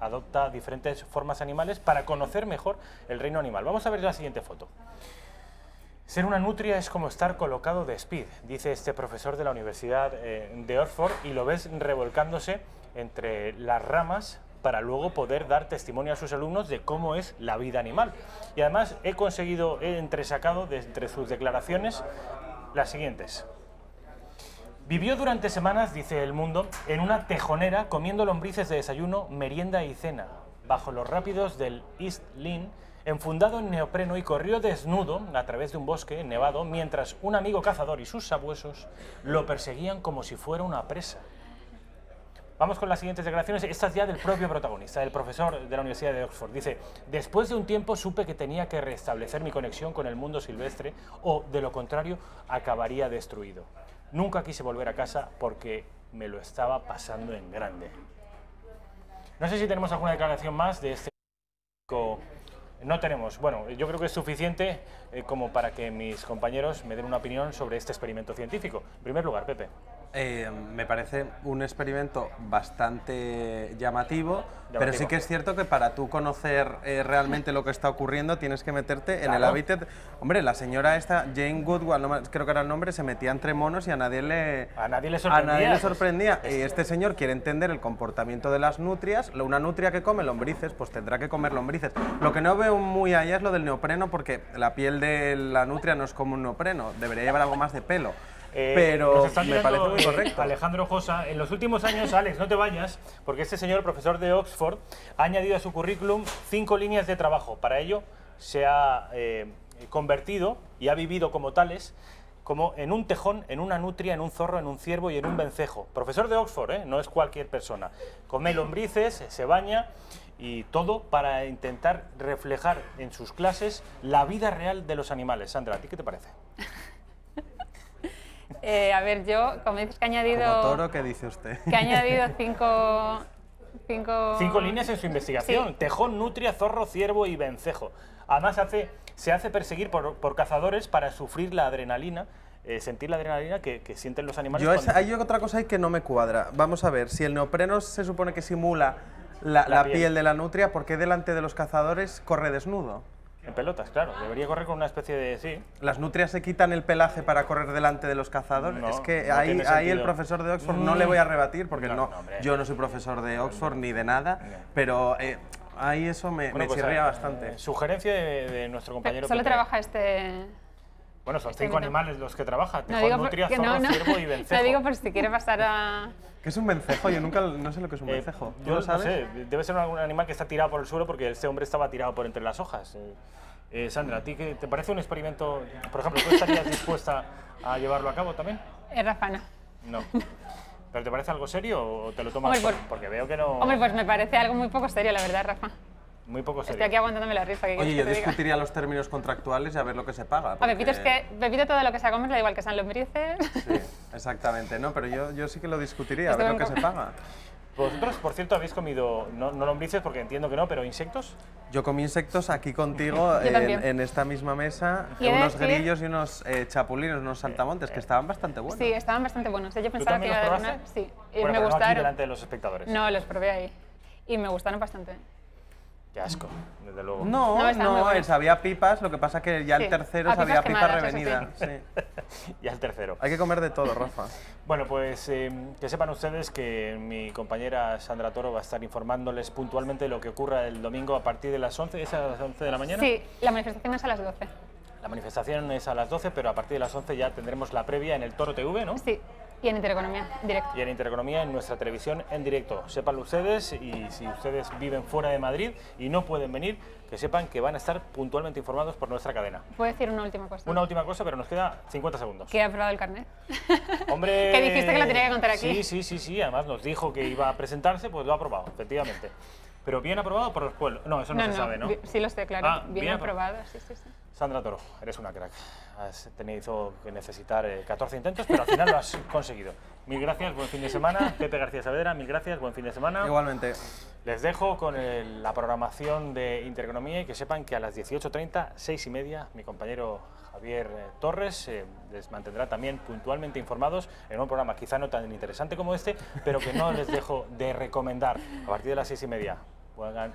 adopta diferentes formas animales para conocer mejor el reino animal. Vamos a ver la siguiente foto. Ser una nutria es como estar colocado de speed, dice este profesor de la Universidad de Oxford, y lo ves revolcándose entre las ramas para luego poder dar testimonio a sus alumnos de cómo es la vida animal. Y además he entresacado de entre sus declaraciones las siguientes. Vivió durante semanas, dice El Mundo, en una tejonera comiendo lombrices de desayuno, merienda y cena, bajo los rápidos del East Lynn, enfundado en neopreno, y corrió desnudo a través de un bosque nevado mientras un amigo cazador y sus sabuesos lo perseguían como si fuera una presa. Vamos con las siguientes declaraciones, estas ya del propio protagonista, del profesor de la Universidad de Oxford. Dice: después de un tiempo supe que tenía que restablecer mi conexión con el mundo silvestre o, de lo contrario, acabaría destruido. Nunca quise volver a casa porque me lo estaba pasando en grande. No sé si tenemos alguna declaración más de este... No tenemos. Bueno, yo creo que es suficiente como para que mis compañeros me den una opinión sobre este experimento científico. En primer lugar, Pepe. Me parece un experimento bastante llamativo, pero sí que es cierto que para tú conocer realmente lo que está ocurriendo tienes que meterte en el hábitat. Hombre, la señora esta, Jane Goodall, no, creo que era el nombre, se metía entre monos y a nadie le sorprendía. Y este señor quiere entender el comportamiento de las nutrias. Una nutria que come lombrices, pues tendrá que comer lombrices. Lo que no veo muy allá es lo del neopreno, porque la piel de la nutria no es como un neopreno, debería llevar algo más de pelo. Pero me parece muy correcto. Alejandro Josa, en los últimos años, Alex, no te vayas, porque este señor, profesor de Oxford, ha añadido a su currículum 5 líneas de trabajo. Para ello se ha convertido y ha vivido como tales, como en un tejón, en una nutria, en un zorro, en un ciervo y en un vencejo. Profesor de Oxford, no es cualquier persona. Come lombrices, se baña y todo para intentar reflejar en sus clases la vida real de los animales. Sandra, ¿a ti qué te parece? A ver, yo, como dices que ha añadido... Como toro, ¿qué dice usted? Que ha añadido cinco líneas en su investigación. Sí. Tejón, nutria, zorro, ciervo y vencejo. Además, se hace perseguir por cazadores para sufrir la adrenalina, sentir la adrenalina que sienten los animales. Hay otra cosa ahí que no me cuadra. Vamos a ver, si el neopreno se supone que simula la piel de la nutria, ¿por qué delante de los cazadores corre desnudo? En pelotas, claro. Debería correr con una especie de... Sí. ¿Las nutrias se quitan el pelaje para correr delante de los cazadores? No, es que no ahí el profesor de Oxford no le voy a rebatir, porque yo no soy profesor de Oxford ni de nada, pero ahí eso me chirría bastante. Sugerencia de nuestro compañero Solo Pepe. Trabaja este... Bueno, son 5 animales los que trabaja. Tejón, nutria, zorro, ciervo y vencejo. Lo digo por si quiere pasar a... ¿Qué es un vencejo? Yo no sé lo que es un vencejo. Yo no sé, debe ser un animal que está tirado por el suelo porque este hombre estaba tirado por entre las hojas. Sandra, ¿a ti qué te parece un experimento? Por ejemplo, ¿tú estarías dispuesta a llevarlo a cabo también? Rafa, no. No. ¿Pero te parece algo serio o te lo tomas? Porque veo que no... Hombre, pues me parece algo muy poco serio, la verdad, Rafa. Muy poco serio. Estoy aquí aguantándome la risa. Oye, yo discutiría los términos contractuales y a ver lo que se paga. Porque... A Pepito, es que Pepito todo lo que se come le da igual que sean lombrices. Sí, exactamente. No, pero yo sí que lo discutiría, a ver lo que se paga. ¿Vosotros, por cierto, habéis comido, no lombrices, porque entiendo que no, pero insectos? Yo comí insectos aquí contigo en esta misma mesa, unos grillos y unos chapulines, unos saltamontes, que estaban bastante buenos. Sí, estaban bastante buenos. Yo pensaba que iba a dar una... Sí, bueno, me gustaron. No aquí delante de los espectadores. No, los probé ahí. Y me gustaron bastante. Qué asco, desde luego. No, sabía pipas, lo que pasa que ya el tercero sabía pipas revenidas. Sí. Ya el tercero. Hay que comer de todo, Rafa. Bueno, pues que sepan ustedes que mi compañera Sandra Toro va a estar informándoles puntualmente de lo que ocurra el domingo a partir de las 11. ¿Es a las 11 de la mañana? Sí, la manifestación es a las 12. La manifestación es a las 12, pero a partir de las 11 ya tendremos la previa en el Toro TV, ¿no? Sí. Y en Intereconomía, en directo. Y en Intereconomía, en nuestra televisión, en directo. Sépanlo ustedes, y si ustedes viven fuera de Madrid y no pueden venir, que sepan que van a estar puntualmente informados por nuestra cadena. ¿Puedo decir una última cosa? Una última cosa, pero nos queda 50 segundos. ¿Que ha aprobado el carnet? Hombre... Que dijiste que lo tenía que contar aquí. Sí. Además nos dijo que iba a presentarse, pues lo ha aprobado, efectivamente. Pero bien aprobado por los pueblos. No, eso no se sabe, ¿no? Sí lo sé, claro. Bien aprobado, sí. Sandra Toro, eres una crack. Has tenido que necesitar 14 intentos, pero al final lo has conseguido. Mil gracias, buen fin de semana. Pepe García Saavedra, mil gracias, buen fin de semana. Igualmente. Les dejo con la programación de Intereconomía y que sepan que a las 18:30, 6:30, mi compañero Javier Torres les mantendrá también puntualmente informados en un programa quizá no tan interesante como este, pero que no les dejo de recomendar a partir de las 6:30.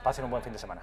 Pasen un buen fin de semana.